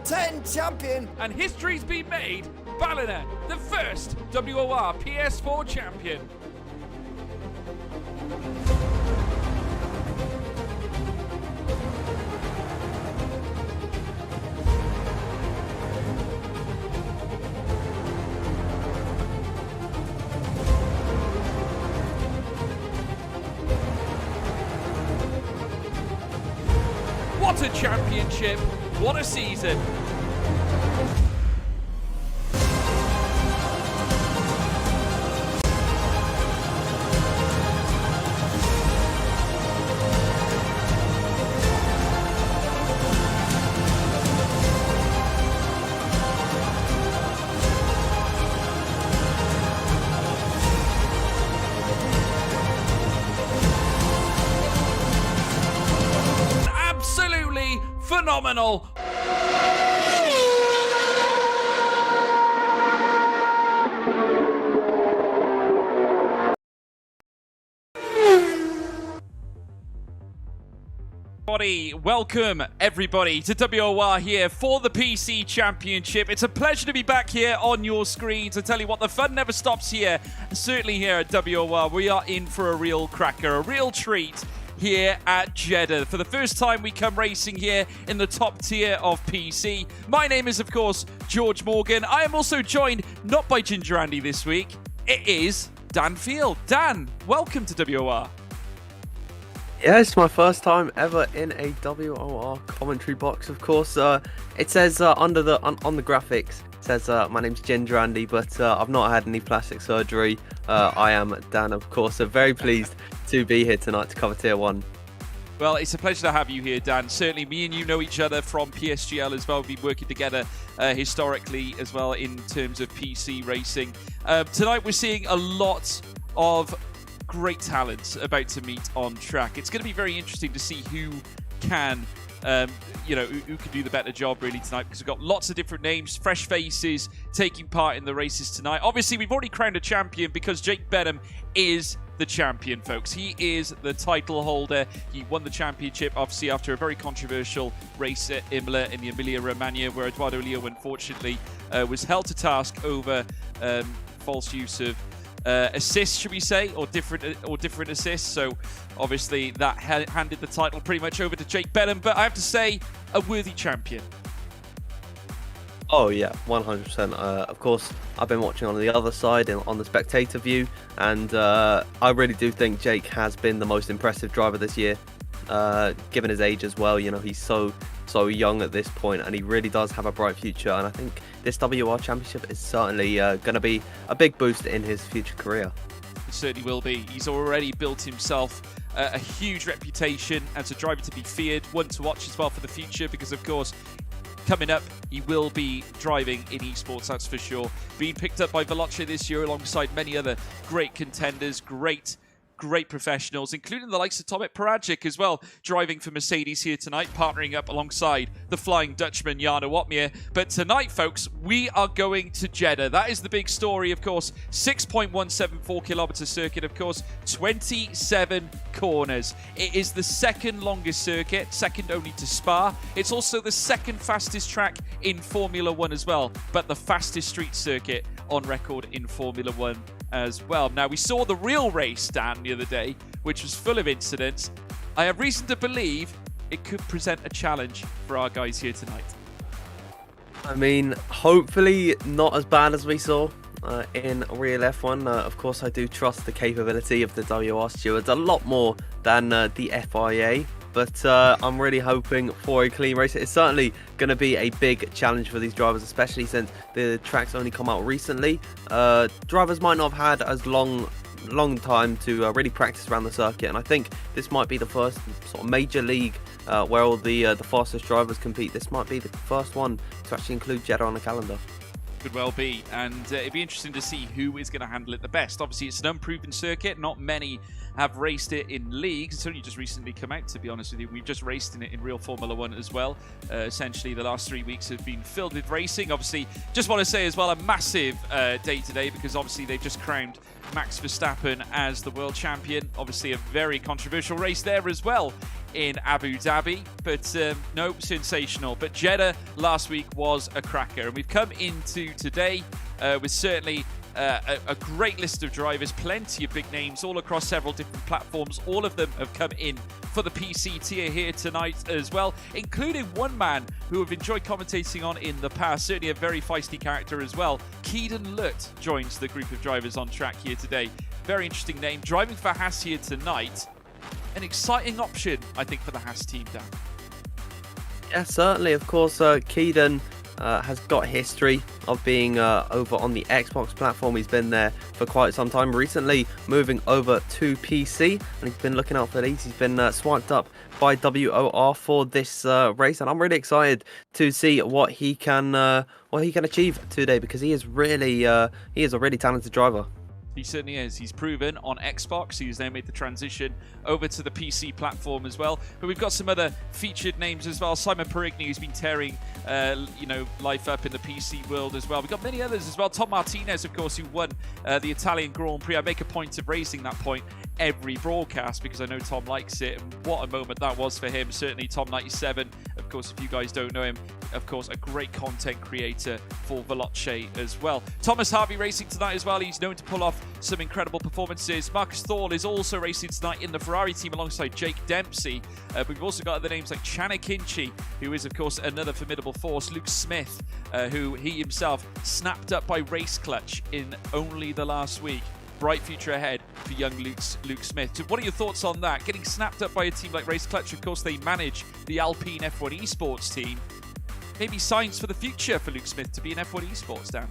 10 champion. And history's been made. Ballina, the first WOR PS4 champion. What a championship, what a season. Absolutely phenomenal. Welcome everybody to WOR here for the PC Championship. It's a pleasure to be back here on your screens. I tell you what, the fun never stops here. Certainly here at WOR, we are in for a real cracker, a real treat here at Jeddah. For the first time, we come racing here in the top tier of PC. My name is, of course, George Morgan. I am also joined not by Ginger Andy this week. It is Dan Field. Dan, welcome to WOR. Yeah, it's my first time ever in a WOR commentary box. Of course, it says on the graphics, it says my name's Ginger Andy, but I've not had any plastic surgery. I am Dan, of course. So very pleased to be here tonight to cover Tier 1. Well, it's a pleasure to have you here, Dan. Certainly, me and you know each other from PSGL as well. We've been working together historically as well in terms of PC racing. Tonight, we're seeing a lot of great talents about to meet on track. It's going to be very interesting to see who can, who can do the better job really tonight, because we've got lots of different names, fresh faces taking part in the races tonight. Obviously, we've already crowned a champion because Jake Benham is the champion, folks. He is the title holder. He won the championship, obviously, after a very controversial race at Imola in the Emilia-Romagna, where Eduardo Leo, unfortunately, was held to task over false use of assists, should we say, or different assists. So obviously that handed the title pretty much over to Jake Benham, but I have to say, a worthy champion. Oh yeah, 100%. Of course, I've been watching on the other side on the spectator view, and I really do think Jake has been the most impressive driver this year, given his age as well. You know, he's so young at this point, and he really does have a bright future. And I think this WR Championship is certainly going to be a big boost in his future career. It certainly will be. He's already built himself a huge reputation as a driver to be feared, one to watch as well for the future, because of course, coming up, he will be driving in esports, that's for sure. Being picked up by Veloce this year alongside many other great contenders, great professionals, including the likes of Tomek Paragic as well, driving for Mercedes here tonight, partnering up alongside the Flying Dutchman, Jarno Opmeer. But tonight, folks, we are going to Jeddah. That is the big story, of course. 6.174 kilometer circuit, of course, 27 corners. It is the second longest circuit, second only to Spa. It's also the second fastest track in Formula One as well, but the fastest street circuit on record in Formula One as well. Now, we saw the real race, Dan, the other day, which was full of incidents. I have reason to believe it could present a challenge for our guys here tonight. I mean, hopefully not as bad as we saw in real F1. Of course, I do trust the capability of the WR stewards a lot more than the FIA. But I'm really hoping for a clean race. It's certainly going to be a big challenge for these drivers, especially since the track's only come out recently. Drivers might not have had as long time to really practice around the circuit, and I think this might be the first sort of major league where all the fastest drivers compete. This might be the first one to actually include Jeddah on the calendar. Could well be, and it'd be interesting to see who is going to handle it the best. Obviously, it's an unproven circuit. Not many have raced it in leagues. It's only just recently come out, to be honest with you. We've just raced in it in real Formula One as well. Essentially, the last 3 weeks have been filled with racing. Obviously, just want to say as well, a massive day today, because obviously they've just crowned Max Verstappen as the world champion. Obviously, a very controversial race there as well in Abu Dhabi, but no, sensational. But Jeddah last week was a cracker, and we've come into today with certainly a great list of drivers, plenty of big names all across several different platforms. All of them have come in for the PC tier here tonight as well, including one man who have enjoyed commentating on in the past, certainly a very feisty character as well. Keedan Lutt joins the group of drivers on track here today. Very interesting name, driving for Haas here tonight. An exciting option, I think, for the Haas team, Dan. Yeah, certainly. Of course, Keedan has got history of being over on the Xbox platform. He's been there for quite some time. Recently moving over to PC, and he's been looking out for these. He's been swiped up by WOR for this race, and I'm really excited to see what he can achieve today, because he is a really talented driver. He certainly is. He's proven on Xbox. He's now made the transition over to the PC platform as well. But we've got some other featured names as well. Simon Perigny, who's been tearing, life up in the PC world as well. We've got many others as well. Tom Martinez, of course, who won the Italian Grand Prix. I make a point of raising that point every broadcast because I know Tom likes it. And what a moment that was for him. Certainly Tom97, of course, if you guys don't know him, of course, a great content creator for Veloce as well. Thomas Harvey racing tonight as well. He's known to pull off some incredible performances. Marcus Thorle is also racing tonight in the Ferrari team alongside Jake Dempsey. We've also got other names like Chana Kinchi, who is, of course, another formidable force. Luke Smith, who he himself snapped up by Race Clutch in only the last week. Bright future ahead for young Luke Smith. So what are your thoughts on that? Getting snapped up by a team like Race Clutch, of course, they manage the Alpine F1 esports team. Maybe signs for the future for Luke Smith to be in F1 esports, Dan.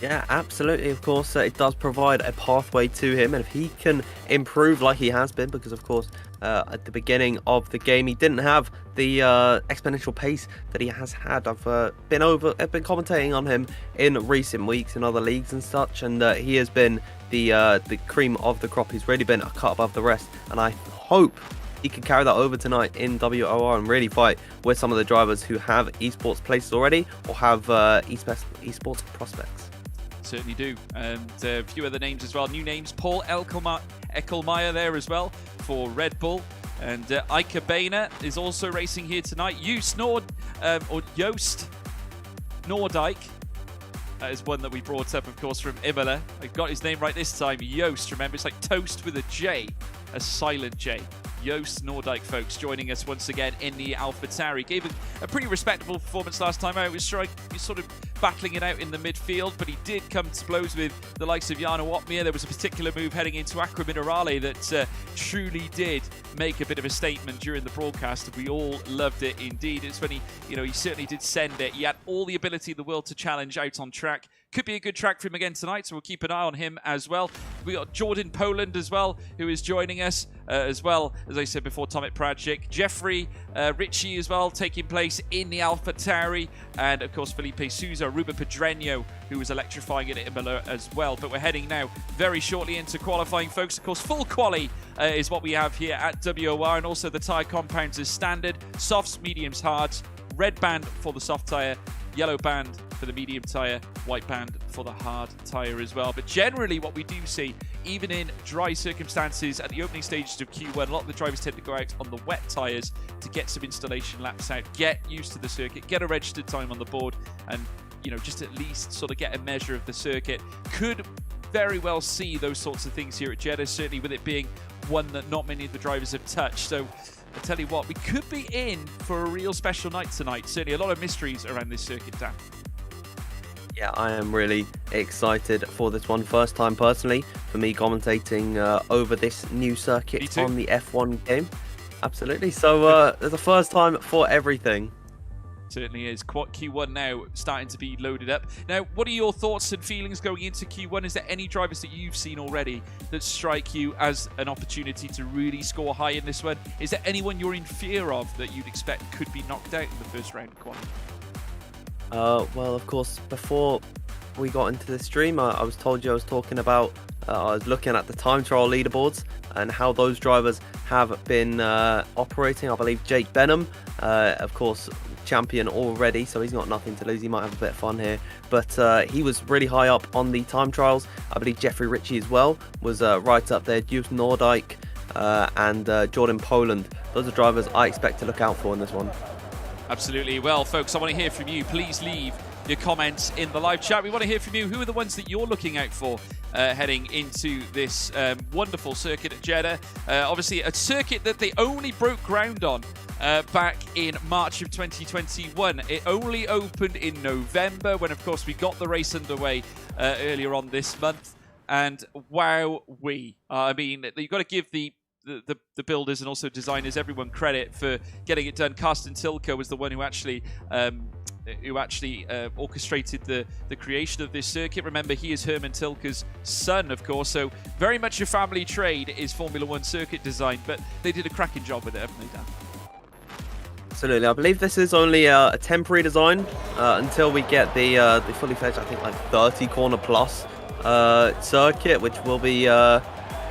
Yeah, absolutely. Of course, it does provide a pathway to him, and if he can improve like he has been, because of course at the beginning of the game he didn't have the exponential pace that he has had. I've been commentating on him in recent weeks in other leagues and such, and he has been the cream of the crop. He's really been a cut above the rest, and I hope he can carry that over tonight in WOR and really fight with some of the drivers who have esports places already or have esports prospects. Certainly do. And a few other names as well. New names. Paul Eckelmeyer there as well for Red Bull. And Ike Boehner is also racing here tonight. Joost Noordijk. That is one that we brought up, of course, from Imola. I got his name right this time. Joost, remember, it's like toast with a J, a silent J. Joost Noordijk, folks, joining us once again in the AlphaTauri. Gave a pretty respectable performance last time out. He was sort of battling it out in the midfield, but he did come to blows with the likes of Jarno Opmeer. There was a particular move heading into Acqua Minerale that truly did make a bit of a statement during the broadcast. We all loved it indeed. It's when he certainly did send it. He had all the ability in the world to challenge out on track. Could be a good track for him again tonight, so we'll keep an eye on him as well. We got Jordan Poland as well, who is joining us, as well, as I said before, Tomek Pradzik. Jeffrey Ritchie as well, taking place in the AlphaTauri. And, of course, Felipe Souza, Ruben Pedreño, who was electrifying it at Imola as well. But we're heading now very shortly into qualifying, folks. Of course, full quali is what we have here at WOR, and also the tyre compounds as standard. Softs, mediums, hards. Red band for the soft tyre, yellow band for the medium tyre, white band for the hard tyre as well. But generally what we do see, even in dry circumstances at the opening stages of Q1, a lot of the drivers tend to go out on the wet tyres to get some installation laps out, get used to the circuit, get a registered time on the board, and just at least sort of get a measure of the circuit. Could very well see those sorts of things here at Jeddah, certainly with it being one that not many of the drivers have touched. So I tell you what, we could be in for a real special night tonight. Certainly a lot of mysteries around this circuit, Dan. Yeah, I am really excited for this one. First time personally for me commentating over this new circuit on the F1 game. Absolutely. So there's a first time for everything. Certainly is. Q1 now starting to be loaded up. Now, what are your thoughts and feelings going into Q1? Is there any drivers that you've seen already that strike you as an opportunity to really score high in this one? Is there anyone you're in fear of that you'd expect could be knocked out in the first round of qualifying? Well, of course, before we got into the stream, I was talking about, I was looking at the time trial leaderboards and how those drivers have been operating. I believe Jake Benham, of course, champion already, so he's got nothing to lose. He might have a bit of fun here, but he was really high up on the time trials. I believe Jeffrey Ritchie as well was right up there. Joost Noordijk and Jordan Poland. Those are drivers I expect to look out for in this one. Absolutely. Well, folks, I want to hear from you. Please leave your comments in the live chat. We want to hear from you. Who are the ones that you're looking out for heading into this wonderful circuit at Jeddah? Obviously, a circuit that they only broke ground on back in March of 2021. It only opened in November when, of course, we got the race underway earlier on this month. And wow-wee. I mean, you've got to give the builders and also designers, everyone, credit for getting it done. Carsten Tilke was the one who actually orchestrated the creation of this circuit. Remember, he is Herman Tilke's son, of course, so very much a family trade is Formula One circuit design, but they did a cracking job with it, haven't they, Dan? Absolutely. I believe this is only a temporary design until we get the fully fledged, I think, like 30 corner plus circuit, which will be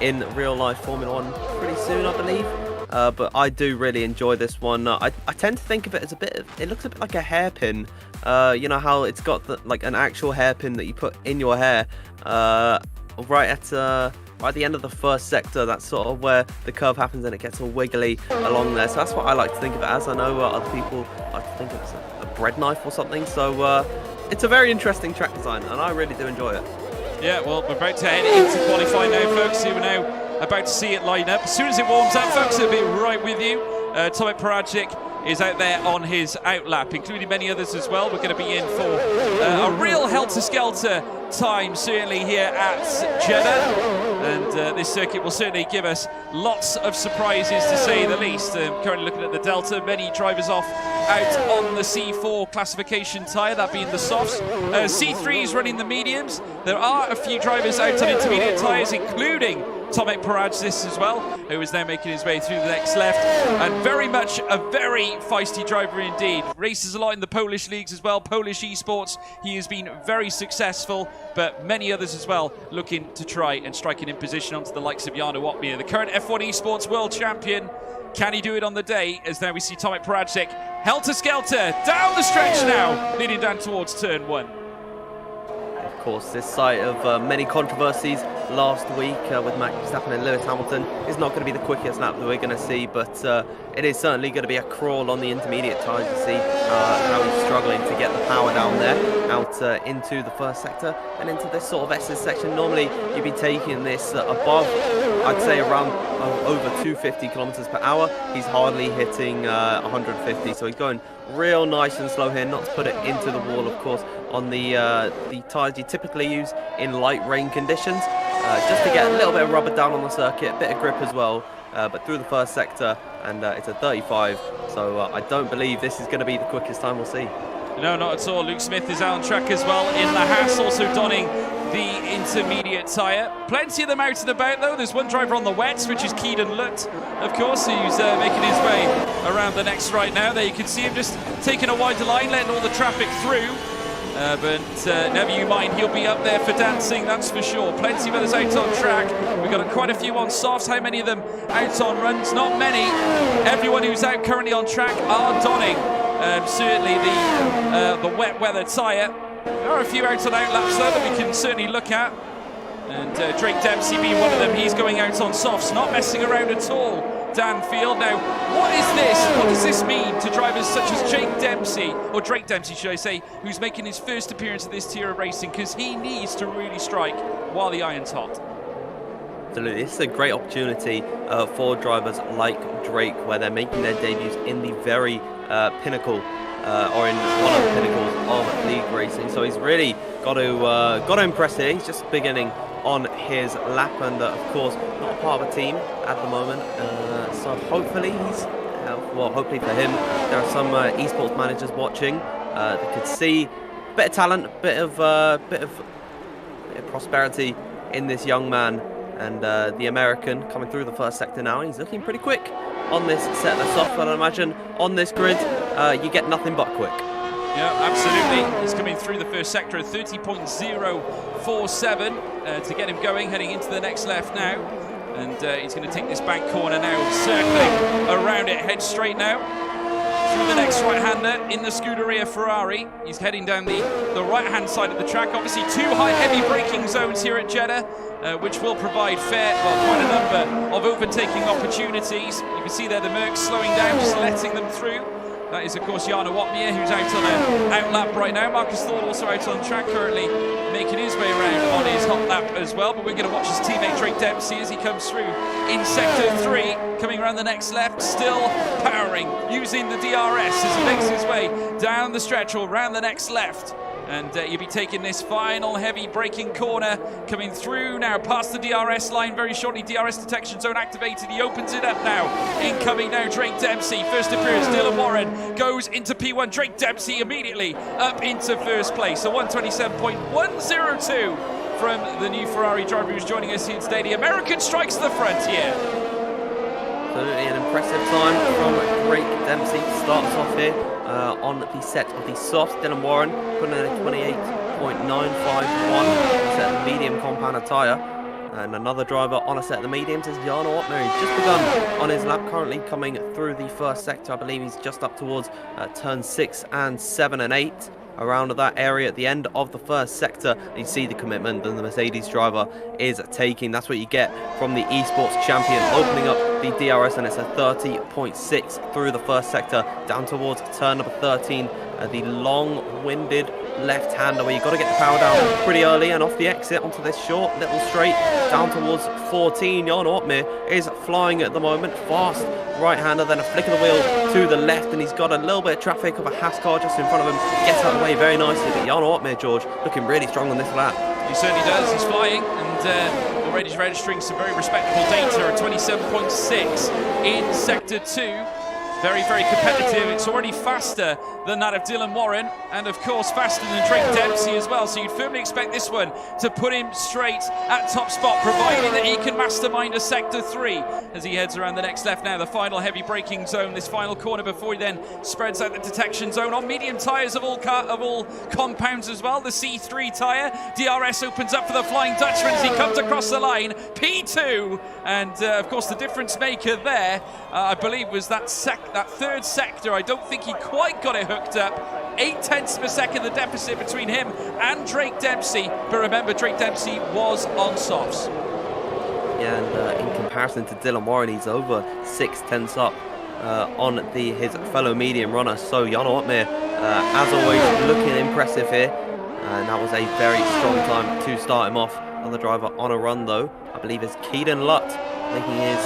in real life Formula One pretty soon, I believe. But I do really enjoy this one. I tend to think of it as it looks a bit like a hairpin. You know how it's got like an actual hairpin that you put in your hair right at the end of the first sector. That's sort of where the curve happens and it gets all wiggly along there. So that's what I like to think of it as. I know other people like to think of it as a bread knife or something. So it's a very interesting track design and I really do enjoy it. Yeah, well, we're about to head into qualifying now, folks. We're now about to see it line up. As soon as it warms up, folks, it'll be right with you. Tomek Paradzic is out there on his outlap, including many others as well. We're going to be in for a real helter-skelter time, certainly here at Jeddah. And this circuit will certainly give us lots of surprises, to say the least. Currently looking at the Delta, many drivers off out on the C4 classification tyre, that being the softs. C3 is running the mediums. There are a few drivers out on intermediate tyres, including Tomek Paradzic as well, who is now making his way through the next left, and very much a very feisty driver indeed. Races a lot in the Polish leagues as well, Polish esports. He has been very successful, but many others as well looking to try and strike an imposition onto the likes of Jarno Opmeer, the current F1 esports world champion. Can he do it on the day? As now we see Tomek Paradzic helter-skelter down the stretch now, leading down towards turn 1. Of course, this site of many controversies last week with Max Verstappen and Lewis Hamilton is not going to be the quickest lap that we're going to see, but it is certainly going to be a crawl on the intermediate tyres to see how he's struggling to get the power down there, out into the first sector and into this sort of SS section. Normally you'd be taking this above, I'd say around over 250 kilometers per hour. He's hardly hitting 150, so he's going real nice and slow here, not to put it into the wall, of course, on the tyres you typically use in light rain conditions, just to get a little bit of rubber down on the circuit, a bit of grip as well, but through the first sector, and it's a 35, so I don't believe this is going to be the quickest time we'll see. No, not at all. Luke Smith is out on track as well in the Haas, also donning the intermediate tyre. Plenty of them out and about though. There's one driver on the wets, which is Keedan Lutt, of course, who's making his way around the next right now. There you can see him just taking a wider line, letting all the traffic through. But never you mind, he'll be up there for dancing, that's for sure. Plenty of others out on track. We've got quite a few on softs. How many of them out on runs? Not many. Everyone who's out currently on track are donning certainly the wet weather tyre. There are a few out on outlaps though that we can certainly look at. And Drake Dempsey being one of them, he's going out on softs, not messing around at all. Dan Field. Now, what is this? What does this mean to drivers such as Drake Dempsey, should I say, who's making his first appearance at this tier of racing? Because he needs to really strike while the iron's hot. Absolutely, this is a great opportunity for drivers like Drake, where they're making their debuts in the very pinnacle, or in one of the pinnacles of league racing. So he's really got to impress here. He's just beginning on his lap, and of course not a part of a team at the moment. So hopefully hopefully for him, there are some esports managers watching that could see a bit of talent, bit of prosperity in this young man. And the American coming through the first sector now, and he's looking pretty quick on this set that's off. But I imagine on this grid, you get nothing but quick. Yeah, absolutely. He's coming through the first sector at 30.047 to get him going, heading into the next left now. And he's going to take this bank corner now, circling around it, head straight now. Through the next right-hander in the Scuderia Ferrari. He's heading down the right-hand side of the track. Obviously, two high heavy braking zones here at Jeddah, which will provide quite a number of overtaking opportunities. You can see there the Mercs slowing down, just letting them through. That is, of course, Jarno Opmeer, who's out on an out lap right now. Marcus Thorne also out on track, currently making his way around on his hot lap as well. But we're going to watch his teammate Drake Dempsey as he comes through in Sector 3, coming around the next left, still powering, using the DRS as he makes his way down the stretch or around the next left. And you'll be taking this final heavy braking corner, coming through now past the DRS line very shortly. DRS detection zone activated. He opens it up now. Incoming now Drake Dempsey. First appearance, Dylan Warren goes into P1. Drake Dempsey immediately up into first place. So 127.102 from the new Ferrari driver who's joining us here today. The American strikes the frontier. Absolutely an impressive time from Drake Dempsey. Starts off here on the set of the soft. Dylan Warren putting in a 28.951 set of the medium compound tyre. And another driver on a set of the mediums is Jarno Opmeer. He's just begun on his lap, currently coming through the first sector. I believe he's just up towards turn 6 and 7 and 8. Around that area at the end of the first sector, you see the commitment that the Mercedes driver is taking. That's what you get from the esports champion, opening up the DRS, and it's a 30.6 through the first sector down towards turn number 13, the long-winded left-hander where you've got to get the power down pretty early, and off the exit onto this short little straight down towards 14. Jarno Opmeer is flying at the moment, fast right-hander, then a flick of the wheel to the left, and he's got a little bit of traffic of a Haas car just in front of him, gets out of the way very nicely. But Jarno Opmeer, George, looking really strong on this lap. He certainly does. He's flying and already registering some very respectable data at 27.6 in Sector 2. Very, very competitive. It's already faster than that of Dylan Warren, and of course faster than Drake Dempsey as well. So you'd firmly expect this one to put him straight at top spot, providing that he can mastermind a Sector 3 as he heads around the next left now. The final heavy braking zone, this final corner before he then spreads out the detection zone on medium tyres of all compounds as well. The C3 tyre. DRS opens up for the Flying Dutchman as he comes across the line. P2, and of course the difference maker there, I believe, was that third sector. I don't think he quite got it hooked up. 0.8 per second the deficit between him and Drake Dempsey. But remember, Drake Dempsey was on softs. Yeah, and in comparison to Dylan Warren, he's over 0.6 up on his fellow medium runner. So Jarno Opmeer, as always, looking impressive here. And that was a very strong time to start him off. Another driver on a run, though, I believe, is Keaton Lutt, making his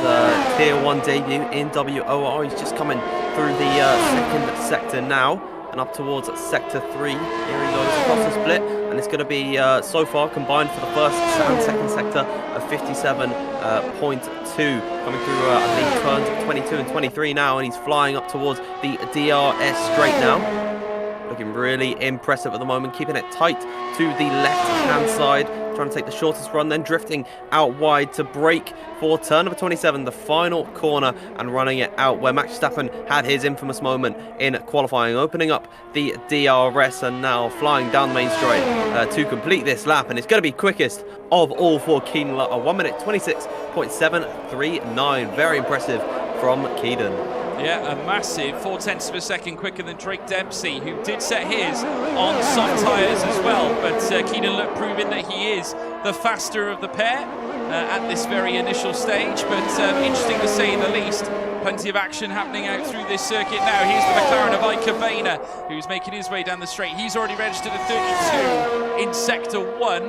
Tier 1 debut in WOR. He's just coming through the second sector now and up towards Sector 3. Here he goes across the split, and it's going to be so far combined for the first and second sector of 57.2, coming through I believe turns 22 and 23 now, and he's flying up towards the DRS straight now. Looking really impressive at the moment, keeping it tight to the left-hand side, trying to take the shortest run, then drifting out wide to break for turn number 27, the final corner, and running it out where Max Verstappen had his infamous moment in qualifying, opening up the DRS, and now flying down the main straight to complete this lap, and it's going to be quickest of all for Keaton Lutt, a 1 minute 26.739. Very impressive from Keaton. Yeah, a massive 0.4 per second quicker than Drake Dempsey, who did set his on soft tyres as well. But Keaton Lutt proving that he is the faster of the pair at this very initial stage. But interesting to say the least. Plenty of action happening out through this circuit now. Here's the McLaren of Ike Vayner, who's making his way down the straight. He's already registered a 32 in Sector 1,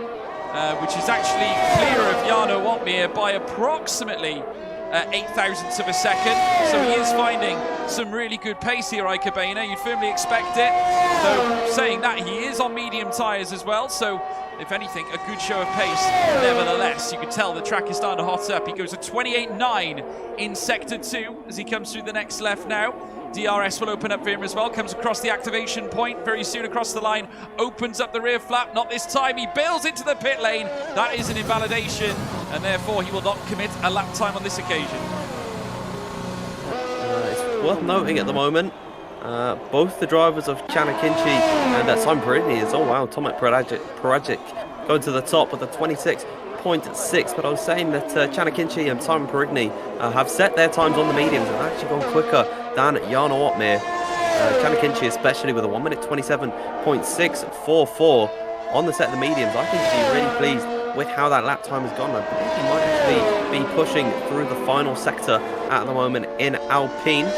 which is actually clear of Jarno Opmeer by approximately 8 thousandths of a second, so he is finding some really good pace here, Ike Vayner. You'd firmly expect it, though saying that, he is on medium tyres as well, so if anything, a good show of pace. Nevertheless, you can tell the track is starting to hot up. He goes at 28.9 in Sector 2 as he comes through the next left now. DRS will open up for him as well, comes across the activation point very soon across the line, opens up the rear flap, not this time, he bails into the pit lane. That is an invalidation, and therefore he will not commit a lap time on this occasion. It's worth noting at the moment, both the drivers of Chanakinchi and Simon Perigny is, oh wow, Tomek Paragic going to the top with a 26.6, but I was saying that Chanakinchi and Simon Perigny have set their times on the mediums and actually gone quicker than Jarno Opmeer. Chanakinchi, especially with a 1 minute 27.644 on the set of the mediums. I think he'd be really pleased with how that lap time has gone. I believe he might actually be pushing through the final sector at the moment in Alpine,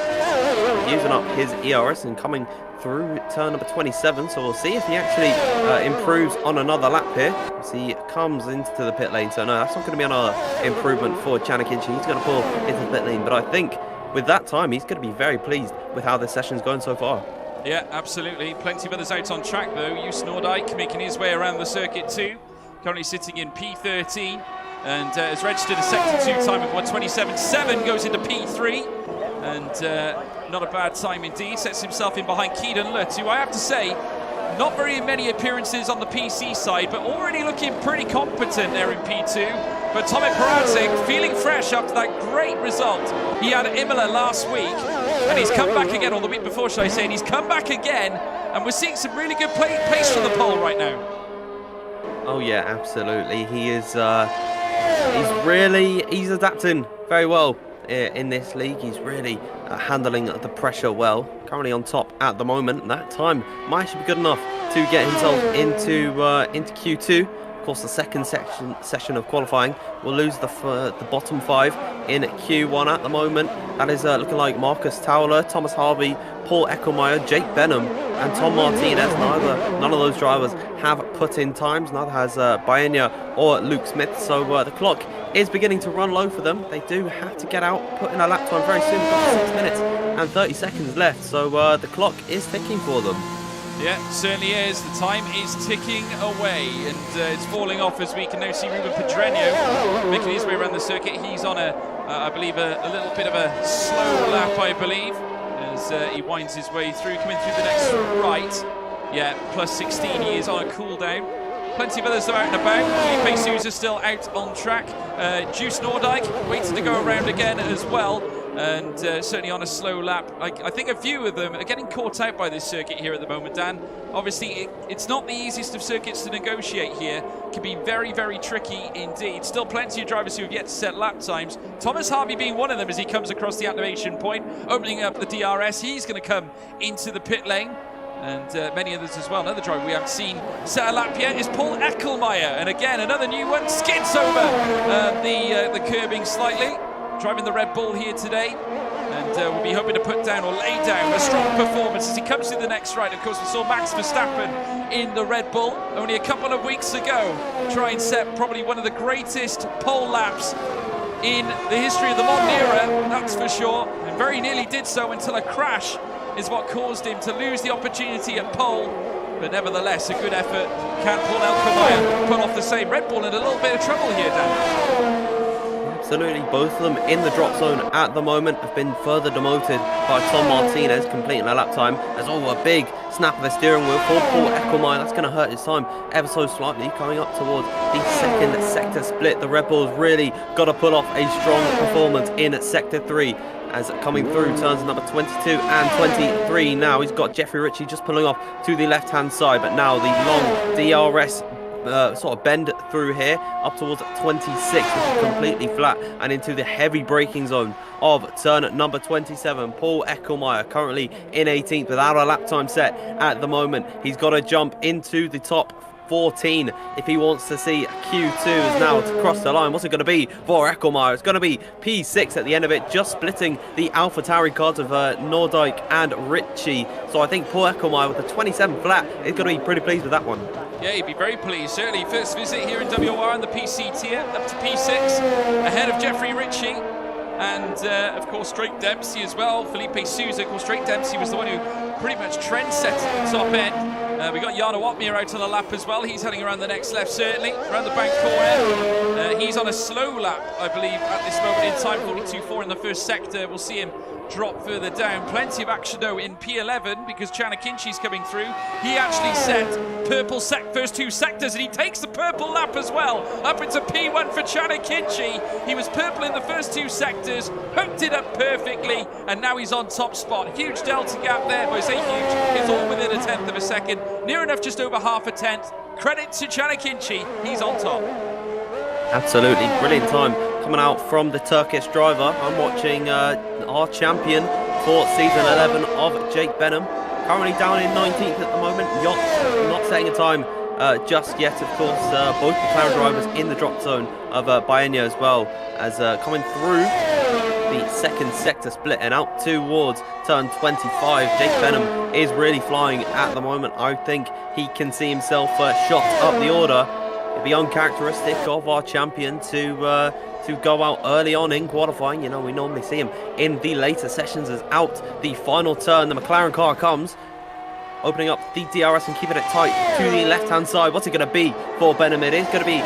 using up his ERS and coming through turn number 27. So we'll see if he actually improves on another lap here as he comes into the pit lane. So no, that's not going to be another improvement for Chanakinchi. He's going to pull into the pit lane, but I think with that time he's going to be very pleased with how this session's going so far. Yeah, absolutely. Plenty of others out on track though. Jus Nordijk making his way around the circuit too. Currently sitting in P13 and has registered a sector 2 time of 1:27.7, goes into P3 and not a bad time indeed. Sets himself in behind Keaton Lutt, who I have to say, not very many appearances on the PC side, but already looking pretty competent there in P2. But Tomek Peradzik feeling fresh after that great result he had at Imola last week, and he's come back again, or the week before should I say, and he's come back again, and we're seeing some really good pace from the pole right now. Oh yeah, absolutely. He is he's adapting very well in this league. He's really handling the pressure well. Currently on top at the moment. That time might actually be good enough to get himself into Q2. Of course, the second session of qualifying will lose the bottom 5 in Q1 at the moment. That is looking like Marcus Towler, Thomas Harvey, Paul Eckelmeyer, Jake Benham and Tom Martinez. None of those drivers have put in times. Neither has Baena or Luke Smith. So the clock is beginning to run low for them. They do have to get out, put in a lap time very soon. We've got 6 minutes and 30 seconds left. So the clock is ticking for them. Yeah, certainly is. The time is ticking away, and it's falling off as we can now see Ruben Pedreño making his way around the circuit. He's on I believe, a little bit of a slow lap, I believe, as he winds his way through, coming through the next right. Yeah, plus 16, he is on a cool down. Plenty of others are out and about. Felipe Sousa still out on track. Jus Nordijk waiting to go around again as well. And certainly on a slow lap. I think a few of them are getting caught out by this circuit here at the moment, Dan. Obviously, it's not the easiest of circuits to negotiate here. It can be very, very tricky indeed. Still plenty of drivers who have yet to set lap times. Thomas Harvey being one of them as he comes across the activation point, opening up the DRS. He's going to come into the pit lane. And many others as well. Another driver we haven't seen set a lap yet is Paul Eckelmeyer. And again, another new one skids over the curbing slightly. Driving the Red Bull here today, and we'll be hoping to put down or lay down a strong performance as he comes to the next right. Of course, we saw Max Verstappen in the Red Bull only a couple of weeks ago try and set probably one of the greatest pole laps in the history of the modern era, that's for sure, and very nearly did so until a crash is what caused him to lose the opportunity at pole. But nevertheless, a good effort. Can Paul Eckelmeyer pull off the same? Red Bull in a little bit of trouble here, Dan. Absolutely, both of them in the drop zone at the moment have been further demoted by Tom Martinez, completing a lap time. There's a big snap of the steering wheel for Paul Eckelmeyer. That's going to hurt his time ever so slightly, coming up towards the second sector split. The Red Bulls really got to pull off a strong performance in sector 3. As coming through turns number 22 and 23 now. He's got Jeffrey Ritchie just pulling off to the left-hand side, but now the long DRS sort of bend through here up towards 26, which is completely flat, and into the heavy braking zone of turn number 27. Paul Eckelmeyer currently in 18th without a lap time set at the moment. He's got to jump into the top 14 if he wants to see Q2 is now to cross the line. What's it going to be for Eckelmeyer? It's going to be P6 at the end of it, just splitting the AlphaTauri cards of Nordijk and Ritchie. So I think Paul Eckelmeyer with the 27 flat is going to be pretty pleased with that one. Yeah, he'd be very pleased. Certainly first visit here in WOR in the PC tier, up to P6, ahead of Jeffrey Ritchie. And of course Drake Dempsey as well. Felipe Sousa. Of course Drake Dempsey was the one who pretty much trend set at the top end. We got Jarno Opmeer out on the lap as well. He's heading around the next left, certainly around the bank corner. He's on a slow lap, I believe, at this moment in time. 42.4 in the first sector. We'll see him drop further down. Plenty of action though in P11 because Chanakinchi's coming through. He actually set purple first 2 sectors, and he takes the purple lap as well. Up into P1 for Chanakinchi. He was purple in the first 2 sectors, hooked it up perfectly, and now he's on top spot. Huge delta gap there, but I say huge, it's all within a tenth of a second. Near enough, just over half a tenth. Credit to Chanakinchi, he's on top. Absolutely, brilliant time coming out from the Turkish driver. I'm watching our champion for season 11 of Jake Benham. Currently down in 19th at the moment. Not setting a time just yet, of course. Both McLaren drivers in the drop zone of Baena as well, as coming through the second sector split and out towards turn 25. Jake Benham is really flying at the moment. I think he can see himself shot up the order. It'd be uncharacteristic of our champion to go out early on in qualifying. You know, we normally see him in the later sessions as out the final turn. The McLaren car comes, opening up the DRS and keeping it tight to the left-hand side. What's it going to be for Benham? It is going to be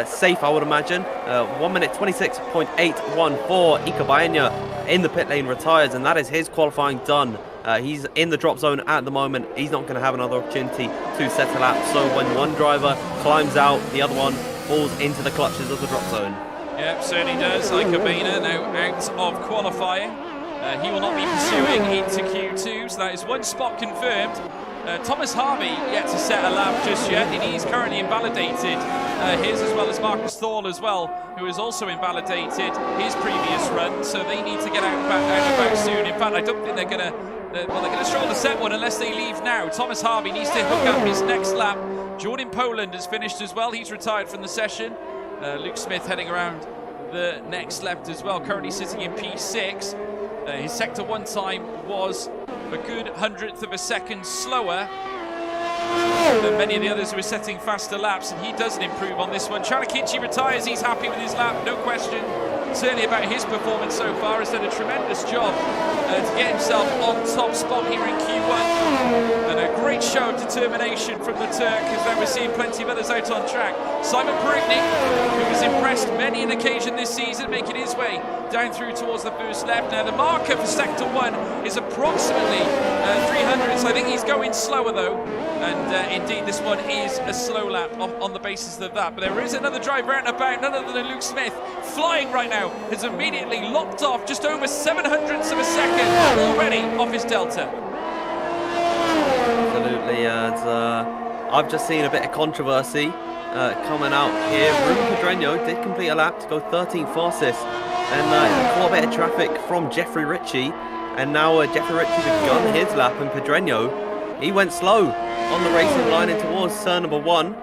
safe, I would imagine. 1 minute 26.814. Ika Baena in the pit lane retires, and that is his qualifying done. He's in the drop zone at the moment. He's not going to have another opportunity to set a lap. So when one driver climbs out, the other one falls into the clutches of the drop zone. Yep, certainly does. Ika Baena now out of qualifying. He will not be pursuing into Q2, so that is one spot confirmed. Thomas Harvey yet to set a lap just yet, and he's currently invalidated. His, as well as Marcus Thorle as well, who has also invalidated his previous run, so they need to get out and about soon. In fact, I don't think they're going to they're going to stroll to set one unless they leave now. Thomas Harvey needs to hook up his next lap. Jordan Poland has finished as well. He's retired from the session. Luke Smith heading around the next left as well, currently sitting in P6. His sector 1 time was a good 100th of a second slower than many of the others who are setting faster laps, and he doesn't improve on this one. Chalakichi retires. He's happy with his lap, no question. Certainly about his performance so far. Has done a tremendous job to get himself on top spot here in Q1, and a great show of determination from the Turk, as we're seeing plenty of others out on track. Simon Perigny, who has impressed many an occasion this season, making his way down through towards the first left. Now the marker for sector 1 is approximately 300, so I think he's going slower though, and indeed this one is a slow lap on the basis of that. But there is another driver out and about, none other than Luke Smith, flying right now, has immediately lopped off just over 700ths of a second already off his delta. Absolutely, I've just seen a bit of controversy coming out here. Ruben Pedreño did complete a lap to go 13th fastest, and caught a bit of traffic from Jeffrey Ritchie, and now Jeffrey Ritchie's begun his lap, and Pedreño, he went slow on the racing line in towards turn number 1.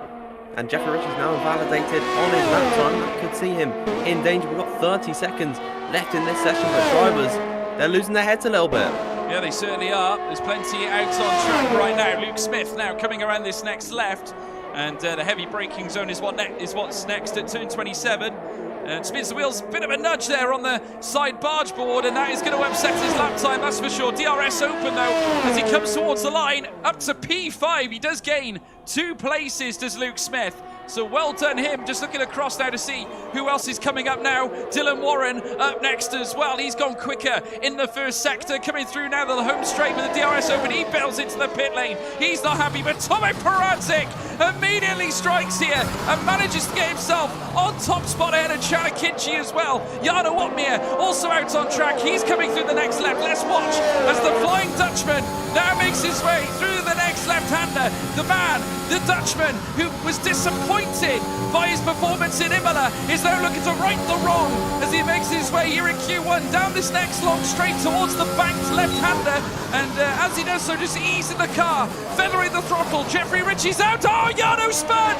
And Jeffrey Ritchie's now invalidated on his lap time. That could see him in danger. We've got 30 seconds left in this session, but drivers, they're losing their heads a little bit. Yeah, they certainly are. There's plenty out on track right now. Luke Smith now coming around this next left, and the heavy braking zone is what's next at turn 27. And spins the wheels, bit of a nudge there on the side barge board, and that is going to upset his lap time, that's for sure. DRS open though, as he comes towards the line, up to P5. He does gain 2 places, does Luke Smith. So well done him. Just looking across now to see who else is coming up now. Dylan Warren up next as well. He's gone quicker in the first sector. Coming through now the home straight with the DRS open. He bails into the pit lane. He's not happy, but Tomek Peradzik immediately strikes here and manages to get himself on top spot ahead of Chalakichi as well. Jarno Opmeer also out on track. He's coming through the next left. Let's watch as the Flying Dutchman now makes his way through the next left-hander. The man, the Dutchman, who was disappointed by his performance in Imola, is now looking to right the wrong as he makes his way here in Q1 down this next long straight towards the banked left-hander, and as he does so, just easing the car, feathering the throttle. Jeffrey Ritchie's out. Oh, Jarno spun!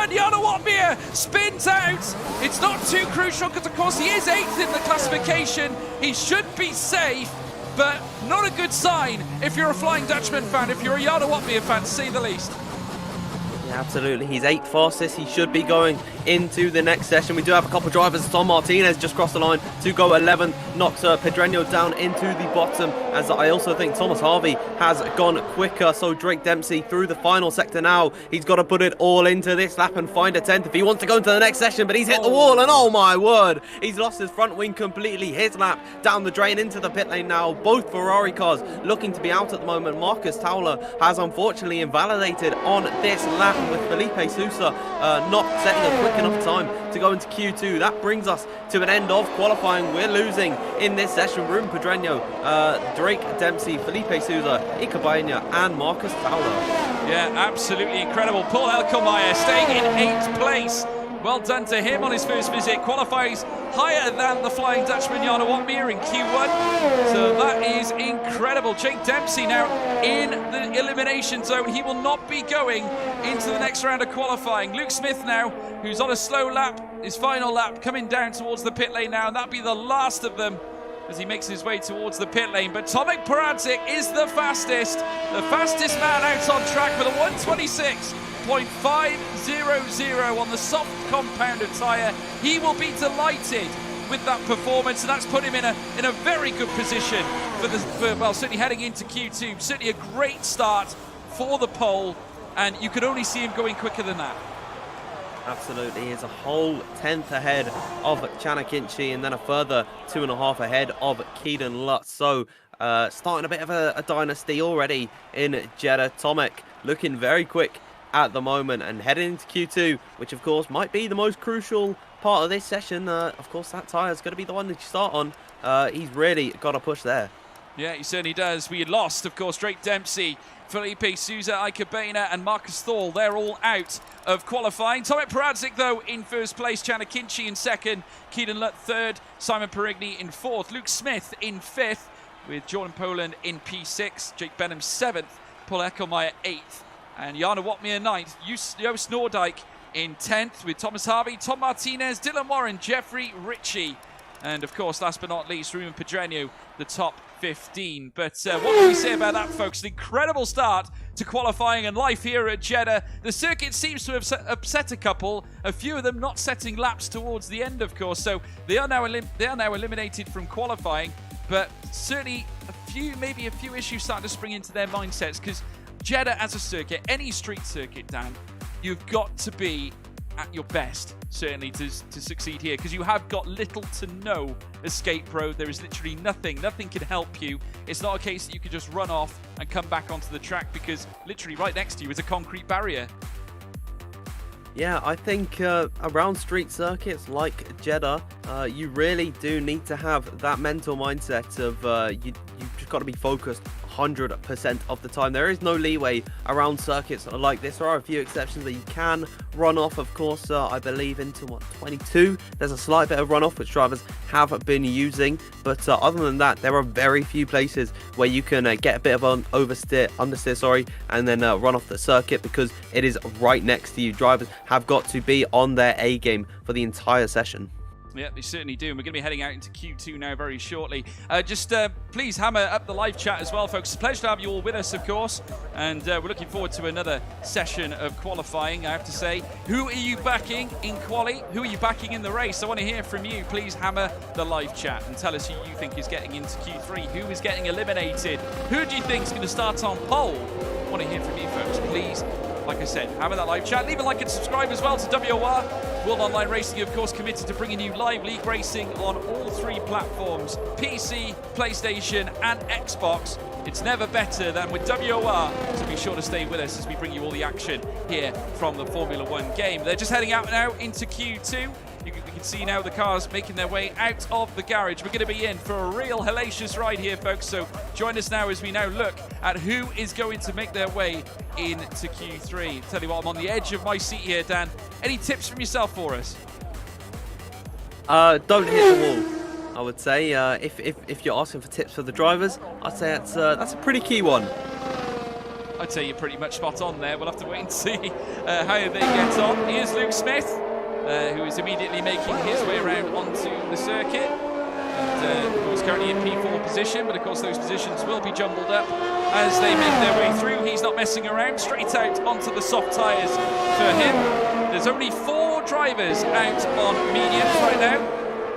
Jarno Opmeer spins out. It's not too crucial because, of course, he is 8th in the classification. He should be safe, but not a good sign if you're a Flying Dutchman fan, if you're a Jarno Opmeer fan, to say the least. Yeah, absolutely. He's 8th fastest. He should be going into the next session. We do have a couple of drivers. Tom Martinez just crossed the line to go 11th, knocks Pedreño down into the bottom, as I also think Thomas Harvey has gone quicker. So Drake Dempsey through the final sector now. He's got to put it all into this lap and find a 10th if he wants to go into the next session, but he's hit the wall, and oh my word, he's lost his front wing completely. His lap down the drain into the pit lane now. Both Ferrari cars looking to be out at the moment. Marcus Towler has unfortunately invalidated on this lap, with Felipe Sousa not setting a quick enough time to go into Q2. That brings us to an end of qualifying. We're losing in this session. Ruben Pedreño, Drake Dempsey, Felipe Sousa, Ika Baena, and Marcus Towler. Yeah, absolutely incredible. Paul Elkelmeyer staying in 8th place. Well done to him on his first visit. Qualifies higher than the Flying Dutchman Jan Watmir in Q1. So that is incredible. Jake Dempsey now in the elimination zone. He will not be going into the next round of qualifying. Luke Smith now, who's on a slow lap, his final lap, coming down towards the pit lane now, and that'll be the last of them as he makes his way towards the pit lane. But Tomek Paradzik is the fastest man out on track with a 126.500 on the soft compounder tyre. He will be delighted with that performance, and that's put him in a very good position well, certainly heading into Q2. Certainly a great start for the pole, and you could only see him going quicker than that. Absolutely, he's a whole 10th ahead of Chanakinchi, and then a further 2.5 ahead of Keaton Lutz. So starting a bit of a dynasty already in Jeddah. Tomek looking very quick at the moment and heading into Q2, which of course might be the most crucial part of this session. Of course, that tyre is going to be the one that you start on. He's really got to push there. Yeah, he certainly does. We had lost, of course, Drake Dempsey, Felipe Souza, Ika Baina, and Marcus Thal. They're all out of qualifying. Tomek Paradzik, though, in first place. Chanakinchi in second. Keaton Lutt third. Simon Perigny in fourth. Luke Smith in fifth, with Jordan Poland in P6. Jake Benham seventh. Paul Eckelmeyer eighth. And Jana Watmir ninth. Joost Noordijk in 10th, with Thomas Harvey, Tom Martinez, Dylan Warren, Jeffrey Ritchie. And, of course, last but not least, Ruben Pedreño, the top 15. But what can we say about that, folks? An incredible start to qualifying and life here at Jeddah. The circuit seems to have upset a couple, a few of them not setting laps towards the end, of course. So they are now eliminated from qualifying. But certainly maybe a few issues starting to spring into their mindsets, because Jeddah as a circuit, any street circuit, Dan, you've got to be at your best, certainly, to succeed here, because you have got little to no escape road. There is literally nothing can help you. It's not a case that you can just run off and come back onto the track, because literally right next to you is a concrete barrier. Yeah, I think around street circuits like Jeddah, you really do need to have that mental mindset of you've just got to be focused 100% of the time. There is no leeway around circuits like this. There are a few exceptions that you can run off, of course. I believe into 22 there's a slight bit of runoff which drivers have been using, but other than that, there are very few places where you can get a bit of an understeer, and then run off the circuit, because it is right next to you. Drivers have got to be on their A game for the entire session. Yeah, they certainly do. And we're going to be heading out into Q2 now very shortly. Please hammer up the live chat as well, folks. It's a pleasure to have you all with us, of course. And we're looking forward to another session of qualifying, I have to say. Who are you backing in quali? Who are you backing in the race? I want to hear from you. Please hammer the live chat and tell us who you think is getting into Q3. Who is getting eliminated? Who do you think is going to start on pole? I want to hear from you, folks. Please, like I said, hammer that live chat. Leave a like and subscribe as well to WOR. World Online Racing, of course, committed to bringing you live league racing on all three platforms: PC, PlayStation, and Xbox. It's never better than with WOR, so be sure to stay with us as we bring you all the action here from the Formula One game. They're just heading out now into Q2. We can see now the cars making their way out of the garage. We're going to be in for a real hellacious ride here, folks, so join us now as we now look at who is going to make their way into Q3. Tell you what, I'm on the edge of my seat here, Dan. Any tips from yourself for us? Don't hit the wall, I would say. If you're asking for tips for the drivers, I'd say that's a pretty key one. I'd say you're pretty much spot on there. We'll have to wait and see how they get on. Here's Luke Smith, who is immediately making his way around onto the circuit. And who's currently in P4 position, but of course those positions will be jumbled up as they make their way through. He's not messing around, straight out onto the soft tyres for him. There's only 4 drivers out on mediums right now,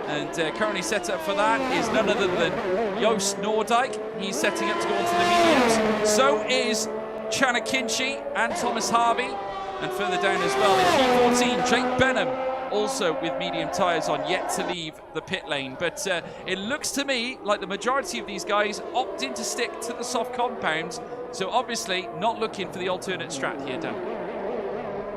and currently set up for that is none other than Joost Noordijk. He's setting up to go onto the mediums. So is Chanakinchi and Thomas Harvey, and further down as well in P14, Jake Benham, also with medium tyres on, yet to leave the pit lane. But it looks to me like the majority of these guys opt in to stick to the soft compounds, so obviously not looking for the alternate strat here, Dan.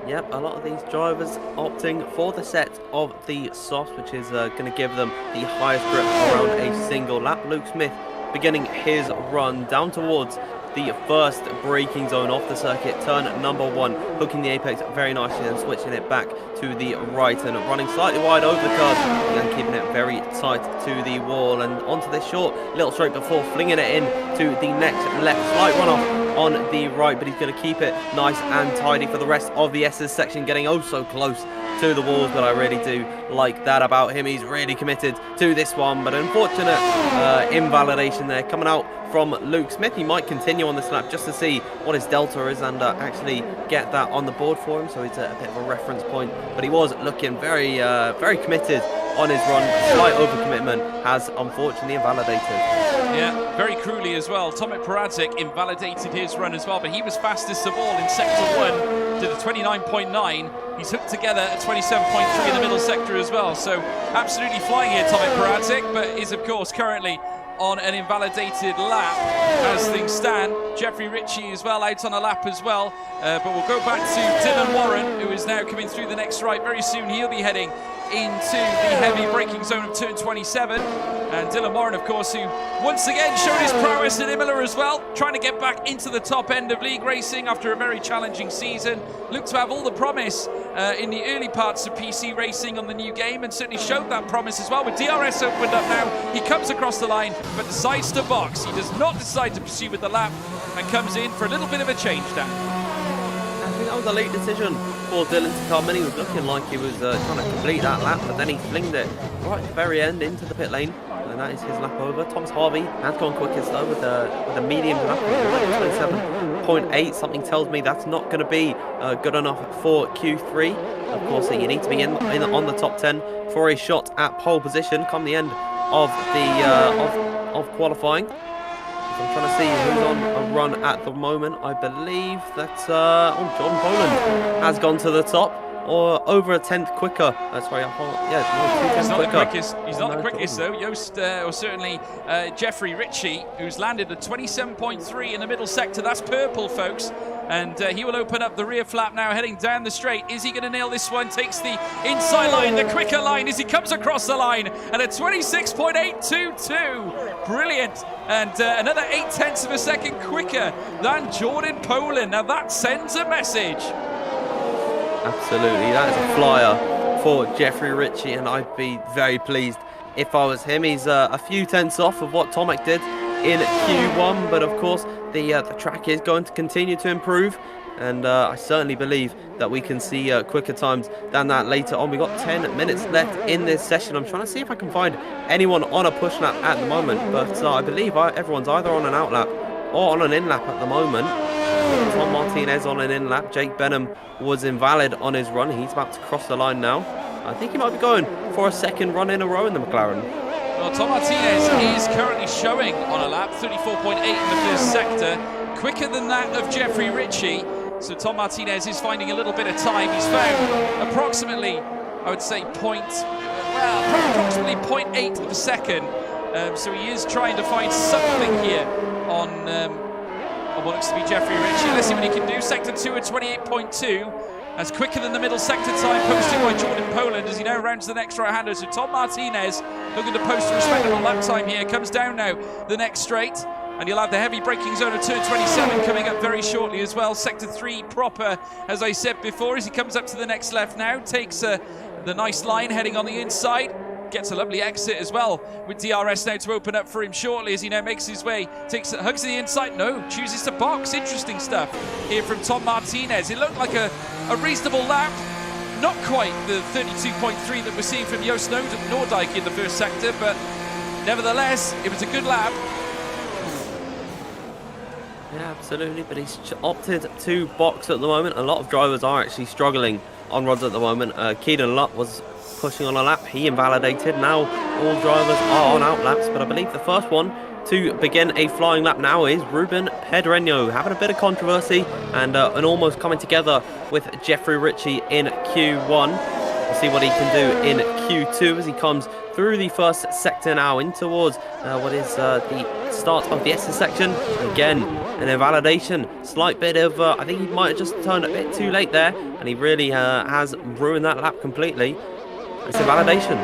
Yep, a lot of these drivers opting for the set of the softs, which is going to give them the highest grip around a single lap. Luke Smith beginning his run down towards the first braking zone of the circuit, turn number 1, hooking the apex very nicely and switching it back to the right and running slightly wide over the curve and keeping it very tight to the wall and onto this short little straight before flinging it in to the next left. Slight runoff on the right, but he's going to keep it nice and tidy for the rest of the S's section, getting oh so close to the walls. But I really do like that about him. He's really committed to this one, but unfortunate invalidation there coming out from Luke Smith. He might continue on this lap just to see what his delta is and actually get that on the board for him, so it's a bit of a reference point. But he was looking very committed on his run. Slight overcommitment has unfortunately invalidated. Yeah, very cruelly as well. Tomek Peradzik invalidated his run as well, but he was fastest of all in sector 1 to the 29.9. He's hooked together at 27.3 in the middle sector as well. So absolutely flying here, Tomek Peradzik, but is of course currently on an invalidated lap as things stand. Jeffrey Ritchie as well out on a lap as well. But we'll go back to Dylan Warren, who is now coming through the next stripe. Very soon he'll be heading into the heavy braking zone of turn 27. And Dylan Warren, of course, who once again showed his prowess at Imola as well, trying to get back into the top end of league racing after a very challenging season. Looked to have all the promise in the early parts of PC racing on the new game, and certainly showed that promise as well. With DRS opened up now, he comes across the line, but decides to box. He does not decide to pursue with the lap and comes in for a little bit of a change down. I think that was a late decision for Dylan to come in. He was looking like he was trying to complete that lap, but then he flinged it right at the very end into the pit lane. And that is his lap over. Thomas Harvey has gone quickest though with a medium lap of 27.8. Something tells me that's not going to be good enough for Q3. Of course, you need to be in on the top 10 for a shot at pole position come the end of the of qualifying. So I'm trying to see who's on a run at the moment. I believe that John Boland has gone to the top, or over a tenth quicker. Sorry, he's not the quickest. He's not the quickest though. Joost, or certainly Jeffrey Ritchie, who's landed at 27.3 in the middle sector. That's purple, folks. And he will open up the rear flap now, heading down the straight. Is he going to nail this one? Takes the inside line, the quicker line, as he comes across the line at a 26.822. Brilliant. And another 0.8 of a second quicker than Jordan Poland. Now that sends a message. Absolutely, that is a flyer for Jeffrey Ritchie, and I'd be very pleased if I was him. He's a few tenths off of what Tomek did in Q1, but of course the track is going to continue to improve, and I certainly believe that we can see quicker times than that later on. We've got 10 minutes left in this session. I'm trying to see if I can find anyone on a push lap at the moment, but I believe everyone's either on an out lap or on an in lap at the moment. Tom Martinez on an in lap. Jake Benham was invalid on his run. He's about to cross the line now. I think he might be going for a second run in a row in the McLaren. Well, Tom Martinez is currently showing on a lap, 34.8 in the first sector, quicker than that of Jeffrey Ritchie. So Tom Martinez is finding a little bit of time. He's found approximately, I would say, approximately 0.8 of a second. So he is trying to find something here on what looks to be Jeffrey Ritchie. Let's see what he can do. Sector 2 at 28.2. That's quicker than the middle sector time posted by Jordan Poland as he now rounds the next right-hander. So Tom Martinez looking to post a respectable lap time here. Comes down now the next straight. And you'll have the heavy braking zone of turn 27 coming up very shortly as well. Sector 3 proper, as I said before, as he comes up to the next left now. Takes the nice line heading on the inside. Gets a lovely exit as well with DRS now to open up for him shortly as he now makes his way, hugs the inside, chooses to box. Interesting stuff here from Tom Martinez. It looked like a reasonable lap, not quite the 32.3 that we're seeing from Joost Noordijk in the first sector, but nevertheless it was a good lap. Yeah, absolutely, but he's opted to box at the moment. A lot of drivers are actually struggling on rods at the moment. Keelan Lutt was pushing on a lap, he invalidated. Now all drivers are on out laps, but I believe the first one to begin a flying lap now is Ruben Pedreño, having a bit of controversy and almost coming together with Jeffrey Ritchie in Q1. We'll see what he can do in Q2 as he comes through the first sector now in towards what is the start of the SS section. Again, an invalidation, slight bit of I think he might have just turned a bit too late there, and he really has ruined that lap completely. It's a validation.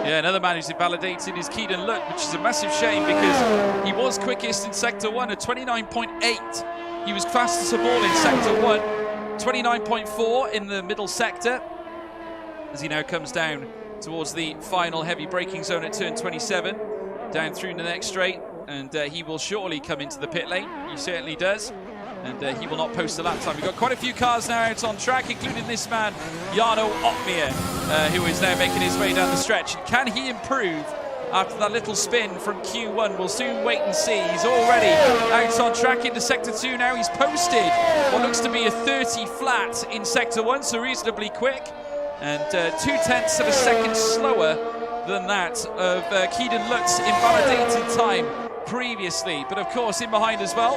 Yeah, another man who's invalidated is Keedan Lutt, which is a massive shame because he was quickest in Sector 1 at 29.8. He was fastest of all in Sector 1, 29.4 in the middle sector, as he now comes down towards the final heavy braking zone at turn 27, down through the next straight, and he will shortly come into the pit lane. He certainly does. And he will not post a lap time. We've got quite a few cars now out on track, including this man, Jarno Opmeer, who is now making his way down the stretch. Can he improve after that little spin from Q1? We'll soon wait and see. He's already out on track into Sector 2 now. He's posted what looks to be a 30 flat in Sector 1, so reasonably quick. And 0.2 of a second slower than that of Keedan Lutt's invalidated time previously. But of course, in behind as well,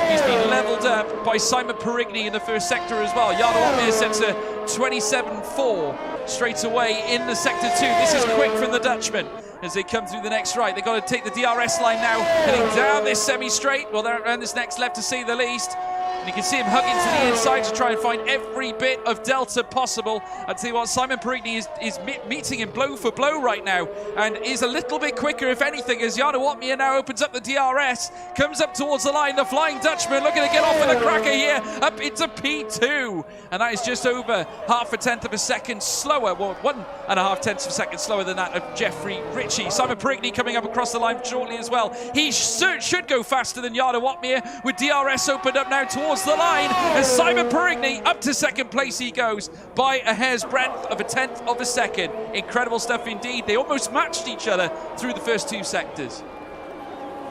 he's been levelled up by Simon Perigny in the first sector as well. Jarno Opmeer sets a 27.4 straight away in the Sector 2. This is quick from the Dutchman as they come through the next right. They've got to take the DRS line now, heading down this semi-straight. Well, they're around this next left to say the least. And you can see him hugging to the inside to try and find every bit of delta possible. I'd tell you what, Simon Perigny is meeting him blow for blow right now and is a little bit quicker, if anything, as Jarno Opmeer now opens up the DRS, comes up towards the line. The Flying Dutchman looking to get off with a cracker here, up into P2. And that is just over 0.5 of a second slower, well, 1.5 of a second slower than that of Jeffrey Ritchie. Simon Perigny coming up across the line shortly as well. He should go faster than Jarno Opmeer, with DRS opened up now towards the line, as Simon Perigny up to second place he goes by a hair's breadth of 1/10 of a second. Incredible stuff indeed. They almost matched each other through the first two sectors.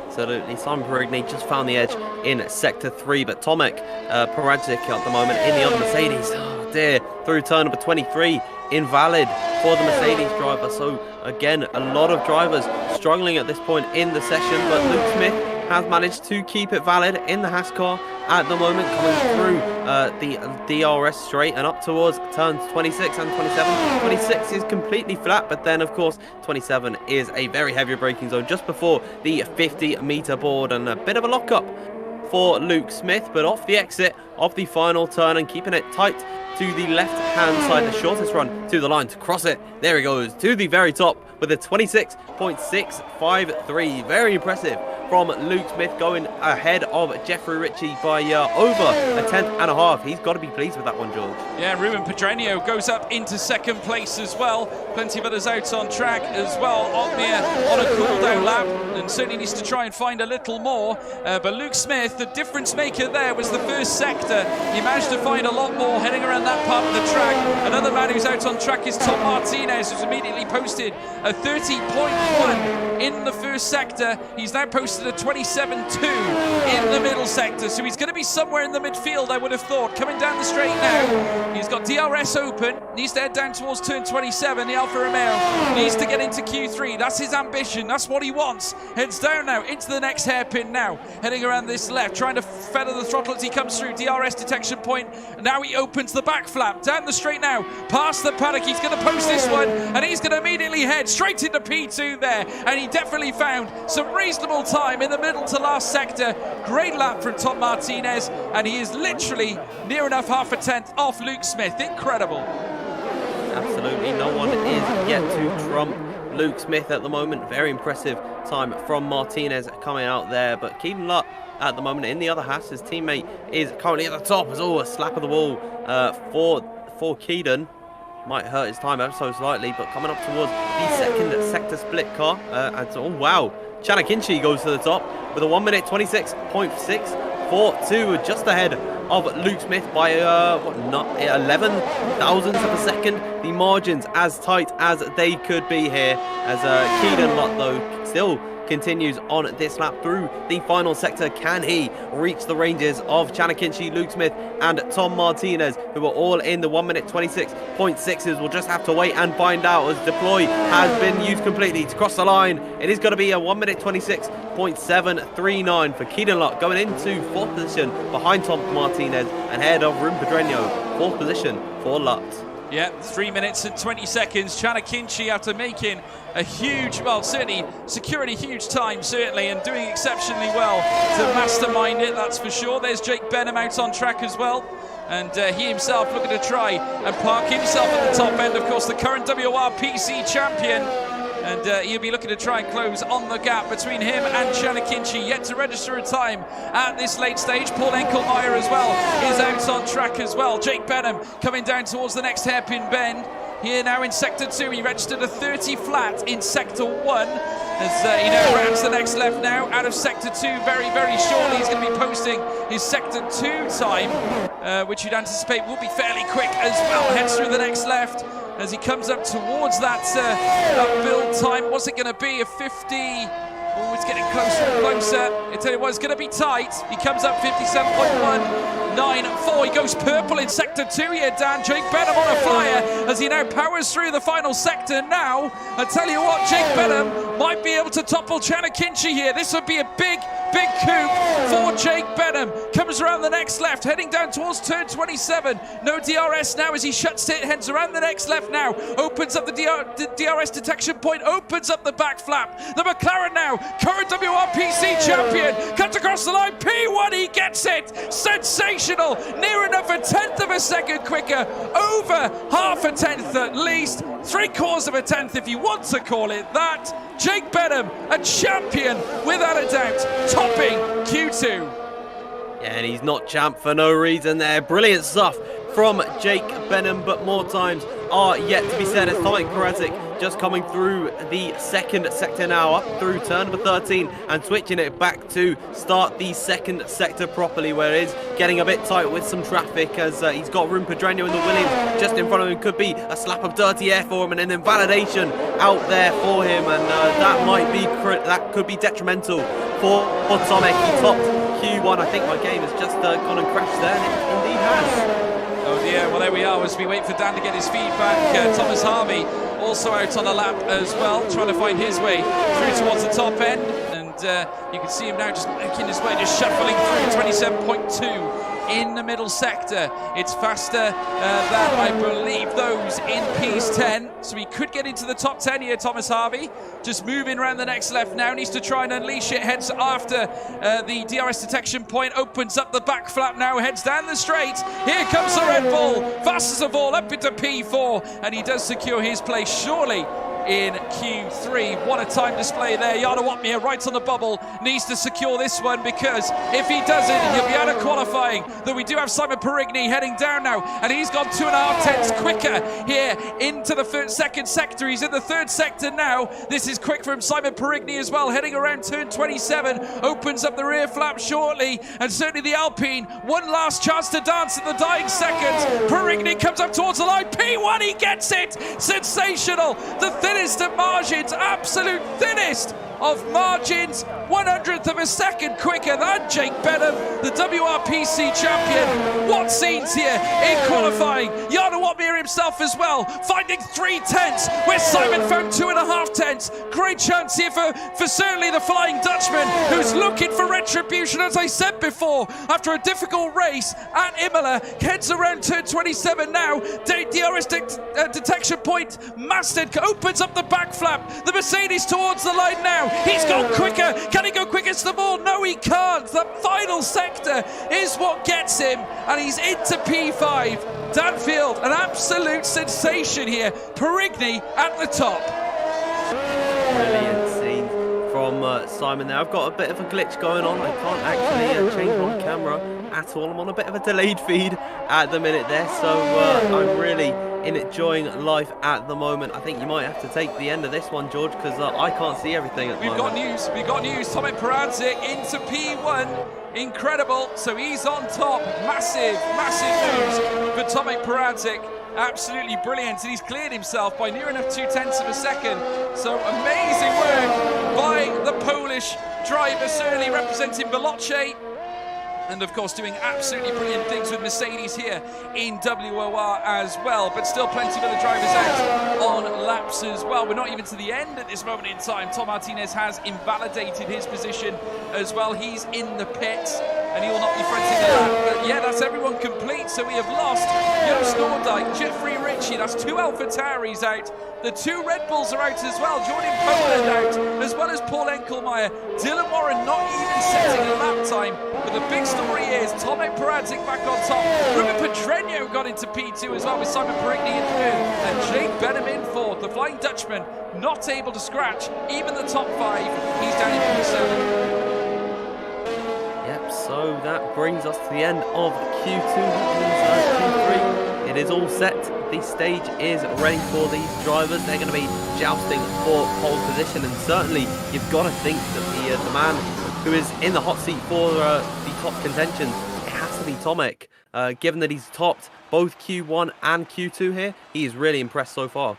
Absolutely. Simon Perigny just found the edge in Sector 3, but Tomek Paradzic at the moment in the other Mercedes. Oh dear, through turn number 23, invalid for the Mercedes driver. So again, a lot of drivers struggling at this point in the session, but Luke Smith has managed to keep it valid in the Haas car at the moment, coming through the DRS straight and up towards turns 26 and 27. 26 is completely flat, but then of course 27 is a very heavy braking zone just before the 50-meter board, and a bit of a lockup for Luke Smith, but off the exit of the final turn and keeping it tight to the left-hand side, the shortest run to the line to cross it. There he goes to the very top with a 26.653. Very impressive from Luke Smith, going ahead of Jeffrey Ritchie by over 1/10.5. He's got to be pleased with that one, George. Yeah, Ruben Pedreño goes up into second place as well. Plenty of others out on track as well. Opmeer on a cool-down lap and certainly needs to try and find a little more. But Luke Smith, the difference maker there was the first sector. He managed to find a lot more heading around that part of the track. Another man who's out on track is Tom Martinez, who's immediately posted a 30.1 in the first sector. He's now posted a 27.2 in the middle sector, so he's going to be somewhere in the midfield, I would have thought. Coming down the straight now, he's got DRS open, needs to head down towards turn 27. The Alfa Romeo needs to get into Q3. That's his ambition, that's what he wants. Heads down now into the next hairpin now, heading around this left, trying to feather the throttle as he comes through. DRS detection point, and now he opens the back flap down the straight now, past the paddock. He's going to post this one, and he's going to immediately head straight into P2 there, and he definitely found some reasonable time in the middle to last sector. Great lap from Tom Martinez, and he is literally near enough 0.5 off Luke Smith. Incredible. Absolutely, no one is yet to trump Luke Smith at the moment. Very impressive time from Martinez coming out there, but Keedan Lutt at the moment in the other Haas. His teammate is currently at the top. As a slap of the wall for Keedan. Might hurt his time ever so slightly, but coming up towards the second sector split car. Oh wow, Chana Kinchi goes to the top with a 1 minute 26.642, just ahead of Luke Smith by 11 thousandths of a second. The margins as tight as they could be here, as Keedan Lutt though still continues on this lap through the final sector. Can he reach the ranges of Chana Kinchi, Luke Smith and Tom Martinez, who are all in the 1 minute 26.6s? We'll just have to wait and find out, as deploy has been used completely to cross the line. It is going to be a 1 minute 26.739 for Keedan Lutt, going into fourth position behind Tom Martinez and ahead of Ruben Pedreño. Fourth position for Lutt. Yeah, 3 minutes and 20 seconds. Chana Kinchi, after making a huge, well, certainly securing a huge time, certainly, and doing exceptionally well to mastermind it, that's for sure. There's Jake Benham out on track as well. And he himself looking to try and park himself at the top end. Of course, the current WOR PC champion. And he'll be looking to try and close on the gap between him and Chanakinchi. Yet to register a time at this late stage. Paul Enkelmeyer as well is out on track as well. Jake Benham coming down towards the next hairpin bend. Here now in Sector 2, he registered a 30 flat in Sector 1. As he now rounds the next left now, out of Sector 2 very, very shortly. He's going to be posting his Sector 2 time, which you'd anticipate will be fairly quick as well. Heads through the next left as he comes up towards that build time. What's it going to be? A 50... Oh, it's getting closer and closer. I tell you what, it's going to be tight. He comes up 57.194. He goes purple in Sector 2 here, Dan. Jake Benham on a flyer as he now powers through the final sector now. I tell you what, Jake Benham might be able to topple Chanakinchi here. This would be a big coup for Jake Benham. Comes around the next left, heading down towards turn 27. No DRS now as he shuts it, heads around the next left now. Opens up the DRS detection point, opens up the back flap. The McLaren now, current WRPC champion, cuts across the line. P1, he gets it. Sensational. Near enough a tenth of a second quicker. Over half a tenth at least. 3/4 of a tenth if you want to call it that. Jake Benham, a champion without a doubt, topping Q2. Yeah, and he's not champ for no reason there. Brilliant stuff from Jake Benham, but more times are yet to be said as Tomek Perezic just coming through the second sector now, up through turn number 13 and switching it back to start the second sector properly, where it is getting a bit tight with some traffic as he's got room. Pedreño in the Williams just in front of him. Could be a slap of dirty air for him and an invalidation out there for him, and that could be detrimental for Tomek. He topped Q1. I think my game has just gone and crashed there, and it indeed has. Oh dear, well there we are as we wait for Dan to get his feedback. Thomas Harvey also out on the lap as well, trying to find his way through towards the top end. And you can see him now just making his way, just shuffling through 27.2 in the middle sector. It's faster than I believe those in P10. So he could get into the top 10 here, Thomas Harvey. Just moving around the next left now. Needs to try and unleash it. Heads after the DRS detection point. Opens up the back flap now. Heads down the straight. Here comes the Red Bull. Fastest of all, up into P4. And he does secure his place surely in Q3. What a time display there. Jarno Opmeer right on the bubble. Needs to secure this one, because if he doesn't, he'll be out of qualifying. Though we do have Simon Perigny heading down now, and he's gone 2.5 tenths quicker here into the second sector. He's in the third sector now. This is quick from Simon Perigny as well, heading around turn 27. Opens up the rear flap shortly, and certainly the Alpine. One last chance to dance in the dying seconds. Perigny comes up towards the line. P1, he gets it. Sensational. The thinnest of margins, absolute thinnest of margins, 100th of a second quicker than Jake Benham, the WRPC champion. What scenes here in qualifying. Jarno Opmeer himself as well, finding 3 tenths, where Simon found 2.5 tenths. Great chance here for certainly the Flying Dutchman, who's looking for retribution, as I said before, after a difficult race at Imola. Heads around turn 27 now. DRS detection point mastered, opens up the back flap. The Mercedes towards the line now. He's gone quicker. Can he go quickest of all? No, he can't. The final sector is what gets him, and he's into P5. Danfield, an absolute sensation here. Perigny at the top. Brilliant scene from Simon there. I've got a bit of a glitch going on. I can't actually change my camera at all. I'm on a bit of a delayed feed at the minute there, so I'm really enjoying life at the moment. I think you might have to take the end of this one, George, because I can't see everything at the moment. We've got news. Tomek Perezic into P1. Incredible. So he's on top. Massive news for Tomek Perezic. Absolutely brilliant. And he's cleared himself by near enough 0.2 of a second. So amazing work by the Polish driver, certainly representing Veloce. And of course doing absolutely brilliant things with Mercedes here in WOR as well, but still plenty of other drivers out on laps as well. We're not even to the end at this moment in time. Tom Martinez has invalidated his position as well. He's in the pits and he will not be fronting the lap. But yeah, that's everyone complete. So we have lost Joost Noordijk, Jeffrey Ritchie, that's 2 AlphaTauris out. The 2 Red Bulls are out as well. Jordan Poland out, as well as Paul Enkelmeyer. Dylan Warren not even setting a lap time. But the big story is Tomek Perezic back on top. Ruben Pedreño got into P2 as well, with Simon Perigny in third, and Jake Benham in fourth. The Flying Dutchman not able to scratch even the top 5. He's down in P7. Yep, so that brings us to the end of Q2. Q3. It is all set. The stage is ready for these drivers. They're going to be jousting for pole position, and certainly you've got to think that the man who is in the hot seat for the top contention, it has to be Tomek. Given that he's topped both Q1 and Q2 here, he is really impressed so far.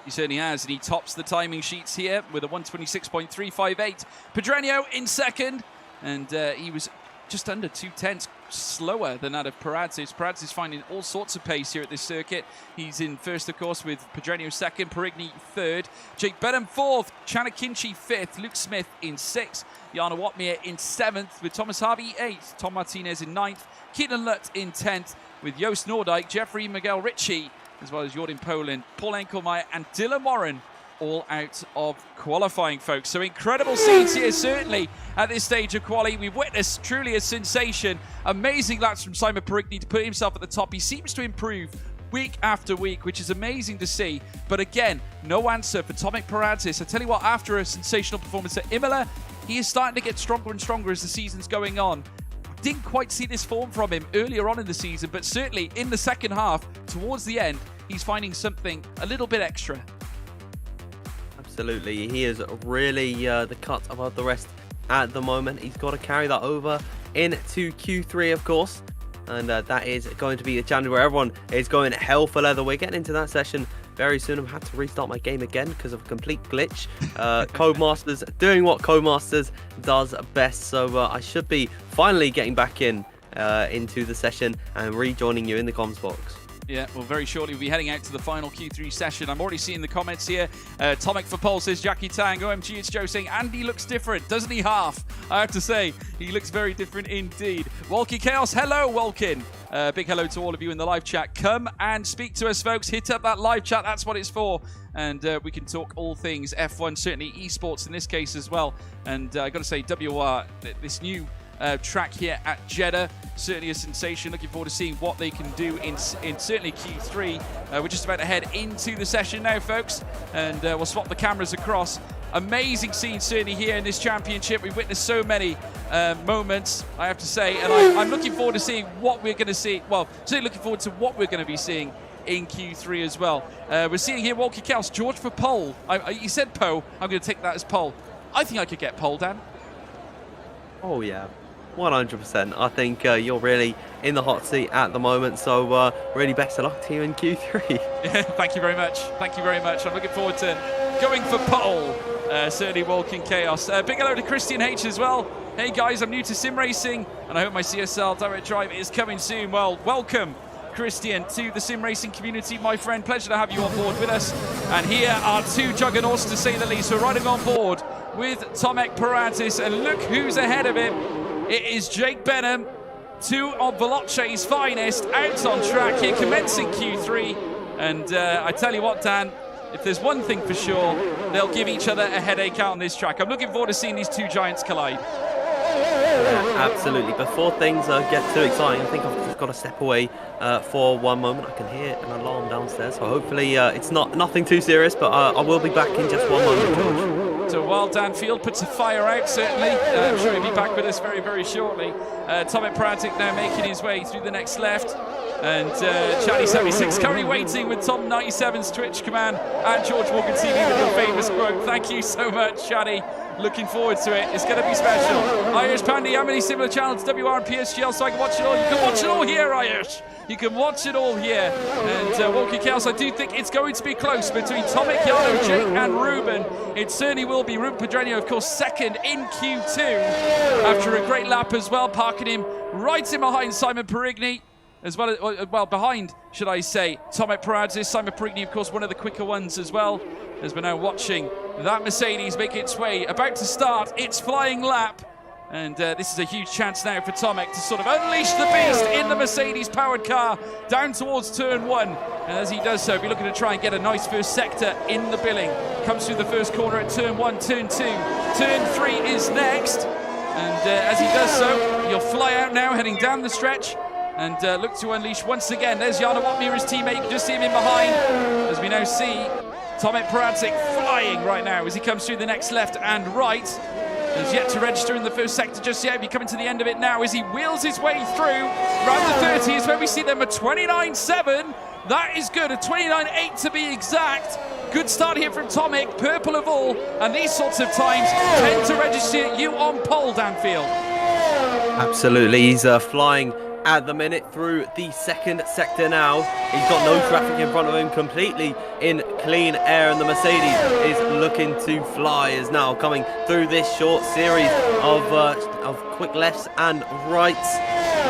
He certainly has, and he tops the timing sheets here with a 126.358. Pedreño in second, and he was just under 2/10 slower than that of Paradis. Paradis is finding all sorts of pace here at this circuit. He's in first, of course, with Pedreño second, Perigny third, Jake Benham fourth, Chanakinchi fifth, Luke Smith in sixth, Jana Watmere in seventh, with Thomas Harvey eighth, Tom Martinez in ninth, Keaton Lutt in 10th, with Joost Noordijk, Jeffrey Miguel Ritchie, as well as Jordan Poland, Paul Enkelmeyer and Dylan Warren all out of qualifying, folks. So incredible scenes here, certainly at this stage of quali. We've witnessed truly a sensation. Amazing laps from Simon Perigny to put himself at the top. He seems to improve week after week, which is amazing to see. But again, no answer for Tomek Paradis. I tell you what, after a sensational performance at Imola, he is starting to get stronger and stronger as the season's going on. Didn't quite see this form from him earlier on in the season, but certainly in the second half, towards the end, he's finding something a little bit extra. Absolutely, he is really the cut above the rest at the moment. He's got to carry that over into Q3, of course, and that is going to be a challenge where everyone is going hell for leather. We're getting into that session very soon. I've had to restart my game again because of a complete glitch. Codemasters doing what Codemasters does best, so I should be finally getting back into the session and rejoining you in the comms box. Yeah, well, very shortly we'll be heading out to the final Q3 session. I'm already seeing the comments here. Tomek for pole says Jackie Tang. OMG, it's Joe saying Andy looks different, doesn't he? Half. I have to say, he looks very different indeed. Walkie Chaos, hello, Walkin. Big hello to all of you in the live chat. Come and speak to us, folks. Hit up that live chat. That's what it's for. And we can talk all things F1, certainly esports in this case as well. And I got to say, WOR, this new track here at Jeddah, certainly a sensation. Looking forward to seeing what they can do in certainly Q3. We're just about to head into the session now, folks, and we'll swap the cameras across. Amazing scenes certainly here in this championship. We've witnessed so many moments, I have to say, and I'm looking forward to seeing what we're going to see. Well, certainly looking forward to what we're going to be seeing in Q3 as well. We're seeing here Walkie Kels, George for pole. You said pole. I'm going to take that as pole. I think I could get pole, Dan. Oh yeah, 100%. I think you're really in the hot seat at the moment, so really best of luck to you in Q3. Yeah, thank you very much. Thank you very much. I'm looking forward to going for pole. Certainly Walking Chaos. Big hello to Christian H as well. Hey guys, I'm new to sim racing and I hope my CSL Direct Drive is coming soon. Well, welcome Christian to the sim racing community, my friend. Pleasure to have you on board with us. And here are two juggernauts, to say the least. We're riding on board with Tomek Paradis, and look who's ahead of him. It is Jake Benham, two of Veloce's finest, out on track here, commencing Q3. And I tell you what, Dan, if there's one thing for sure, they'll give each other a headache out on this track. I'm looking forward to seeing these two giants collide. Yeah, absolutely. Before things get too exciting, I think I've just got to step away for one moment. I can hear an alarm downstairs, so hopefully it's nothing too serious, but I will be back in just one moment, George. So while Dan Field puts a fire out, certainly, I'm sure he'll be back with us very, very shortly. Tomek Paradis now making his way through the next left. And Chatty76 currently waiting with Tom97's Twitch command at George Walker TV with your famous quote. Thank you so much, Chatty. Looking forward to it. It's going to be special. Irish Pandy, how many similar channels, WR and PSGL, so I can watch it all? You can watch it all here, Irish. You can watch it all here. And Walkie Chaos, I do think it's going to be close between Tomek, Yano, Jake and Ruben. It certainly will be. Ruben Pedreño, of course, second in Q2 after a great lap as well, parking him right in behind Simon Perigny. As well, behind, should I say, Tomek Paradis. Simon Perigny, of course, one of the quicker ones as well, as we're now watching that Mercedes make its way, about to start its flying lap. And this is a huge chance now for Tomek to sort of unleash the beast in the Mercedes-powered car down towards turn one. And as he does so, be looking to try and get a nice first sector in the billing. Comes through the first corner at turn one, turn two. Turn three is next. And as he does so, he'll fly out now, heading down the stretch. And look to unleash once again. There's Jana Watmere, his teammate. You can just see him in behind. As we now see Tomek Peradžić flying right now as he comes through the next left and right. He's yet to register in the first sector just yet. He's coming to the end of it now as he wheels his way through. Round the 30 is where we see them at 29.7. That is good, a 29.8 to be exact. Good start here from Tomek, purple of all, and these sorts of times tend to register you on pole, Danfield. Absolutely, he's flying at the minute through the second sector now. He's got no traffic in front of him, completely in clean air, and the Mercedes is looking to fly, is now coming through this short series of quick lefts and rights,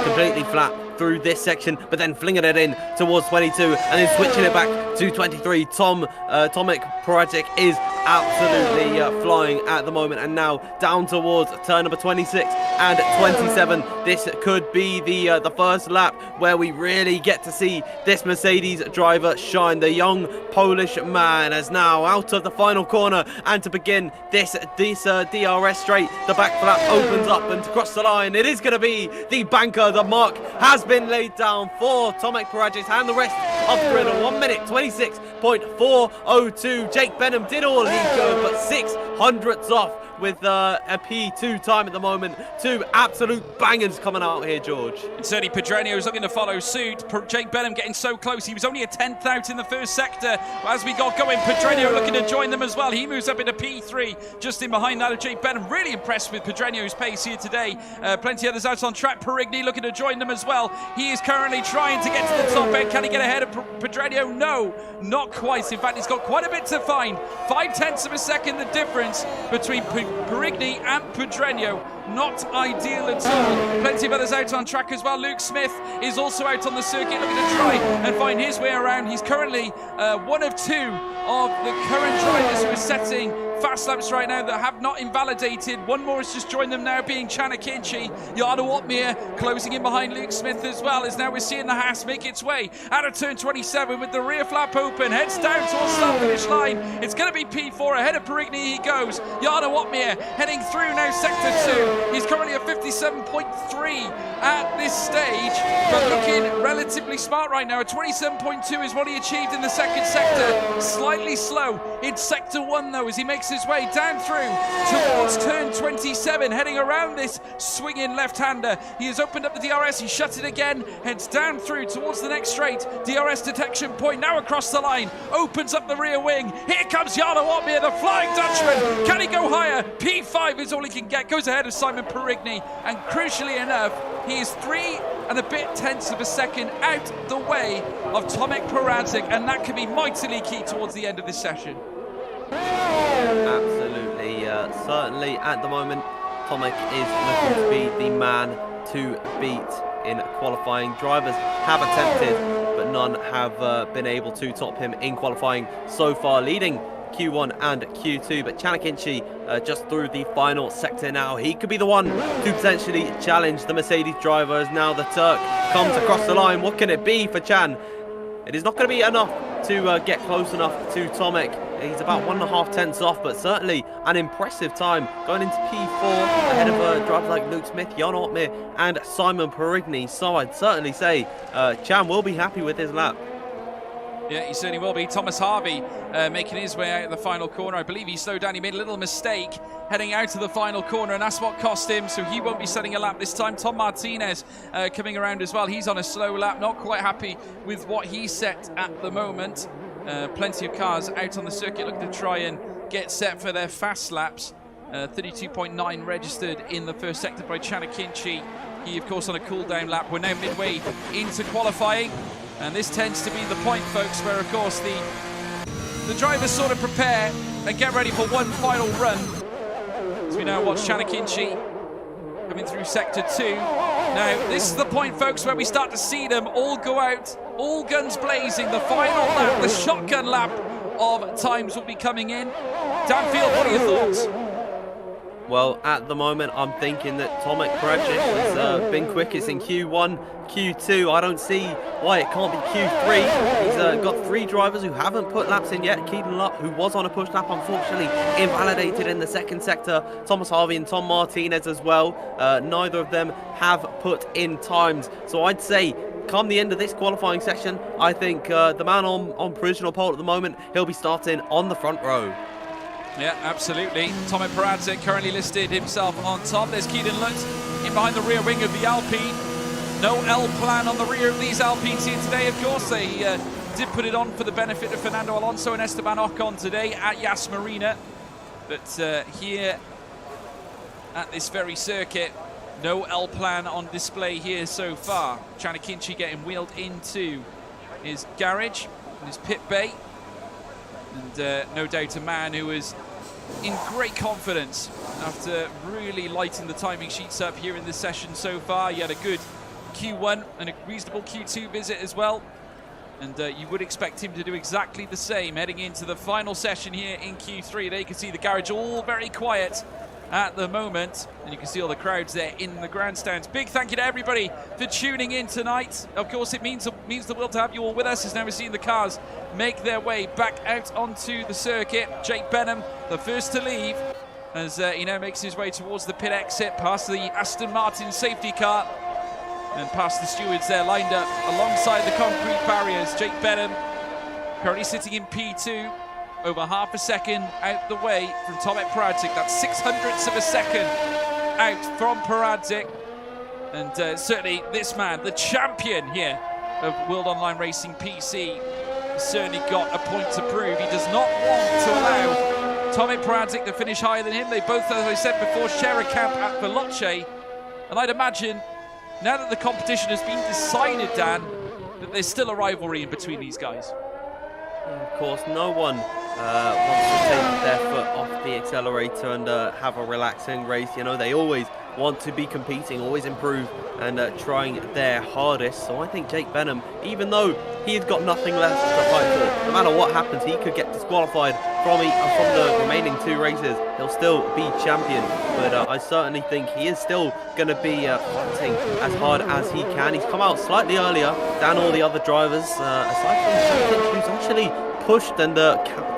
completely flat through this section, but then flinging it in towards 22 and then switching it back to 23. Tomek Peradžić is absolutely flying at the moment, and now down towards turn number 26 and 27. This could be the first lap where we really get to see this Mercedes driver shine. The young Polish man is now out of the final corner, and to begin this DRS straight, the back flap opens up, and to cross the line, it is going to be the banker. The mark has been laid down for Tomek Peradžić and the rest of the grid. 1 minute 26.402. Jake Benham did all he could, but 600ths off with a P2 time at the moment. Two absolute bangers coming out here, George. And certainly Pedreño is looking to follow suit. Jake Benham getting so close. He was only a 10th out in the first sector. As we got going, Pedreño looking to join them as well. He moves up into P3, just in behind that of Jake Benham. Really impressed with Pedreño's pace here today. Plenty of others out on track. Perigny looking to join them as well. He is currently trying to get to the top end. Can he get ahead of Pedreño? No, not quite. In fact, he's got quite a bit to find. 0.5 of a second the difference between Perigny and Pedreño. Not ideal at all. Plenty of others out on track as well. Luke Smith is also out on the circuit looking to try and find his way around. He's currently one of two of the current drivers who are setting fast laps right now that have not invalidated. One more has just joined them now, being Chanakinci. Jarno Opmeer closing in behind Luke Smith as well, as now we're seeing the Haas make its way out of turn 27 with the rear flap open, heads down towards start finish line. It's going to be P4 ahead of Perigny. He goes. Jarno Opmeer heading through now sector 2. He's currently at 57.3 at this stage, but looking relatively smart right now. A 27.2 is what he achieved in the second sector. Slightly slow in sector 1 though, as he makes his way down through towards turn 27, heading around this swinging left-hander. He has opened up the DRS, he shuts it again, heads down through towards the next straight. DRS detection point now across the line, opens up the rear wing. Here comes Jarno Opmeer, the Flying Dutchman. Can he go higher? P5 is all he can get, goes ahead of Simon Perigny, and crucially enough, he is 3 and a bit tenths of a second out the way of Tomek Peradžić, and that could be mightily key towards the end of this session. Absolutely, certainly at the moment, Tomek is looking to be the man to beat in qualifying. Drivers have attempted, but none have been able to top him in qualifying so far, leading Q1 and Q2, but Chanakinci just through the final sector now. He could be the one to potentially challenge the Mercedes driver, as now the Turk comes across the line. What can it be for Chan? It is not going to be enough to get close enough to Tomek. He's about 1.5 tenths off, but certainly an impressive time going into P4 ahead of drivers like Luke Smith, Jarno Opmeer and Simon Perigny. So I'd certainly say Chan will be happy with his lap. Yeah, he certainly will be. Thomas Harvey making his way out of the final corner. I believe he slowed down. He made a little mistake heading out of the final corner, and that's what cost him, so he won't be setting a lap this time. Tom Martinez coming around as well. He's on a slow lap, not quite happy with what he set at the moment. Plenty of cars out on the circuit looking to try and get set for their fast laps. 32.9 registered in the first sector by Chanakinci. He, of course, on a cool-down lap. We're now midway into qualifying. And this tends to be the point, folks, where, of course, the drivers sort of prepare and get ready for one final run. As we now watch Chanakinci coming through sector 2. Now, this is the point, folks, where we start to see them all go out, all guns blazing. The final lap, the shotgun lap of times will be coming in. Danfield, what are your thoughts? Well, at the moment, I'm thinking that Tomek Peradžić has been quickest in Q1, Q2. I don't see why it can't be Q3. He's got 3 drivers who haven't put laps in yet. Keaton Lutt, who was on a push lap, unfortunately invalidated in the second sector. Thomas Harvey and Tom Martinez as well. Neither of them have put in times. So I'd say come the end of this qualifying section, I think the man on provisional pole at the moment, he'll be starting on the front row. Yeah, absolutely. Tomek Peradze currently listed himself on top. There's Keelan Lutz in behind the rear wing of the Alpine. No L plan on the rear of these Alpines here today, of course. They did put it on for the benefit of Fernando Alonso and Esteban Ocon today at Yas Marina. But here at this very circuit, no L plan on display here so far. Chanakinchi getting wheeled into his garage, in his pit bay. And no doubt a man who is in great confidence after really lighting the timing sheets up here in this session so far. He had a good Q1 and a reasonable Q2 visit as well. And you would expect him to do exactly the same heading into the final session here in Q3. There you can see the garage all very quiet at the moment, and you can see all the crowds there in the grandstands. Big thank you to everybody for tuning in tonight. Of course, it means the world to have you all with us as now we're seeing the cars make their way back out onto the circuit. Jake Benham, the first to leave, as he now makes his way towards the pit exit, past the Aston Martin safety car and past the stewards there lined up alongside the concrete barriers. Jake Benham currently sitting in P2, over half a second out the way from Tomek Peradze. That's 0.06 of a second out from Peradze. And certainly this man, the champion here of World Online Racing PC, has certainly got a point to prove. He does not want to allow Tomek Peradze to finish higher than him. They both, as I said before, share a camp at Veloce. And I'd imagine, now that the competition has been decided, Dan, that there's still a rivalry in between these guys. Of course, no one wants to take their foot off the accelerator and have a relaxing race. You know, they always want to be competing, always improve and trying their hardest. So I think Jake Benham, even though he's got nothing left to fight for, no matter what happens, he could get disqualified from the remaining 2 races. He'll still be champion, but I certainly think he is still going to be fighting as hard as he can. He's come out slightly earlier than all the other drivers, aside from Chanakinchi, who's actually pushed and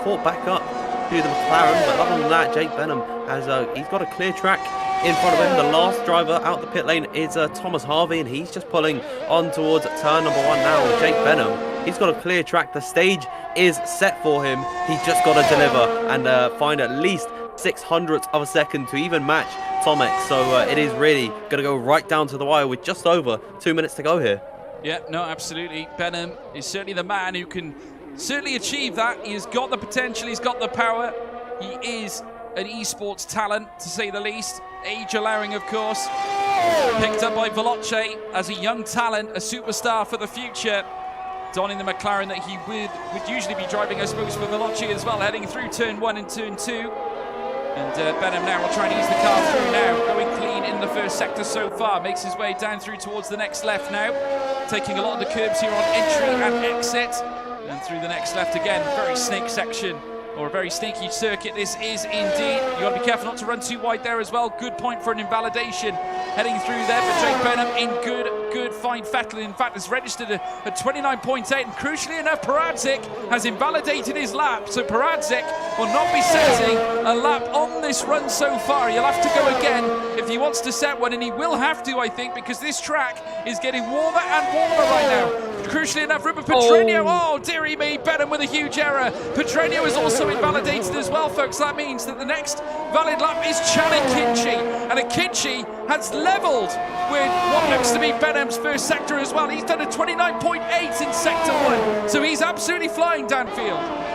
caught back up to the McLaren. But other than that, Jake Benham has he's got a clear track in front of him. The last driver out the pit lane is Thomas Harvey, and he's just pulling on towards turn number 1 now. Jake Benham, he's got a clear track. The stage is set for him. He's just got to deliver and find at least 0.06 of a second to even match Tomek. So it is really going to go right down to the wire with just over 2 minutes to go here. Yeah, no, absolutely. Benham is certainly the man who can certainly achieve that. He has got the potential, he's got the power. He is an esports talent, to say the least. Age allowing, of course. Picked up by Veloce as a young talent, a superstar for the future. Donning the McLaren that he would usually be driving, I suppose, for Veloce as well, heading through turn 1 and turn 2. And Benham now will try and ease the car through now, going clean in the first sector so far. Makes his way down through towards the next left now, taking a lot of the curbs here on entry and exit. And through the next left again, very snake section, or a very sneaky circuit this is indeed. You got to be careful not to run too wide there as well. Good point for an invalidation heading through there, but Jake Benham in good fine fettle. In fact, has registered a 29.8, and crucially enough, Peradze has invalidated his lap, so Peradze will not be setting a lap on this run so far. He'll have to go again if he wants to set one, and he will have to, I think, because this track is getting warmer and warmer right now. Crucially enough, Rupert Petreno, oh dearie me, Benham with a huge error. Petreno is also invalidated as well, folks. That means that the next valid lap is Chanakinchi, and Akinci has levelled with what looks to be Benham's first sector as well. He's done a 29.8 in sector 1, so he's absolutely flying downfield.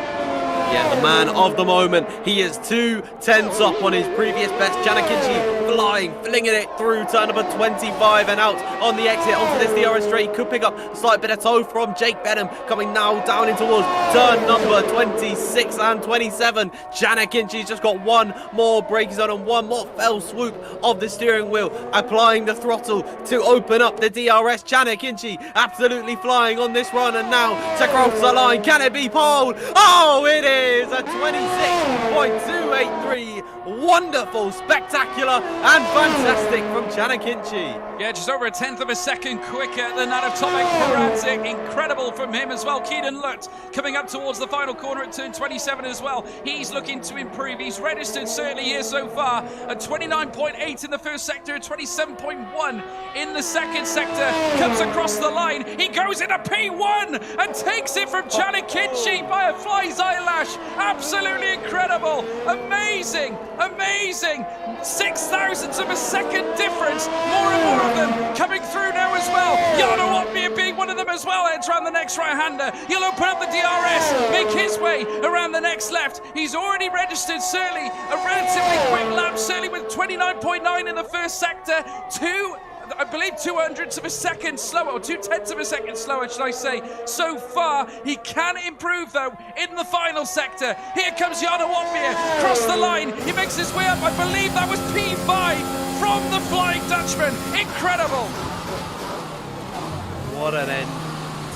Yeah, the man of the moment. He is 2/10 up on his previous best. Chanakinchi flying, flinging it through turn number 25 and out on the exit onto this DRS straight. He could pick up a slight bit of toe from Jake Benham, coming now down in towards turn number 26 and 27. Chanakinchi's just got one more braking zone and one more fell swoop of the steering wheel, applying the throttle to open up the DRS. Chanakinchi absolutely flying on this run, and now to cross the line. Can it be pole? Oh, it is! is a 26.283. Wonderful, spectacular, and fantastic from Chanakinchi. Yeah, just over a tenth of a second quicker than that of Tomek Poradzik. Incredible from him as well. Keaton Lutt coming up towards the final corner at turn 27 as well. He's looking to improve. He's registered certainly here so far at 29.8 in the first sector, 27.1 in the second sector. Comes across the line. He goes into P1 and takes it from Chanakinchi by a fly's eyelash. Absolutely incredible. Amazing. Amazing. 6,000ths of a second difference. More and more of them coming through now as well. Yano Uppbeat being one of them as well. Heads around the next right-hander. He'll open up the DRS, make his way around the next left. He's already registered certainly a relatively quick lap, certainly with 29.9 in the first sector. I believe 200ths of a second slower, or 2/10ths of a second slower, should I say, so far. He can improve, though, in the final sector. Here comes Jana Woppier, across the line. He makes his way up. I believe that was P5 from the Flying Dutchman. Incredible. What an end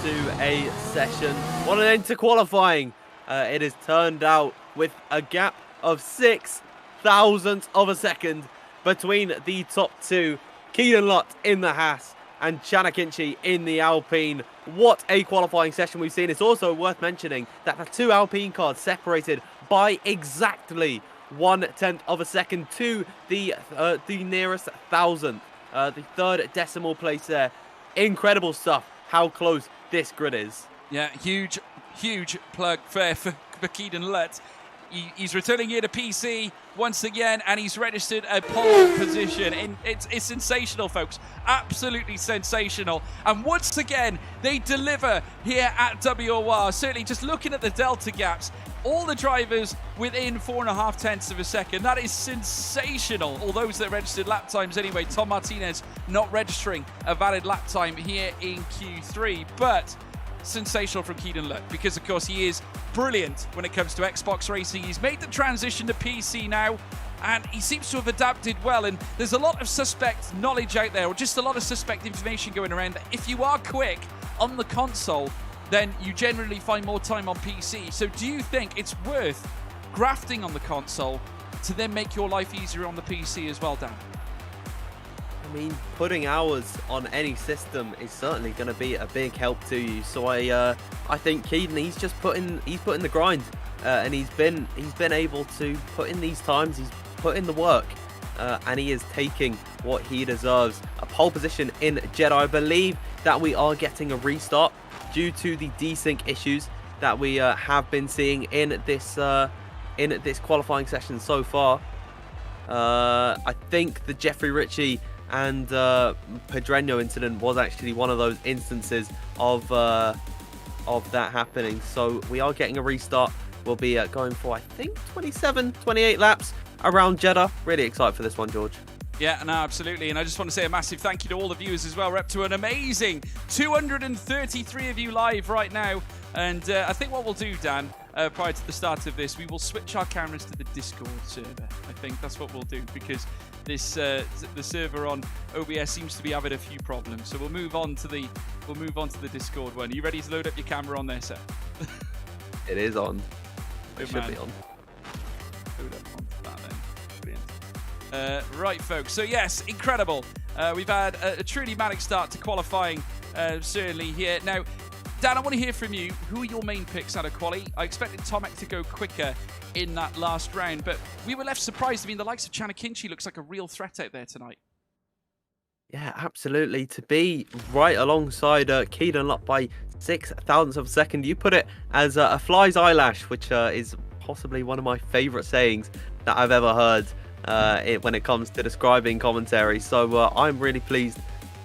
to a session. What an end to qualifying. It has turned out with a gap of 6,000ths of a second between the top two. Keaton Lutt in the Haas and Chanakinchi in the Alpine. What a qualifying session we've seen. It's also worth mentioning that the two Alpine cars separated by exactly 1/10 of a second to the nearest thousandth, the third decimal place there. Incredible stuff, how close this grid is. Yeah, huge plug for Keaton Lutt. He's returning here to PC once again, and he's registered a pole position. It's sensational, folks. Absolutely sensational. And once again, they deliver here at WOR. Certainly, just looking at the delta gaps, all the drivers within 4.5 of a second. That is sensational. All those that registered lap times anyway. Tom Martinez not registering a valid lap time here in Q3, but sensational from Keaton Lutt, because of course he is brilliant when it comes to Xbox racing. He's made the transition to PC now, and he seems to have adapted well. And there's a lot of suspect knowledge out there, or just a lot of suspect information going around, that if you are quick on the console, then you generally find more time on PC. So do you think it's worth grafting on the console to then make your life easier on the PC as well, Dan? I mean, putting hours on any system is certainly going to be a big help to you. So I think Keaton, he's put in the grind, and he's been able to put in these times. He's put in the work, and he is taking what he deserves. A pole position in Jeddah. I believe that we are getting a restart due to the desync issues that we have been seeing in this qualifying session so far. I think the Jeffrey Ritchie and Pedreño incident was actually one of those instances of that happening. So we are getting a restart. We'll be going for, I think, 27, 28 laps around Jeddah. Really excited for this one, George. Yeah, no, absolutely. And I just want to say a massive thank you to all the viewers as well. We're up to an amazing 233 of you live right now. And I think what we'll do, Dan, prior to the start of this, we will switch our cameras to the Discord server. I think that's what we'll do, because this the server on OBS seems to be having a few problems. So we'll move on to the Discord one. Are you ready to load up your camera on there, sir? It is on. Good It man. should be on. Load up onto that then. Brilliant. Right, folks. So yes, incredible. We've had a truly manic start to qualifying, certainly here. Now, Dan, I want to hear from you. Who are your main picks out of quali? I expected Tomek to go quicker in that last round, but we were left surprised. I mean, the likes of Chanakinchi looks like a real threat out there tonight. Yeah, absolutely. To be right alongside Keaton Lutt by 6,000ths of a second, you put it as a fly's eyelash, which is possibly one of my favourite sayings that I've ever heard when it comes to describing commentary. So I'm really pleased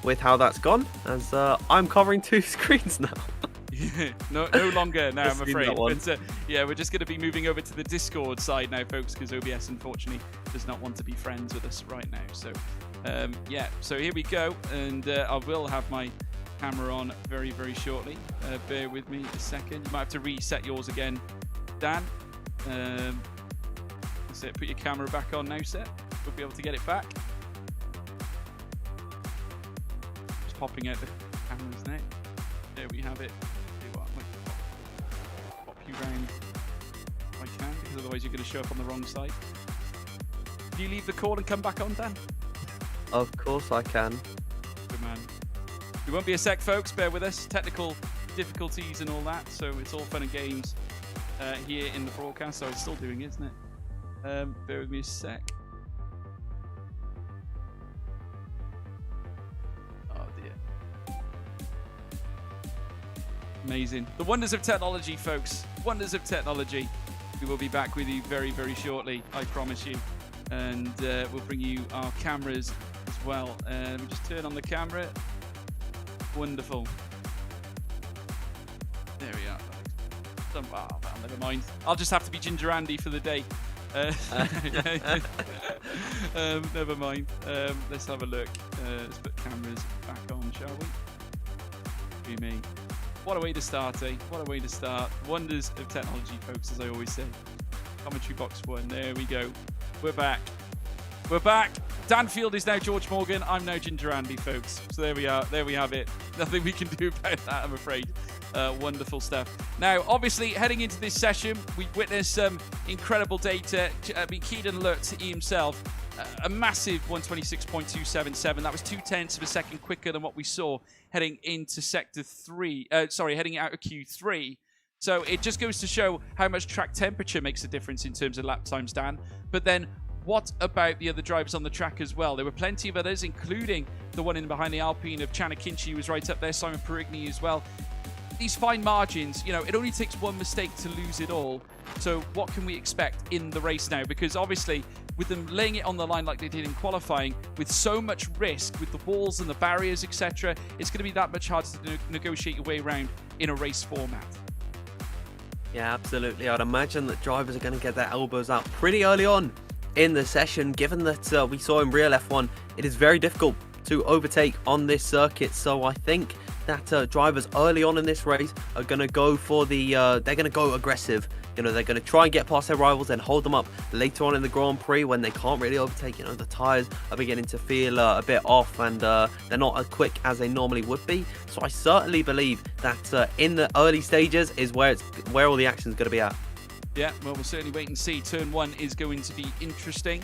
with how that's gone, as I'm covering two screens now. no longer now, I'm afraid. But yeah, we're just going to be moving over to the Discord side now, folks, because OBS unfortunately does not want to be friends with us right now. So yeah, so here we go, and I will have my camera on very, very shortly. Bear with me a second. You might have to reset yours again, Dan. That's it. Put your camera back on now, sir. We'll be able to get it back. Just popping out the cameras now. There we have it. Pop you round because otherwise you're going to show up on the wrong side. Do you leave the call and come back on, Dan? Of course I can. Good man. We won't be a sec, folks. Bear with us. Technical difficulties and all that. So it's all fun and games here in the broadcast. So it's still doing it, isn't it? Bear with me a sec. Oh dear. Amazing. The wonders of technology, folks. Wonders of technology. We will be back with you very, very shortly. I promise you. And we'll bring you our cameras as well. We just turn on the camera. Wonderful. There we are. Oh, well, never mind. I'll just have to be Ginger Andy for the day. Never mind. Let's have a look. Let's put cameras back on, shall we? Be me. What a way to start, eh? What a way to start. Wonders of technology, folks, as I always say. Commentary box 1. There we go. We're back. We're back. Dan Field is now George Morgan. I'm now Ginger Andy, folks. So there we are. There we have it. Nothing we can do about that, I'm afraid. Wonderful stuff. Now, obviously, heading into this session, we witnessed some incredible data. I mean, Keaton looked himself a massive 126.277. That was 0.2 of a second quicker than what we saw heading into sector 3. Heading out of Q3. So it just goes to show how much track temperature makes a difference in terms of lap times, Dan. But then, what about the other drivers on the track as well? There were plenty of others, including the one in behind the Alpine of Chanakinchi, who was right up there, Simon Perigny as well. These fine margins, you know, it only takes one mistake to lose it all. So what can we expect in the race now? Because obviously, with them laying it on the line like they did in qualifying, with so much risk, with the walls and the barriers, etc., it's going to be that much harder to negotiate your way around in a race format. Yeah, absolutely. I'd imagine that drivers are going to get their elbows out pretty early on in the session, given that we saw in real F1, it is very difficult to overtake on this circuit. So I think that drivers early on in this race are going to go for the, they're going to go aggressive. You know, they're going to try and get past their rivals and hold them up later on in the Grand Prix when they can't really overtake. You know, the tyres are beginning to feel a bit off, and they're not as quick as they normally would be. So I certainly believe that in the early stages is where all the action is going to be at. Yeah, well, we'll certainly wait and see. Turn 1 is going to be interesting,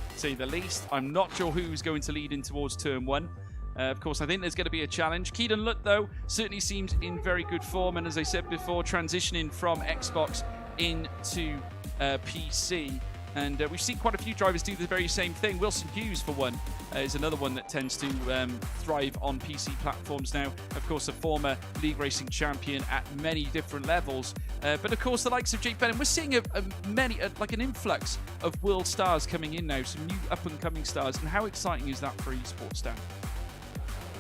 to say the least. I'm not sure who's going to lead in towards Turn 1. Of course, I think there's going to be a challenge. Keaton Lutt, though, certainly seems in very good form. And as I said before, transitioning from Xbox into PC. And we've seen quite a few drivers do the very same thing. Wilson Hughes, for one, is another one that tends to thrive on PC platforms now. Of course, a former league racing champion at many different levels. But of course, the likes of Jake Bennett, we're seeing like an influx of world stars coming in now, some new up-and-coming stars. And how exciting is that for esports, Dan?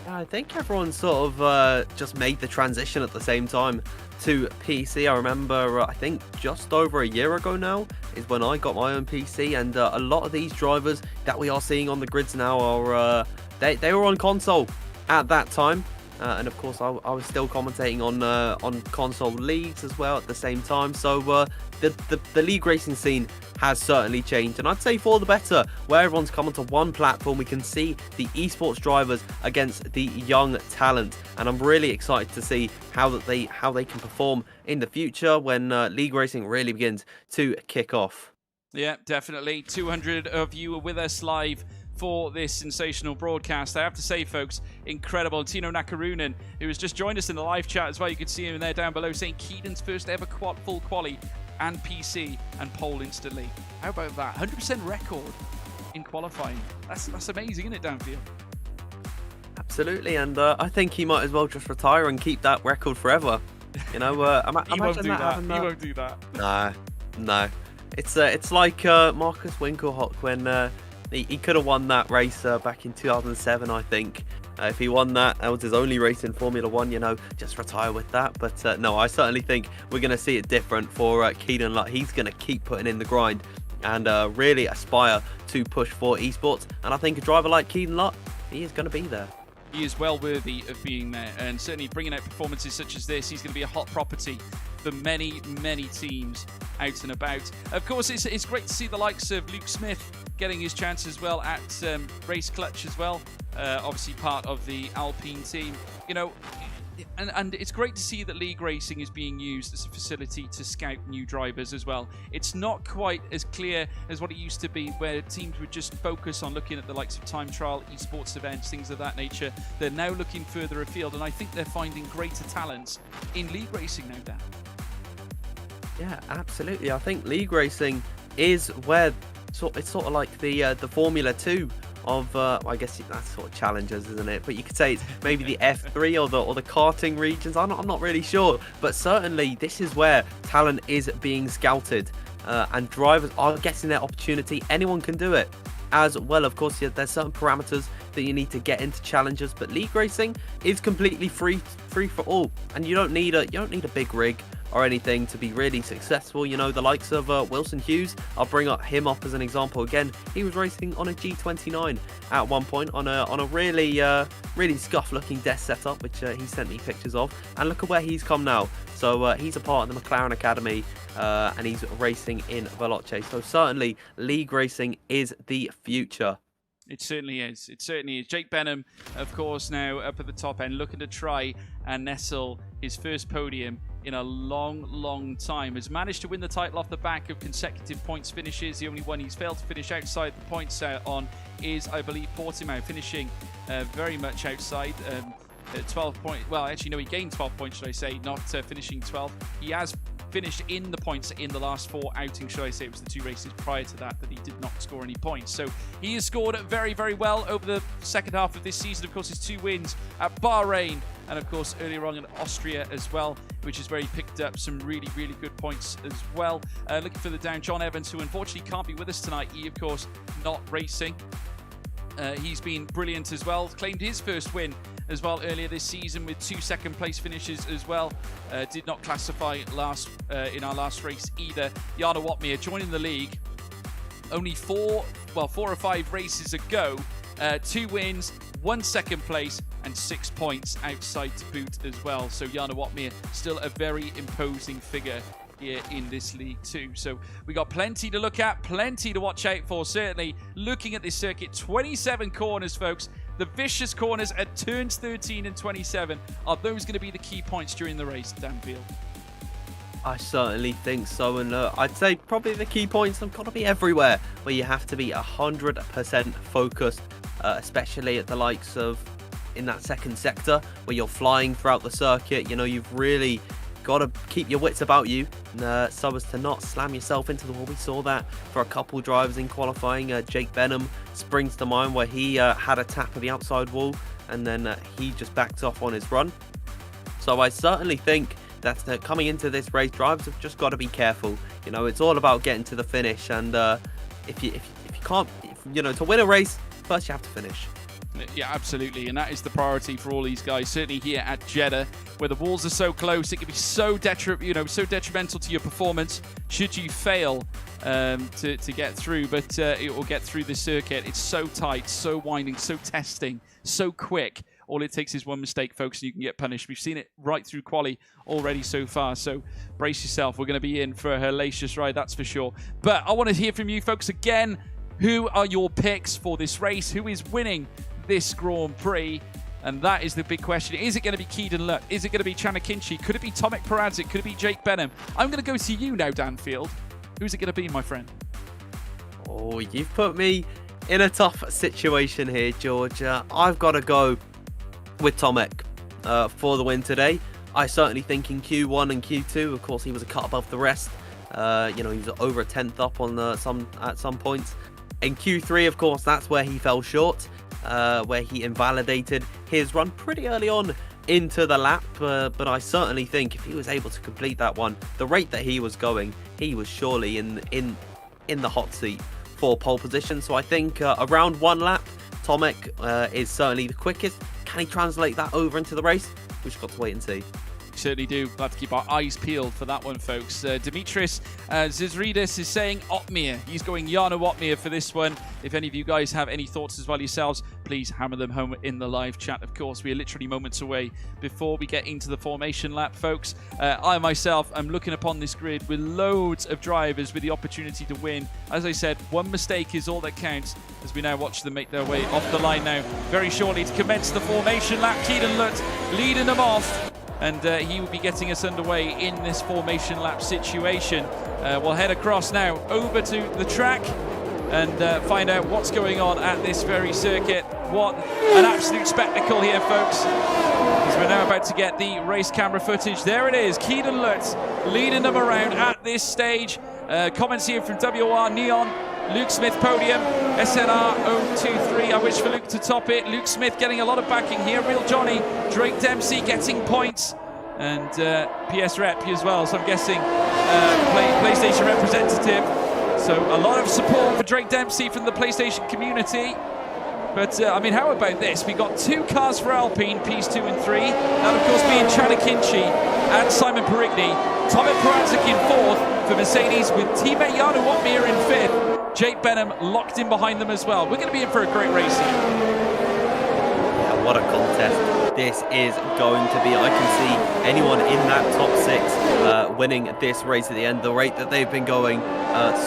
I think everyone sort of just made the transition at the same time to PC. I remember, I think just over a year ago now is when I got my own PC, and a lot of these drivers that we are seeing on the grids now are they were on console at that time, and of course I was still commentating on console leagues as well at the same time. So the league racing scene has certainly changed, and I'd say for the better, where everyone's come onto one platform. We can see the esports drivers against the young talent, and I'm really excited to see how they can perform in the future when league racing really begins to kick off. Yeah, definitely. 200 of you are with us live for this sensational broadcast. I have to say, folks, incredible. Tino Nakarunen, who has just joined us in the live chat as well. You can see him there down below saying Keaton's first ever full quali and PC and pole instantly. How about that? 100% record in qualifying. That's amazing, isn't it, Danfield? Absolutely, and I think he might as well just retire and keep that record forever. You know, he won't do that. He won't do that. No. It's like Marcus Winkelhock when he could have won that race back in 2007, I think. If he won that was his only race in Formula 1, you know, just retire with that. But no, I certainly think we're going to see it different for Keaton Lutt. He's going to keep putting in the grind and really aspire to push for esports. And I think a driver like Keaton Lutt, he is going to be there. He is well worthy of being there, and certainly bringing out performances such as this, he's going to be a hot property for many, many teams out and about. Of course, it's great to see the likes of Luke Smith getting his chance as well at Race Clutch as well. Obviously part of the Alpine team. You know, And it's great to see that league racing is being used as a facility to scout new drivers as well. It's not quite as clear as what it used to be, where teams would just focus on looking at the likes of time trial, esports events, things of that nature. They're now looking further afield, and I think they're finding greater talents in league racing now, Dan. Yeah, absolutely. I think league racing is where it's sort of like the Formula 2 of I guess that's sort of challengers, isn't it? But you could say it's maybe the F3 or the karting regions. I'm not really sure, but certainly this is where talent is being scouted, and drivers are getting their opportunity. Anyone can do it. As well, of course, there's certain parameters that you need to get into challengers, but league racing is completely free for all, and you don't need a big rig or anything to be really successful. You know, the likes of Wilson Hughes, I'll bring him up as an example again. He was racing on a G29 at one point on a really scuff looking desk setup, which he sent me pictures of, and look at where he's come now. So he's a part of the McLaren Academy, and he's racing in Veloce. So certainly league racing is the future. It certainly is. It certainly is. Jake Benham, of course, now up at the top end, looking to try and nestle his first podium in a long time. Has managed to win the title off the back of consecutive points finishes. The only one he's failed to finish outside the points on is, I believe, Portimao, finishing very much outside. 12 points. Well, actually, no, he gained 12 points, should I say, not finishing 12. He has finished in the points in the last 4 outings, should I say. It was the 2 races prior to that he did not score any points. So he has scored very well over the second half of this season. Of course, his 2 wins at Bahrain, and of course earlier on in Austria as well, which is where he picked up some really good points as well. Looking further down, John Evans, who unfortunately can't be with us tonight. He, of course, not racing. He's been brilliant as well. Claimed his first win as well earlier this season with 2 second-place finishes as well. Did not classify in our last race either. Jana Watmir joining the league only 4 or 5 races ago. 2 wins, 1 second place, and 6 points outside to boot as well. So Jana Watmir still a very imposing figure here in this league too. So we got plenty to look at, plenty to watch out for. Certainly looking at this circuit, 27 corners, folks. The vicious corners at turns 13 and 27. Are those going to be the key points during the race, Dan Field? I certainly think so, and I'd say probably the key points have got to be everywhere, where you have to be 100% focused, especially at the likes of in that second sector where you're flying throughout the circuit. You know, you've really got to keep your wits about you, so as to not slam yourself into the wall. We saw that for a couple drivers in qualifying. Jake Benham springs to mind, where he had a tap of the outside wall and then he just backed off on his run. So I certainly think that coming into this race, drivers have just got to be careful. You know, it's all about getting to the finish, and if you can't, to win a race, first you have to finish. Yeah, absolutely, and that is the priority for all these guys. Certainly here at Jeddah, where the walls are so close, it can be so detrimental to your performance should you fail to get through. But it will get through the circuit. It's so tight, so winding, so testing, so quick. All it takes is one mistake, folks, and you can get punished. We've seen it right through quali already so far, so brace yourself. We're going to be in for a hellacious ride, that's for sure. But I want to hear from you, folks, again. Who are your picks for this race? Who is winning this Grand Prix? And that is the big question. Is it going to be Keaton Lutt? Is it going to be Chana Kinchi? Could it be Tomek Peradzik? Could it be Jake Benham? I'm going to go to you now, Dan Field. Who's it going to be, my friend? Oh, you've put me in a tough situation here, George. I've got to go with Tomek for the win today. I certainly think in Q1 and Q2, of course, he was a cut above the rest. He was over a 10th up on at some points. In Q3, of course, that's where he fell short, where he invalidated his run pretty early on into the lap. But I certainly think if he was able to complete that one, the rate that he was going, he was surely in the hot seat for pole position. So I think around 1 lap, Tomek is certainly the quickest. Can he translate that over into the race? We've just got to wait and see. Certainly do. We'll have to keep our eyes peeled for that one, folks. Dimitris Zizridis is saying Otmir. He's going Jana Otmir for this one. If any of you guys have any thoughts as well yourselves, please hammer them home in the live chat. Of course, we are literally moments away before we get into the formation lap, folks. I myself am looking upon this grid with loads of drivers with the opportunity to win. As I said, one mistake is all that counts as we now watch them make their way off the line now very shortly to commence the formation lap. Keaton Lutt leading them off. and he will be getting us underway in this formation lap situation. We'll head across now over to the track and find out what's going on at this very circuit. What an absolute spectacle here, folks, because we're now about to get the race camera footage. There it is, Keelan Lutz leading them around at this stage. Comments here from WOR Neon. Luke Smith podium, SNR 023. I wish for Luke to top it. Luke Smith getting a lot of backing here. Real Johnny, Drake Dempsey getting points, and PS Rep as well. So I'm guessing PlayStation representative. So a lot of support for Drake Dempsey from the PlayStation community. But I mean, how about this? We got 2 cars for Alpine, P2 and 3. That, of course, being Chad Akinci and Simon Perigny. Tomek Perančić in 4th for Mercedes, with teammate Jarno Watmir in 5th. Jake Benham locked in behind them as well. We're going to be in for a great race here. Yeah, what a contest this is going to be. I can see anyone in that top 6 winning this race at the end. The rate that they've been going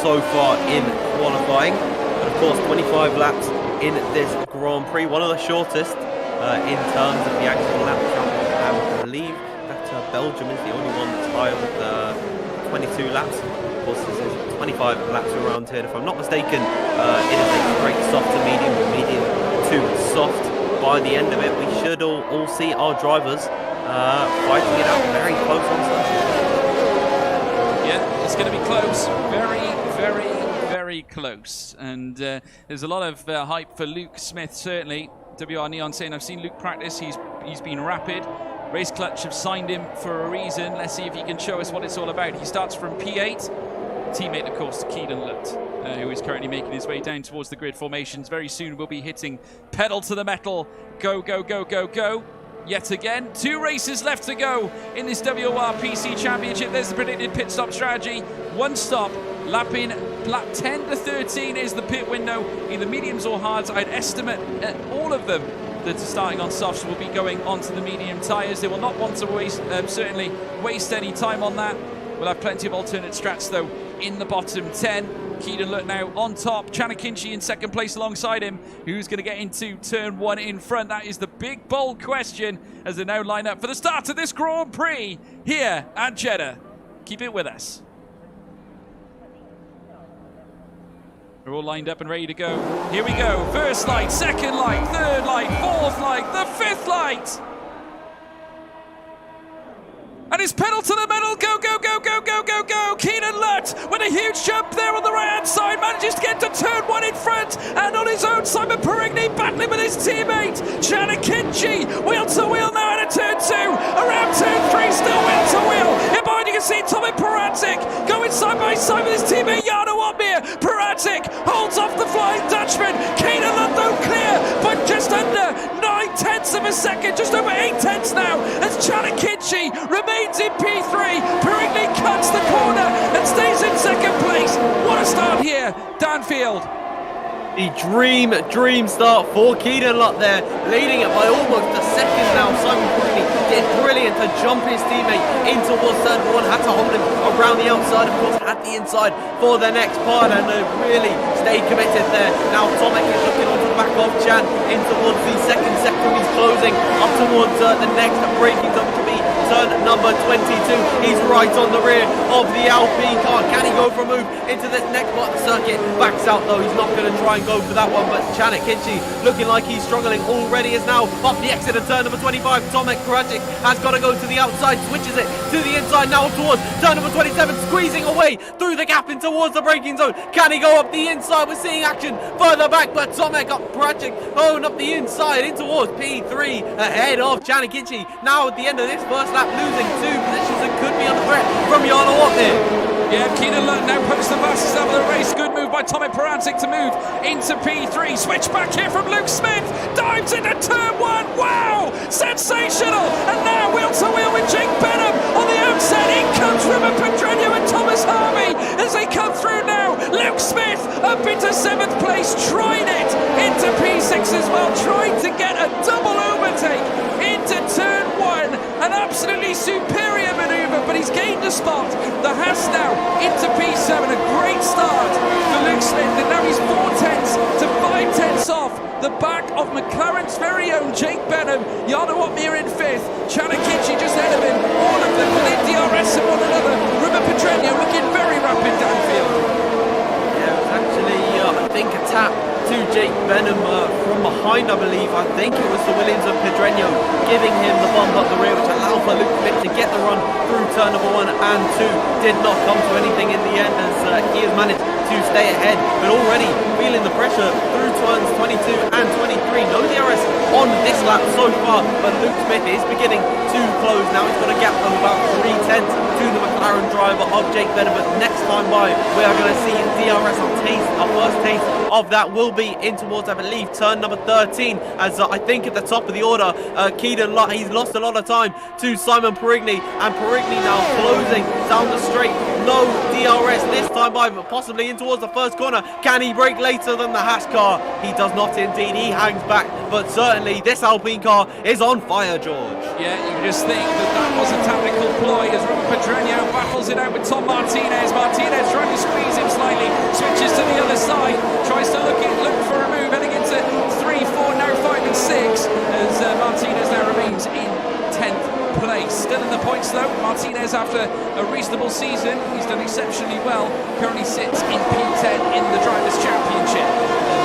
so far in qualifying. And of course, 25 laps in this Grand Prix, one of the shortest in terms of the actual lap count. I believe that Belgium is the only one that's higher with 22 laps. Of course, this is 25 laps around here. If I'm not mistaken, it is a straight soft to medium to soft. By the end of it, we should all see our drivers fighting it out very close on Sunday. Yeah, it's going to be close. Very close. And there's a lot of hype for Luke Smith, certainly. WR Neon saying, I've seen Luke practice. He's been rapid. Race Clutch have signed him for a reason. Let's see if he can show us what it's all about. He starts from P8. Teammate, of course, to Keelan Lutz, who is currently making his way down towards the grid formations. Very soon we'll be hitting pedal to the metal. Go, go, go, go, go. Yet again, 2 races left to go in this WOR PC Championship. There's the predicted pit stop strategy. 1 stop, lap 10 to 13 is the pit window. Either mediums or hards. I'd estimate all of them that are starting on softs will be going onto the medium tyres. They will not want to certainly waste any time on that. We'll have plenty of alternate strats, though, in the bottom 10. Keelan Lutz now on top. Chad Akinci in 2nd place alongside him. Who's going to get into turn 1 in front? That is the big, bold question as they now line up for the start of this Grand Prix here at Jeddah. Keep it with us. They're all lined up and ready to go. Here we go. First light, 2nd light, 3rd light, 4th light, the 5th light. And it's pedal to the metal, go, go, go, go, go, go, go. Keelan Lutz with a huge jump there on the right-hand side, manages to get to turn 1 in front, and on his own, Simon Perigny battling with his teammate, Chad Akinci, wheel to wheel now out of turn 2, around turn 3, still wheel to wheel. In behind you can see Tomek Perančić going side by side with his teammate Jarno Watmir. Perančić holds off the Flying Dutchman. Keelan Lutz though clear, but just under 9/10 of a second, just over 8/10 now, as Chad Akinci remains in P3. Perigny cuts the corner and stays in 2nd place. What a start here, Danfield. The dream start for Keelan Lutz there, leading it by almost a second now. Simon Perigny did brilliant to jump his teammate in towards turn 1, had to hold him around the outside, of course, had the inside for the next part, and really stayed committed there. Now Tomek is looking onto the back of Chan in towards the 2nd sector. He's closing up towards the next braking zone to be turn number 22. He's right on the rear of the Alpine car. Can he go for a move into this next part of the circuit? Backs out though. He's not going to try and go for that one, but Chad Akinci looking like he's struggling already, is now off the exit of turn number 25. Tomek Perančić has got to go to the outside, switches it to the inside now towards turn number 27, squeezing away through the gap in towards the braking zone. Can he go up the inside? We're seeing action further back, but Tomek Perančić going up the inside in towards P3 ahead of Chad Akinci. Now at the end of this first lap, losing 2 positions and could be under threat from Jarno Watmir. Yeah, Keelan Lutz now puts the fastest out of the race. Good move by Tomek Perančić to move into P3. Switch back here from Luke Smith. Dives into turn 1. Wow! Sensational! And now wheel to wheel with Jake Benham on the outset. In comes Ruben Pedreño and Thomas Harvey as they come through now. Luke Smith up into 7th place. Tried it into P6 as well. Tried to get a double overtake into turn 1. An absolutely superior manoeuvre, but he's gained a spot. The Haas now into P7, a great start for Luke Smith, and now he's 4/10 to 5/10 off the back of McLaren's very own Jake Benham. Jarno Opmeer in 5th. Chanakichi just ahead of him. All of them within DRS and one another. Ruben Pedreño looking very rapid downfield. Yeah, it was actually, I think, a tap to Jake Benham from behind, I believe. I think it was the Williams of Pedreño giving him the bump up the rear, which allowed for Luke Pitt to get the run through turn number 1 and 2. Did not come to anything in the end as he has managed to stay ahead, but already feeling the pressure through turns 22 and 23. No DRS on this lap so far, but Luke Smith is beginning to close now. He's got a gap of about 3/10 to the McLaren driver of Jake Benham, but next time by we are going to see DRS on taste. Our first taste of that will be in towards, I believe, turn number 13, as I think at the top of the order, Keaton Lott, he's lost a lot of time to Simon Perigny, and Perigny now closing down the straight. No DRS this time by, but possibly in towards the first corner. Can he brake later than the Haas car? He does not indeed. He hangs back, but certainly this Alpine car is on fire, George. Yeah, you can just think that was a tactical ploy as Ruben Pedreño battles it out with Tom Martinez. Martinez trying to squeeze him slightly, switches to the other side, tries to look for a move, heading into 3, 4, now 5 and 6 as Martinez now remains in 10th place. Still in the points though, Martinez after a reasonable season, he's done exceptionally well, currently sits in P10 in the Drivers' Championship.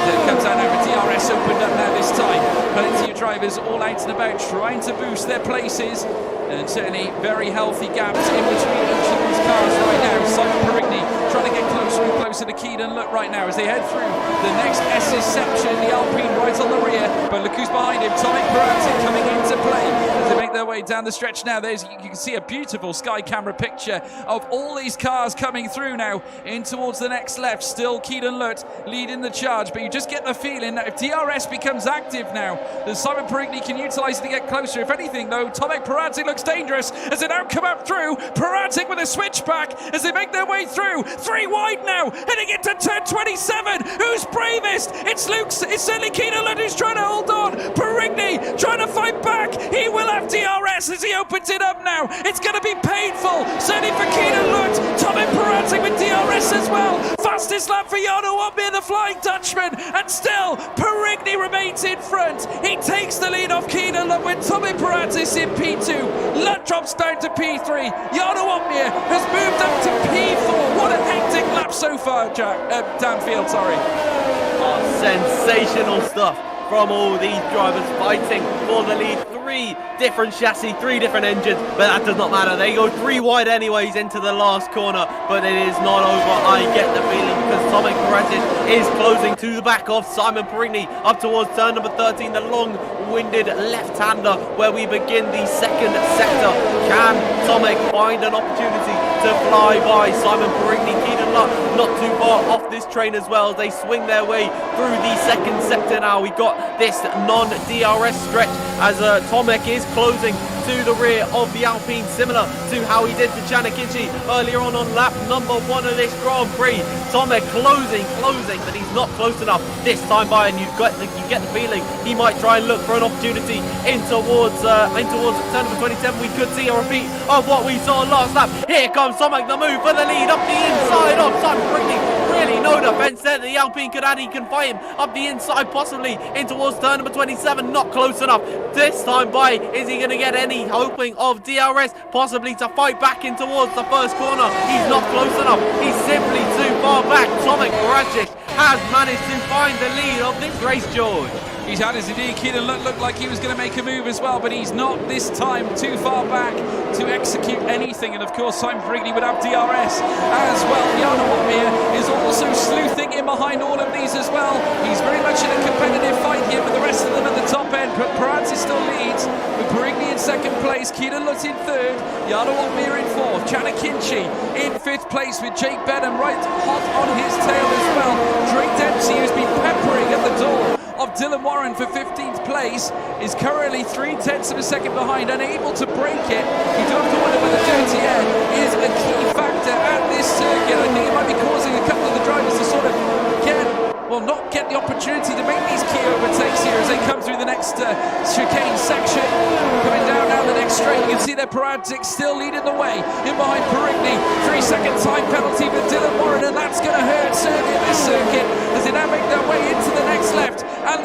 And comes out over DRS opened up now this time. Plenty of drivers all out and about trying to boost their places, and certainly very healthy gaps in between each of these cars right now. Simon Perigny trying to get closer and closer to Keaton Lott right now as they head through the next S's section. The Alpine right on the rear, but look who's behind him. Tomek Perazzi coming into play as they make their way down the stretch now. You can see a beautiful sky camera picture of all these cars coming through now in towards the next left. Still Keaton Lott leading the charge, but you just get the feeling that if DRS becomes active now, that Simon Perigny can utilise it to get closer. If anything though, Tomek Perazzi looks dangerous as they now come up through. Perazzi with a switchback as they make their way through. 3 wide now, heading into turn 27. Who's bravest? It's certainly Keaton Lott who's trying to hold on. Perigny trying to fight back. He will have DRS as he opens it up now. It's going to be painful, certainly for Keaton Lott. Tomek Perazzi with DRS as well. Fastest lap for Jarno Opmeer, the Flying Dutchman, and still Perigny remains in front. He takes the lead off Keaton Lott with Tomek Perazzi in P2. Lott drops down to P3. Jarno Opmeer has moved up to P4. What a hectic lap so far, downfield, sorry. Oh, sensational stuff from all these drivers fighting for the lead. 3 different chassis, 3 different engines, but that does not matter. They go 3 wide anyways into the last corner, but it is not over. I get the feeling because Tomek Perazzi is closing to the back of Simon Perigny up towards turn number 13, the long-winded left-hander where we begin the second sector. Can Tomek find an opportunity to fly by Simon Perigny? Keaton Lott not too far off this train as well. They swing their way through the second sector now. We got this non-DRS stretch as Tomek is closing to the rear of the Alpine, similar to how he did to Chanakichi earlier on lap number 1 of this Grand Prix. Tomek closing, but he's not close enough this time by, and you get the feeling he might try and look for an opportunity in towards turn number 27. We could see a repeat of what we saw last lap. Here comes Tomek, the move for the lead up the inside of Simon Perigny. Really no defence there that the Alpine could add. He can fight him up the inside, possibly in towards turn number 27. Not close enough this time by. Is he going to get any hoping of DRS? Possibly to fight back in towards the first corner. He's not close enough. He's simply too far back. Tomek Perazzi has managed to find the lead of this race, George. He's had his indeed. Keaton Lott looked like he was going to make a move as well, but he's not this time too far back to execute anything. And of course, Simon Perigny would have DRS as well. Jarno Opmeer is also sleuthing in behind all of these as well. He's very much in a competitive fight here with the rest of them at the top end. But Perazzi still leads with Perigny in second place, Keaton Lott in third, Jarno Opmeer in fourth, Chanakichi in 5th place with Jake Benham right hot on his tail as well. Drake Dempsey, who's been peppering at the door of Dylan Warren for 15th place, is currently 0.3 of a second behind, unable to break it. You do have to wonder whether dirty air is a key factor at this circuit. I think it might be causing a couple of the drivers to sort of not get the opportunity to make these key overtakes here as they come through the next chicane section. Coming down now the next straight, you can see their Perazzi still leading the way in behind Perigny. 3-second time penalty for Dylan Warren, and that's going to hurt certainly in this circuit as they now make their way into the next left and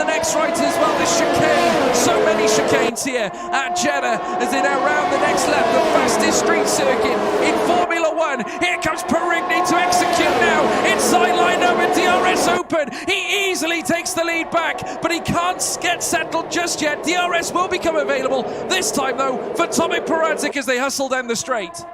here at Jeddah as they now round the next lap, the fastest street circuit in Formula One. Here comes Perigny to execute now. Inside line over DRS open. He easily takes the lead back, but he can't get settled just yet. DRS will become available this time though for Tomek Peradžić as they hustle down the straight.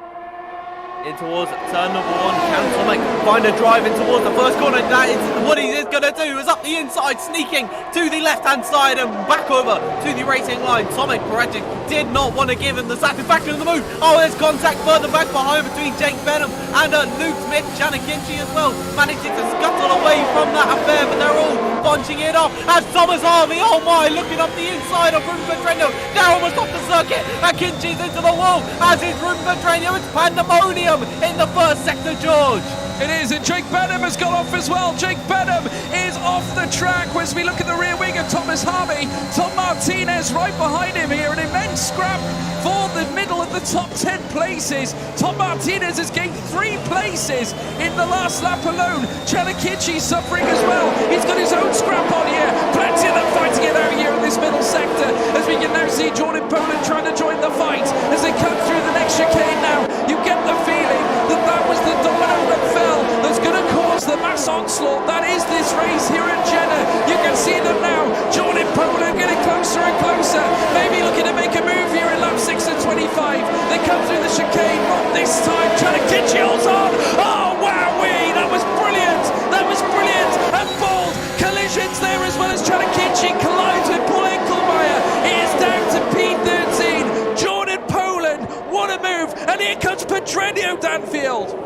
In towards turn number 1, can Tomek find a drive in towards the first corner? That is what he is going to do, is up the inside, sneaking to the left-hand side and back over to the racing line. Tomek Peradžić did not want to give him the satisfaction of the move. Oh, there's contact further back behind between Jake Benham and Luke Smith. Janakinchi as well, managing to scuttle away from that affair, but they're all bunching it off as Thomas Harvey, oh my, looking up the inside of Rubén Pedreño. They're almost off the circuit, and Kinchi's into the wall, as is Rubén Pedreño. It's pandemonium in the first sector, George. It is, and Jake Benham has got off as well. Jake Benham is off the track as we look at the rear wing of Thomas Harvey. Tom Martinez right behind him here, an immense scrap for the middle of the top 10 places. Tom Martinez has gained 3 places in the last lap alone. Janakinchi suffering as well. He's got his own scrap on here. Plenty of them fighting it out here in this middle sector, as we can now see Jordan Poland trying to join the fight as they come through the next chicane now. You get the feeling that that was the domino that fell, that's going to cause the mass onslaught that is this race here at Jeddah. You can see them now. Jordan Poland getting closer and closer, maybe looking to make a move here in lap 6 and 25. They come through the chicane, not this time. Janakinchi holds on. Oh, wowee, that was brilliant. That was brilliant. And bold collisions there, as well as Janakinchi collides with Paul Enkelmeyer. It is down to P13. Jordan Poland, what a move. And here comes Pedreño Danfield.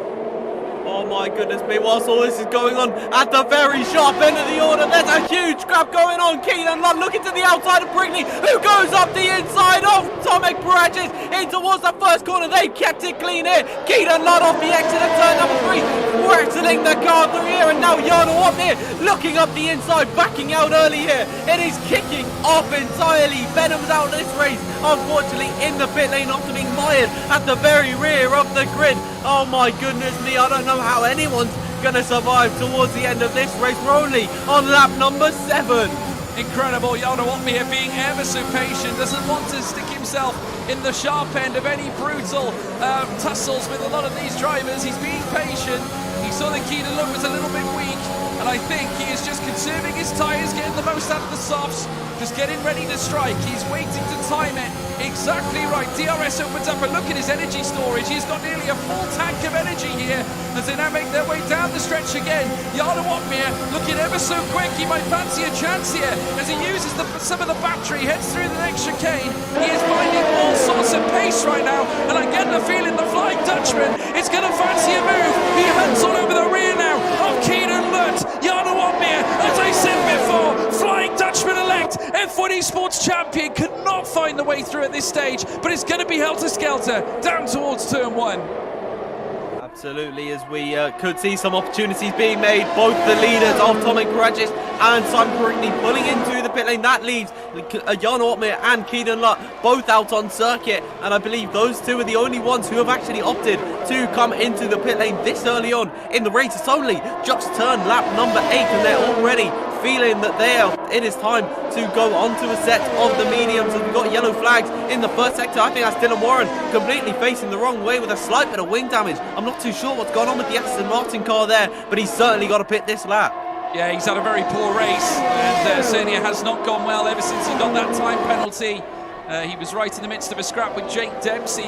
Oh my goodness me, whilst all this is going on at the very sharp end of the order, there's a huge scrap going on. Keelan Lutt looking to the outside of Brigney, who goes up the inside of Tomek Peradžić in towards the first corner. They kept it clean here. Keelan Lutt off the exit of turn number 3, rattling the car through here, and now Jarno Opmeer looking up the inside, backing out early here. It is kicking off entirely. Benham's out of this race, unfortunately, in the pit lane after being mired at the very rear of the grid. Oh my goodness me, I don't know how anyone's going to survive towards the end of this race. We're only on lap number 7. Incredible, Jarno Opmeer being ever so patient, doesn't want to stick himself in the sharp end of any brutal tussles with a lot of these drivers. He's being patient. He saw that Keelan Lutt was a little bit weak, and I think he is just conserving his tyres, getting the most out of the softs, just getting ready to strike. He's waiting to time it exactly right. DRS opens up, and look at his energy storage. He's got nearly a full tank of energy here as they now make their way down the stretch again. Jarno Opmeer looking ever so quick. He might fancy a chance here as he uses some of the battery, heads through the next chicane. He is finding all sorts of pace right now, and I get the feeling the Flying Dutchman is going to fancy a move. He hunts all over the rear now of Keelan Lutt. Jarno Opmeer, as I said before, Flying Dutchman elect, F1 Esports champion, could not find the way through at this stage, but it's going to be helter-skelter down towards turn 1. Absolutely, as we could see some opportunities being made. Both the leaders of Tomek Peradžić and Simon Perigny pulling into the pit lane. That leaves Jarno Opmeer and Keelan Lutt both out on circuit, and I believe those two are the only ones who have actually opted to come into the pit lane this early on in the race. It's only just turned lap number 8, and they're already feeling that it is time to go on to a set of the mediums, and we've got yellow flags in the first sector. I think that's Dylan Warren completely facing the wrong way with a slight bit of wing damage. I'm not too sure what's gone on with the Aston Martin car there, but he's certainly got to pit this lap. Yeah, he's had a very poor race, and certainly it has not gone well ever since he got that time penalty. He was right in the midst of a scrap with Drake Dempsey,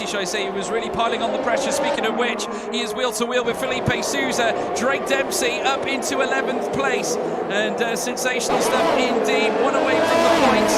should I say, who was really piling on the pressure. Speaking of which, he is wheel to wheel with Felipe Sousa. Drake Dempsey up into 11th place, and sensational stuff indeed. One away from the points,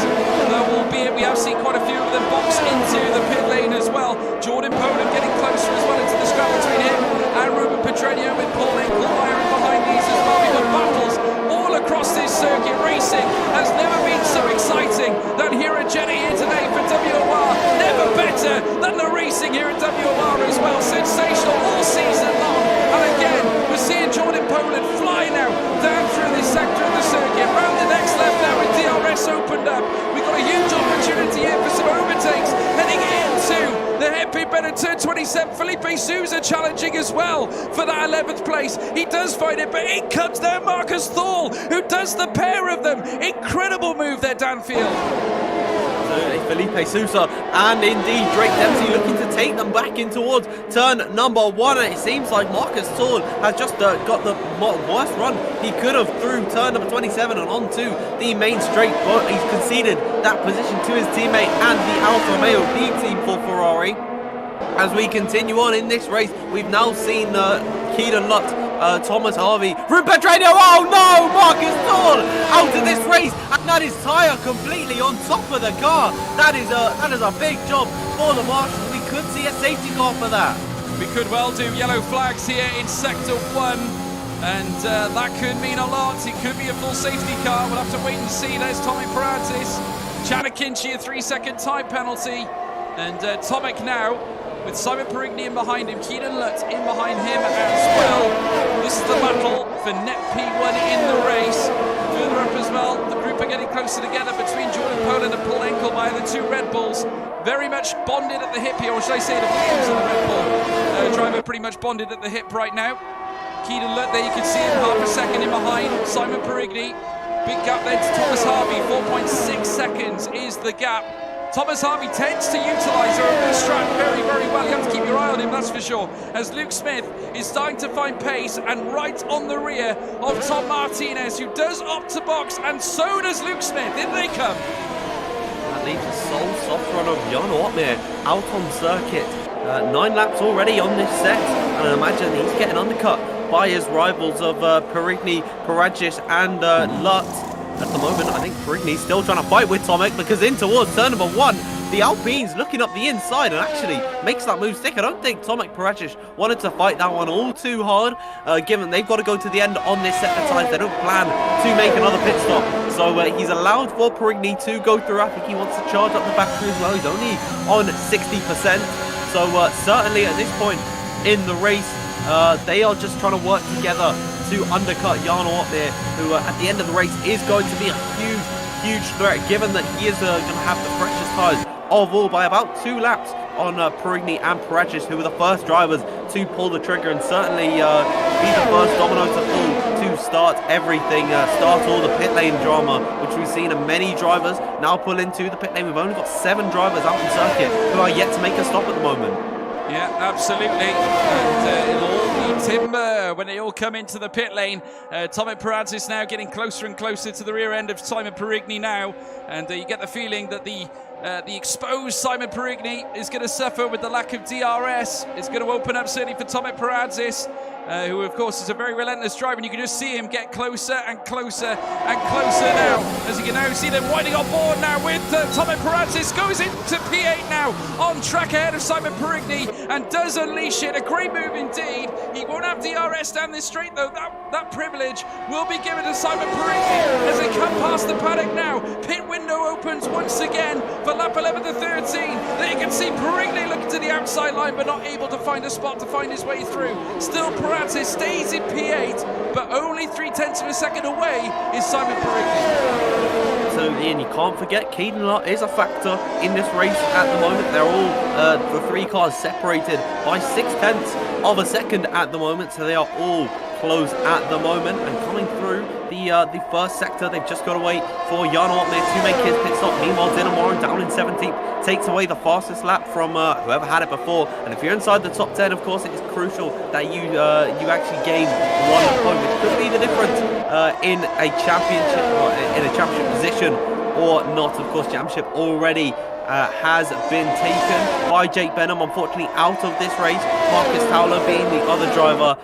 albeit we have seen quite a few of them box into the pit lane as well. Jordan Poland getting closer as well into the scrap between him and Rubén Pedreño, with Paul Enkelmeyer behind these as well. We've got battles all across this circuit. Racing has never been so exciting than here at Jeddah here today for WOR. Never better than the racing here at WOR as well. Sensational all season long. And again, we're seeing Jordan Poland fly now down through this sector of the circuit. Round the next left now with DRS opened up. We've got a huge opportunity here for some overtakes heading into the hairpin bend at turn 27. Felipe Sousa challenging as well for that 11th place. He does find it, but in comes there Marcus Thal, who does the pair of them. Incredible move there, Danfield. Absolutely, Felipe Sousa and indeed Drake Dempsey looking to take them back in towards turn number 1, and it seems like Marcus Toll has just got the worst run he could have through turn number 27 and onto the main straight, but he's conceded that position to his teammate and the Alfa Romeo B team for Ferrari. As we continue on in this race, we've now seen Keelan Lutt, Thomas Harvey, Rupert Petrino, oh no, Marcus Toll out of this race, and that is tyre completely on top of the car. That is a big job for the Marshals. We could see a safety car for that. We could well do. Yellow flags here in Sector 1, and that could mean a lot. It could be a full safety car. We'll have to wait and see. There's Tommy Paratis, Chanakinchi, a 3-second time penalty, and Tomek now with Simon Perigny in behind him, Keelan Lutt in behind him as well. This is the battle for net P1 in the race. Further up as well, the group are getting closer together between Jordan Poland and Paul Enkelmeyer, the two Red Bulls. Very much bonded at the hip here, or should I say the Williams and the Red Bull driver pretty much bonded at the hip right now. Keelan Lutt there, you can see him half a second in behind Simon Perigny. Big gap then to Thomas Harvey, 4.6 seconds is the gap. Thomas Harvey tends to utilise the strap very, very well. You have to keep your eye on him, that's for sure. As Luke Smith is starting to find pace and right on the rear of Tom Martinez, who does opt to box, and so does Luke Smith. In they come. That leaves a sole soft run of Jan Ortmeier out on circuit. 9 laps already on this set, and I imagine he's getting undercut by his rivals of Perigny, Paragis, and Lutt. At the moment, I think Perigny's still trying to fight with Tomek, because in towards turn number 1, the Alpine's looking up the inside and actually makes that move stick. I don't think Tomek Paragic wanted to fight that one all too hard, given they've got to go to the end on this set of tyres. They don't plan to make another pit stop. So he's allowed for Perigny to go through. I think he wants to charge up the battery as well. He's only on 60%. So certainly at this point in the race, they are just trying to work together to undercut Jan Ortmeier, who at the end of the race is going to be a huge threat, given that he is going to have the freshest tyres of all by about 2 laps on Perigny and Paragis, who were the first drivers to pull the trigger and certainly be the first domino to pull to start everything, start all the pit lane drama, which we've seen in many drivers now pull into the pit lane. We've only got 7 drivers out on circuit who are yet to make a stop at the moment. Yeah, absolutely. And it'll all be timber when they all come into the pit lane. Tomek Paratis now getting closer and closer to the rear end of Simon Perigny now. And you get the feeling that the exposed Simon Perigny is going to suffer with the lack of DRS. It's going to open up certainly for Tomek Paratis, who of course is a very relentless driver, and you can just see him get closer and closer and closer now, as you can now see them winding on board now with Tomek Paratis. Goes into P8 now, on track ahead of Simon Perigny, and does unleash it. A great move indeed. He won't have DRS down this straight though. That privilege will be given to Simon Perigny as they come past the paddock now. Pit window opens once again for lap 11 to 13. There you can see Perigny looking to the outside line, but not able to find a spot to find his way through. Still Paratis stays in P8, but only 0.3 of a second away is Simon Perigny. Absolutely, and you can't forget Keelan Lutt is a factor in this race at the moment. They're all, the 3 cars separated by 0.6 of a second at the moment, so they are all close at the moment. And coming through the first sector, they've just got to wait for Jan Ortmeier to make his pit stop. Meanwhile, Dylan Warren down in 17th takes away the fastest lap from whoever had it before. And if you're inside the top 10, of course, it is crucial that you actually gain 1 point, which could be the difference in a championship, or in a championship position or not. Of course, championship already has been taken by Jake Benham, unfortunately out of this race. Marcus Towler being the other driver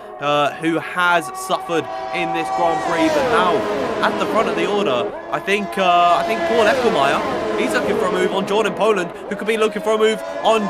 who has suffered in this Grand Prix, but now at the front of the order, I think Paul Eckelmeyer, he's looking for a move on Jordan Poland, who could be looking for a move on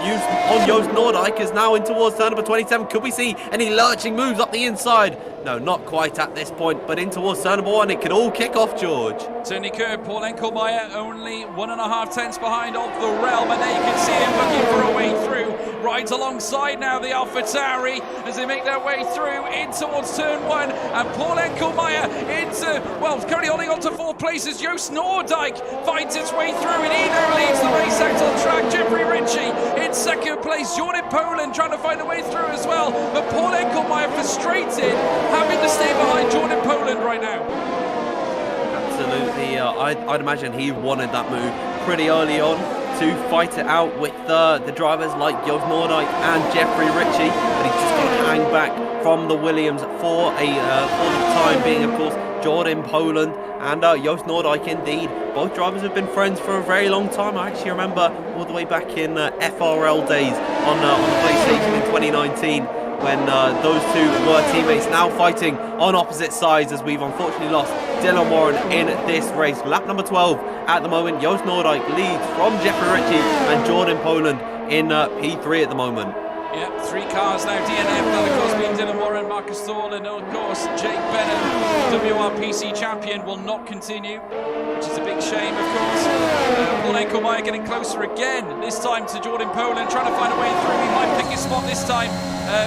Joost Noordijk, is now in towards turn number 27. Could we see any lurching moves up the inside? No, not quite at this point, but in towards turn number 1, it could all kick off, George. Certainly could. Paul Enkelmeyer only 1.5 tenths behind of the realm, and there you can see him looking for a way through. Right alongside now the AlphaTauri as they make their way through in towards turn 1, and Paul Enkelmeyer into, well, currently holding on to 4th place as Joost Noordijk finds its way through, and he now leads the race out on track. Jeffrey Ritchie in 2nd place. Jordan Poland trying to find a way through as well, but Paul Enkelmeyer frustrated, having to stay behind Jordan Poland right now. Absolutely, I'd imagine he wanted that move pretty early on to fight it out with the drivers like Joost Noordijk and Jeffrey Ritchie, but he's just got to hang back from the Williams for the time being, of course. Jordan Poland and Joost Noordijk indeed. Both drivers have been friends for a very long time. I actually remember all the way back in FRL days on the PlayStation in 2019 when those two were teammates, now fighting on opposite sides, as we've unfortunately lost Dylan Warren in this race. Lap number 12 at the moment. Joost Noordijk leads from Jeffrey Ritchie and Jordan Poland in P3 at the moment. Yep, 3 cars now. DNF, that of course being Dylan Warren, Marcus Thorle, and of course Jake Bennett, WRPC champion, will not continue, which is a big shame, of course. Paul Enkelmeyer getting closer again, this time to Jordan Poland, trying to find a way through. He might pick his spot this time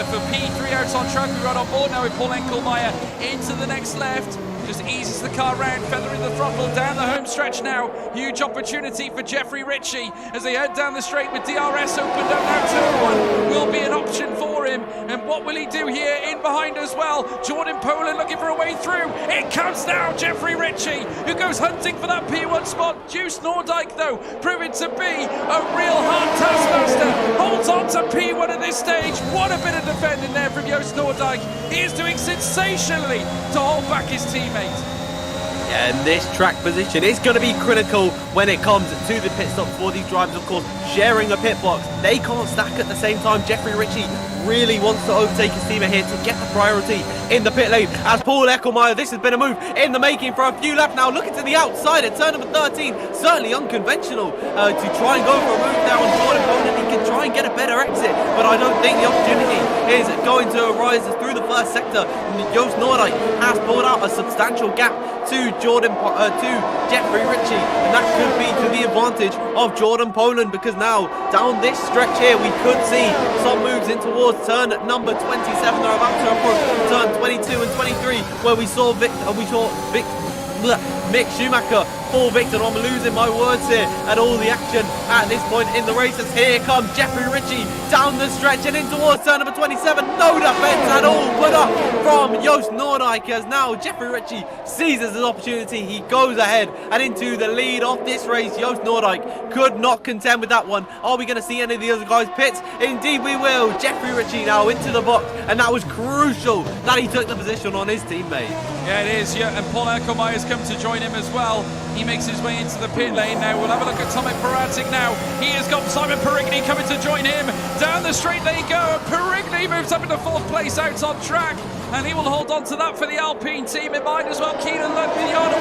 for P3 out on track. We're right on board now with Paul Enkelmeyer into the next left. Just eases the car round, feathering the throttle down the home stretch now. Huge opportunity for Jeffrey Ritchie as they head down the straight with DRS opened up now. Turn 1 will be an option for him. And what will he do here in behind as well? Jordan Poland looking for a way through. It comes now, Jeffrey Ritchie, who goes hunting for that P1 spot. Joost Noordijk, though, proving to be a real hard taskmaster. Holds on to P1 at this stage. What a bit of defending there from Joost Noordijk. He is doing sensationally to hold back his teammate. Yeah, and this track position is going to be critical when it comes to the pit stops for these drivers, of course, sharing a pit box. They can't stack at the same time. Jeffrey Ritchie really wants to overtake his teammate here to get the priority in the pit lane. As Paul Enkelmeyer, this has been a move in the making for a few laps now. Looking to the outside at turn number 13. Certainly unconventional to try and go for a move now on Jordan Poland. He can try and get a better exit, but I don't think the opportunity is going to arise through the first sector. Joost Noordijk has pulled out a substantial gap to Jeffrey Ritchie, and that could be to the advantage of Jordan Poland, because now down this stretch here we could see some moves in towards turn number 27. They're about to approach turn 22 and 23, where we saw Mick Schumacher fall victim. I'm losing my words here at all the action at this point in the race, as here comes Jeffrey Ritchie down the stretch and in towards turn number 27. No defense at all put up from Joost Noordijk, as now Jeffrey Ritchie seizes his opportunity. He goes ahead and into the lead of this race. Joost Noordijk could not contend with that one. Are we going to see any of the other guys pit? Indeed we will. Jeffrey Ritchie now into the box, and that was crucial that he took the position on his teammate. Yeah, it is. Yeah, and Paul Enkelmeyer has come to join him as well. He makes his way into the pit lane now. We'll have a look at Tomek Peradzik now. He has got Simon Perigny coming to join him. Down the straight they go. Perigny moves up into 4th place out on track, and he will hold on to that for the Alpine team. In mind as well, Keenan Lundgren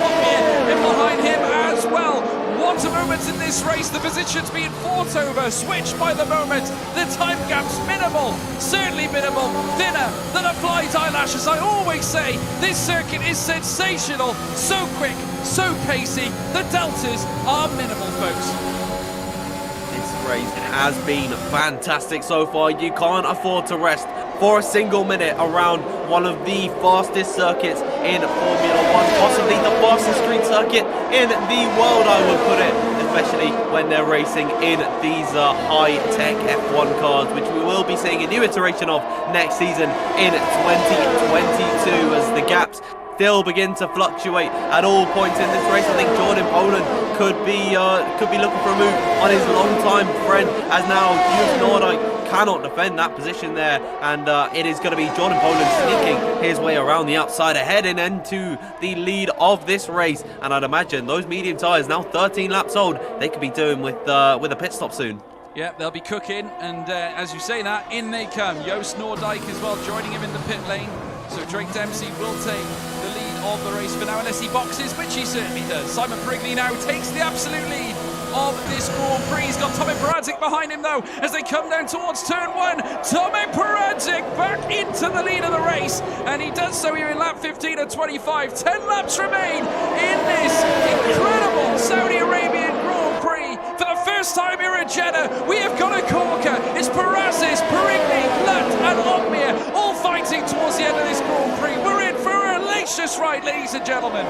in behind him as well. What a moment in this race. The positions being fought over, switched by the moment. The time gap's minimal, certainly minimal, thinner than a fly's eyelash. As I always say, this circuit is sensational, so quick, so pacey. The deltas are minimal, folks. This race has been fantastic so far. You can't afford to rest for a single minute around one of the fastest circuits in Formula 1, possibly the fastest street circuit in the world, I would put it, especially when they're racing in these high-tech F1 cars, which we will be seeing a new iteration of next season in 2022, as the gaps still begin to fluctuate at all points in this race. I think Jordan Poland could be looking for a move on his long-time friend, as now Joost Noordijk cannot defend that position there, and it is going to be Jordan Poland sneaking his way around the outside, heading into the lead of this race. And I'd imagine those medium tyres, now 13 laps old, they could be doing with a pit stop soon. Yeah, they'll be cooking, and as you say that, in they come. Joost Noordijk as well, joining him in the pit lane. So Drake Dempsey will take the lead of the race for now, unless he boxes, which he certainly does. Simon Perigny now takes the absolute lead of this Grand Prix. He's got Tomek Peradzik behind him, though, as they come down towards turn 1. Tomek Peradzik back into the lead of the race, and he does so here in lap 15 of 25. 10 laps remain in this incredible Saudi Arabian Grand Prix. For the first time here at Jeddah, we have got a corker. It's Perazis, Perigny, Lutt and Opmeer all fighting towards the end of this Grand Prix. We're in for a hellacious ride, ladies and gentlemen.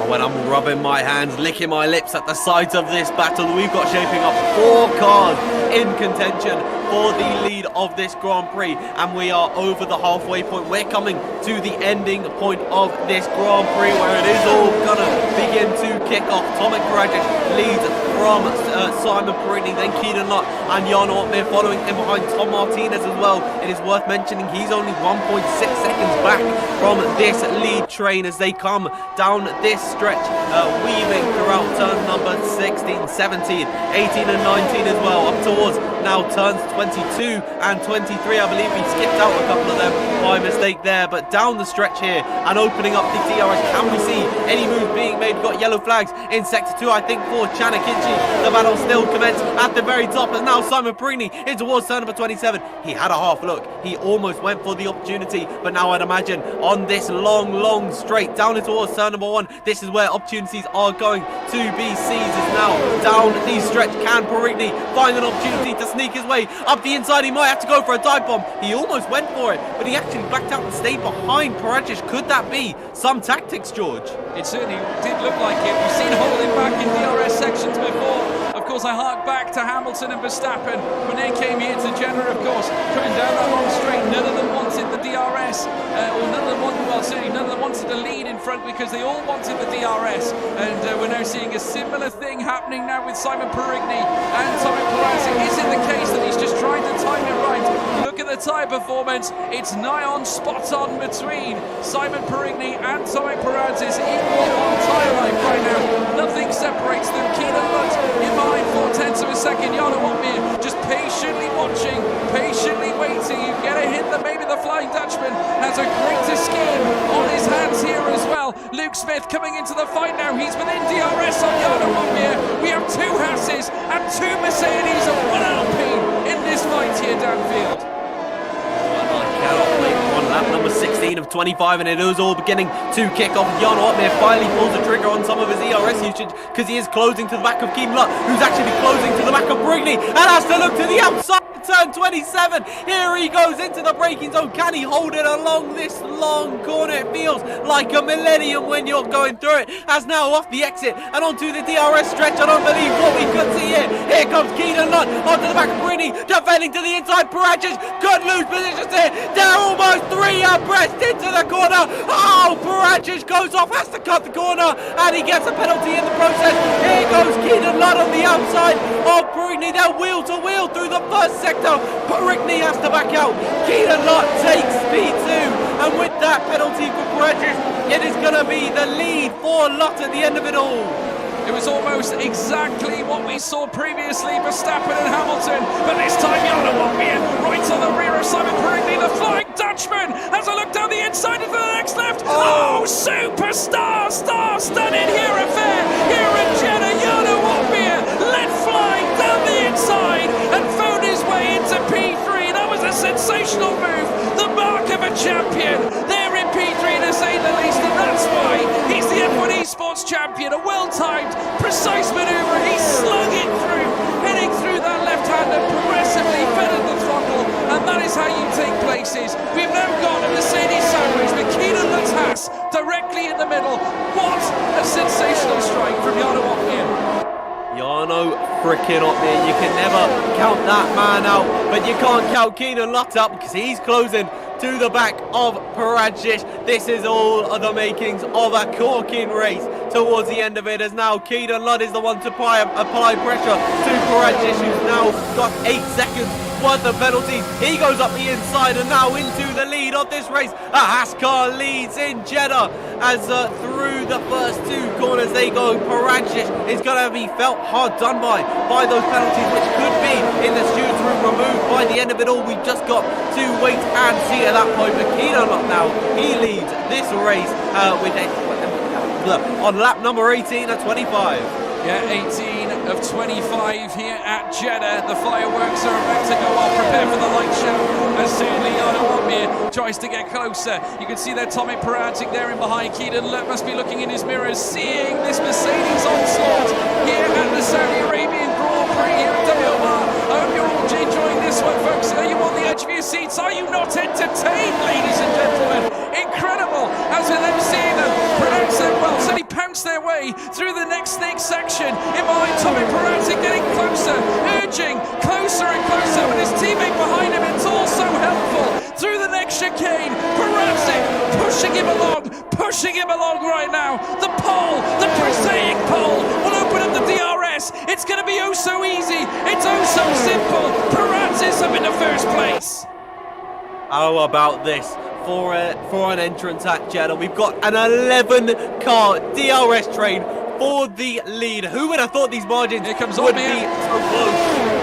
When I'm rubbing my hands, licking my lips at the sight of this battle, we've got shaping up 4 cars in contention for the lead of this Grand Prix, and we are over the halfway point. We're coming to the ending point of this Grand Prix where it is all gonna begin to kick off. Tomek Baradzic leads from Simon Perini, then Keaton Lott and Jan Ortmir following in behind. Tom Martinez as well. It is worth mentioning he's only 1.6 seconds back from this lead train as they come down this stretch, weaving throughout turn number 16, 17, 18 and 19 as well, up towards now turns 22 and 23. I believe we skipped out a couple of them by mistake there, but down the stretch here and opening up the DRS. Can we see any moves being made? We've got yellow flags in sector 2, I think, for Chanakichi. The battle still commenced at the very top as now Simon Perini in towards turn number 27. He had a half look. He almost went for the opportunity, but now I'd imagine on this long straight down towards turn number 1, this is where opportunities are going to be seized. Is now down the stretch. Can Perini find an opportunity to sneak his way up the inside? He might have to go for a dive bomb. He almost went for it, but he actually backed out and stayed behind Baradzic. Could that be some tactics, George? It certainly did look like it. We've seen holding back in DRS sections before. Of course, I hark back to Hamilton and Verstappen when they came here to Jeddah, of course, coming down that long straight. None of them wanted the DRS, or none of them wanted, well, certainly none of them wanted the lead in front because they all wanted the DRS. And we're now seeing a similar thing happening now with Simon Perini and Tomek Baradzic. Is it the case that he's just trying to time it right? Look at the tyre performance. It's nigh on, spot on between Simon Perini and Tomek Baradzic. Equal on tyre life right now. Nothing separates them. Keaton Lott in behind 4/10 of a second. Jan Ortmir just patiently watching, patiently waiting. You get a hint that maybe the Flying Dutchman has a greater scheme on his hands here as well. Luke Smith coming into the fight now. He's within DRS on Jan Ortmir. We have 2 Hasses and 2 Mercedes and 1 Alpine in this fight here downfield. On lap number 16 of 25, and it is all beginning to kick off. Jan Ortmir finally pulls the trigger on some of his ERS usage because he is closing to the back of Keaton Lott, who's actually closing to the back of Brigney and has to look to the outside. Turn 27, here he goes into the braking zone. Can he hold it along this long corner? It feels like a millennium when you're going through it. As now off the exit and onto the DRS stretch. I don't believe what we could see here. Here comes Keaton Lott onto the back of Brigney, defending to the inside. Baradzic could lose positions here. They're almost 3 abreast into the corner. Oh, Baradzic goes off, has to cut the corner, and he gets a penalty in the process. Here goes Keaton Lott on the outside of Brigney. They're wheel to wheel through the first sector. Brigney has to back out. Keaton Lott takes P2, and with that penalty for Baradzic, it is going to be the lead for Lott at the end of it all. It was almost exactly what we saw previously, Verstappen and Hamilton, but this time Jan Ortmir right on the rear of Simon Perini, the Flying Dutchman, has a look down the inside into the next left. Oh, superstar, star-studded here affair here in Jeddah. Jan Ortmir let fly down the inside and found his way into P3. That was a sensational move, the mark of a champion. They're in P3 to say the least, and that's why he's the F1 Esports champion. A well-timed, precise maneuver. He slung it through, heading through that left-hander, progressively feathered the throttle, and that is how you take places. We've now got a Mercedes sandwich with Keaton Lott's Haas directly in the middle. What a sensational strike from Jan Ortmir. Jano frickin' Ortmir, you can never count that man out, but you can't count Keaton Lott out because he's closing to the back of Baradzic. This is all of the makings of a corking race towards the end of it, as now Keaton Lott is the one to apply pressure to Baradzic, who's now got 8 seconds worth of penalties. He goes up the inside and now into the lead of this race. A Haas car leads in Jeddah as through the first 2 corners they go. Baradzic is going to be felt hard done by those penalties, which could be in the stewards room removed by the end of it all. We've just got to wait and see at that point. But Keaton Lott now, he leads this race with on lap number 18 at 25. Yeah, 18 of 25 here at Jeddah. The fireworks are about to go off. Prepare for the light show as certainly Jan Ortmir tries to get closer. You can see there Tomek Baradzic there in behind. Keaton Lott must be looking in his mirrors, seeing this Mercedes onslaught here at the Saudi Arabian Grand Prix here at WOR. I hope you're all enjoying this one, folks. Are you on the edge of your seats? Are you not entertained, ladies and gentlemen? Incredible, as we're then seeing them pronounce them well, certainly pounce their way through the next section. In behind Tomek Baradzic getting closer. edging closer and closer with his teammate behind him. It's all so helpful. Through the next chicane, Parazic pushing him along right now. The pole, the prosaic pole, will open up the DRS. It's going to be oh so easy. It's oh so simple. Parazic up in the first place. How about this? For an entrance at Jeddah, we've got an 11-car DRS train for the lead. Who would have thought these margins would be so close?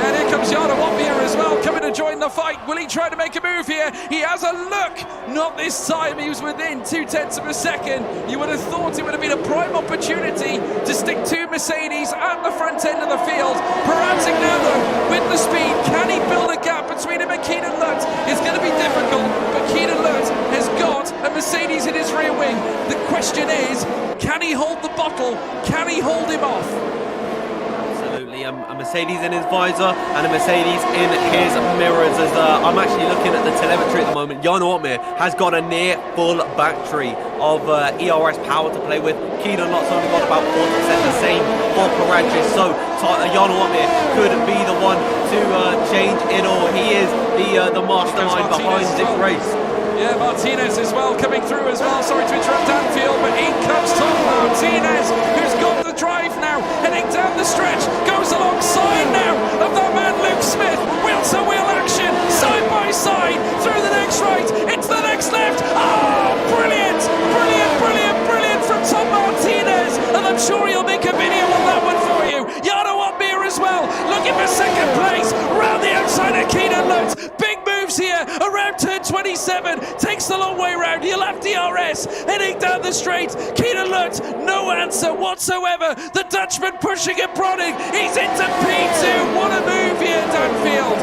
And here comes Jana Watmier as well, coming to join the fight. Will he try to make a move here? He has a look. Not this time. He was within 0.2 of a second. You would have thought it would have been a prime opportunity to stick two Mercedes at the front end of the field. Parazic now, though, with the speed. Can he build a gap between him and Keenan Lutt? It's going to be difficult, but Keenan Lutt has got a Mercedes in his rear wing. The question is, can he hold the bottle? Can he hold him off? Absolutely, a Mercedes in his visor and a Mercedes in his mirrors. As I'm actually looking at the telemetry at the moment, Jana Watmier has got a near full battery of ERS power to play with. Keenan Lutt's only got about 40%, the same for Parazic. So Jana Watmier could be the one to change it all. He is the mastermind behind this race. Yeah, Martinez as well, coming through as well. Sorry to interrupt Anfield, but in comes Tom Martinez, who's got the drive now, heading down the stretch, goes alongside now of that man Luke Smith. Wheel-to-wheel action, side by side, through the next right, into the next left. Oh, brilliant, brilliant, brilliant, brilliant from Tom Martinez. And I'm sure he'll make a video on that one for you. Jana Watmier as well, looking for second place, round the outside of Keenan Lutt. Big moves here, around turn 27, takes the long way round. He'll have DRS, heading down the straight. Keenan Lutt, no answer whatsoever. The Dutchman pushing and prodding. He's into P2. What a move here, Danfield.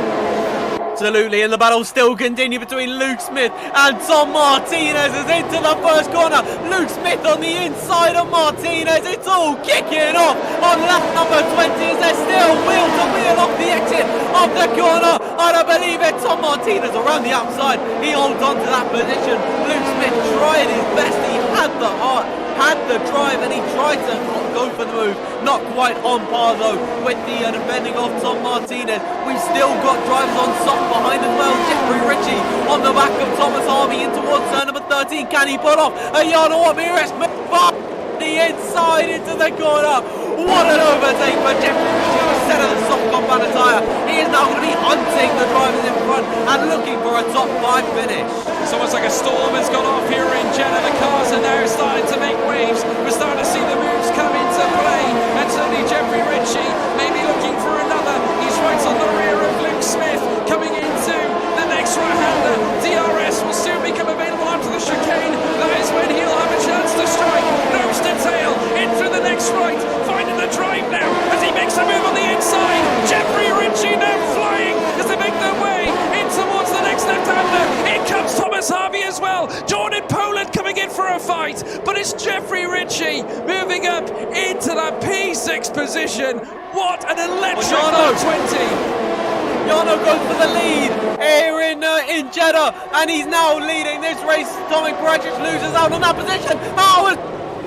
Absolutely, and the battle still continue between Luke Smith and Tom Martinez as into the first corner. Luke Smith on the inside of Martinez. It's all kicking off on lap number 20 as they're still wheel to wheel off the exit of the corner. I don't believe it. Tom Martinez around the outside. He holds on to that position. Luke Smith tried his best. He had the heart, had the drive, and he tried to go for the move. Not quite on par though with the defending of Tom Martinez. We've still got drivers on soft behind as well. Jeffrey Ritchie on the back of Thomas Harvey in towards turn number 13. Can he pull off a Jana Watmier? The inside into the corner. What an overtake for Jeffrey Ritchie instead of the soft compound tyre. He is now going to be hunting the drivers in front and looking for a top 5 finish. It's almost like a storm has gone off here in Jeddah. The cars are now starting to make waves. We're starting to see the moves come into play. And certainly Jeffrey Ritchie may be looking for another. He's right on the rear of Luke Smith coming into the next right-hander. DRS will soon become available after the chicane. That is when he'll have a chance to strike. Nose to tail, in through the next right. Finding the drive now as he makes a move on the inside. Jeffrey Ritchie now flying as they make their way in towards the next left-hander. In comes Thomas Harvey as well. Jordan Poland coming in for a fight. But it's Jeffrey Ritchie moving up into that P6 position. What an electric 20. Jana goes for the lead here in Jeddah, and he's now leading this race. Tommy Parazic loses out on that position. Oh,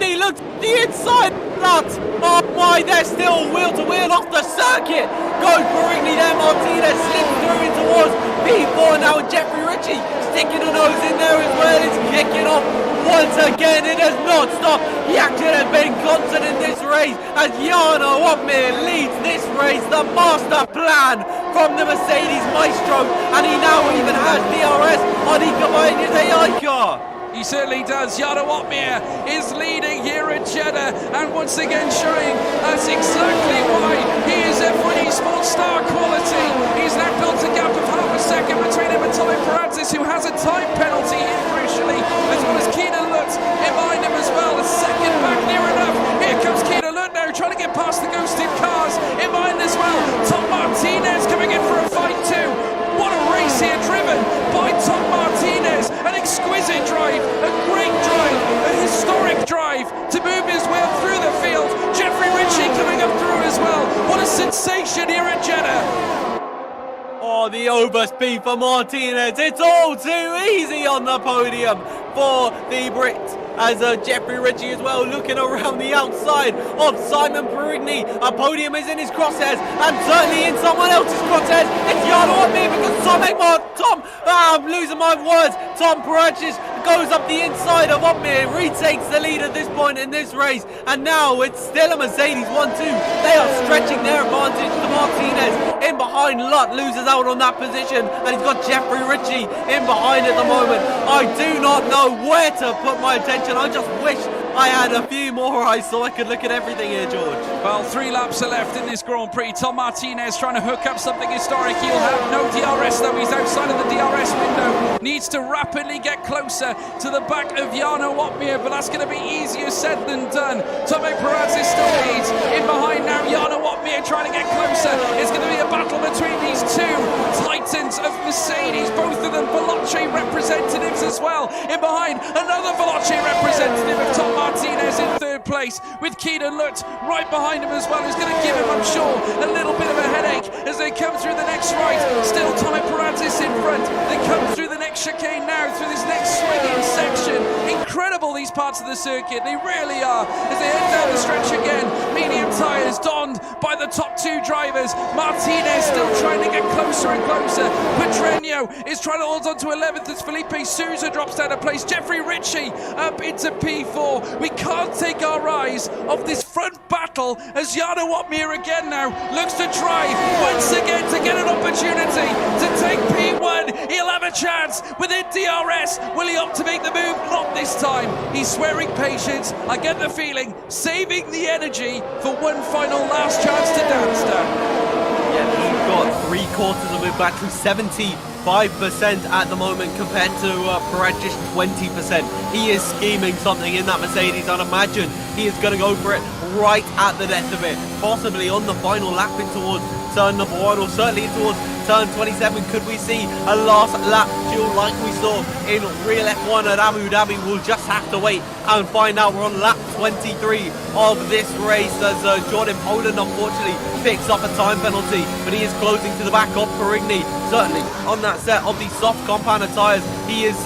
he looks the inside. Oh my, they're still wheel to wheel off the circuit. Goes Barini there. Martinez slips through in towards P4 now. Jeffrey Ritchie sticking a nose in there as well. It's kicking off once again. It does not stop. The action has been constant in this race as Jana Watmier leads this race. The master plan from the Mercedes Maestro, and he now even has DRS on Ecomania's AI car. He certainly does. Jana Watmier is leading here at Jeddah and once again showing us exactly why he is F1 Esports star quality. He's now built a gap of half a second between him and Tommy Parazic, who has a time penalty here crucially, as well as Keenan Lutt in behind him as well. A second back near enough. Here comes Keenan Lutt now trying to get past the ghosted cars in behind as well. Tom Martinez coming in for a fight too. What a race here driven by Tom Martinez. An exquisite drive, a great drive, a historic drive to move his way up through the field. Jeffrey Ritchie coming up through as well. What a sensation here at Jeddah. Oh, the overspeed for Martinez. It's all too easy on the podium. for the Brit. As Jeffrey Ritchie as well looking around the outside of Simon Perigny. A Podium is in his crosshairs and certainly in someone else's crosshairs. It's Jarno Uppbeat because I'm losing my words. Tom Perigny goes up the inside of Uppbeat, retakes the lead at this point in this race, and now it's still a Mercedes 1-2. They are stretching their advantage to Martinez. In behind, Lutt loses out on that position, and he's got Jeffrey Ritchie in behind at the moment. I do not know where to put my attention. I just wish I had a few more eyes so I could look at everything here, George. Well, 3 laps are left in this Grand Prix. Tom Martinez trying to hook up something historic. He'll have no DRS though. He's outside of the DRS window. Needs to rapidly get closer to the back of Jarno Uppbeat, but that's going to be easier said than done. Tomek Perazis still leads. In behind now, Jarno Uppbeat trying to get closer. It's going to be a battle between these two titans of Mercedes, both of them Veloce representatives as well. In behind, another Veloce representative of Tom Martinez in 3rd place, with Keenan Lutt right behind him as well, who's going to give him, I'm sure, a little bit of a headache as they come through the next right. Still Tomek Perazis in front. They come through the next chicane now, through this next swinging section. Incredible, these parts of the circuit, they really are, as they head down the stretch again. Medium tyres donned by the top 2 drivers. Martinez still trying to get closer and closer. Pedreño is trying to hold on to 11th as Felipe Sousa drops down a place. Jeffrey Ritchie up into P4. We can't take our eyes off this front battle as Jarno Uppbeat again now looks to try once again to get an opportunity to take P1. He'll have a chance within DRS. Will he opt to make the move? Not this time. He's swearing patience. I get the feeling saving the energy for one final last chance to Danster. Yeah, he's got 3/4 of it back to 75% at the moment compared to Peregis 20%. He is scheming something in that Mercedes, and imagine he is going to go for it right at the death of it, possibly on the final lap in towards turn number 1, or certainly towards turn 27. Could we see a last lap duel like we saw in real F1 at Abu Dhabi? We'll just have to wait and find out. We're on lap 23 of this race as Jordan Poland unfortunately picks up a time penalty, but he is closing to the back of Perigny. Certainly on that set of the soft compound tyres, he is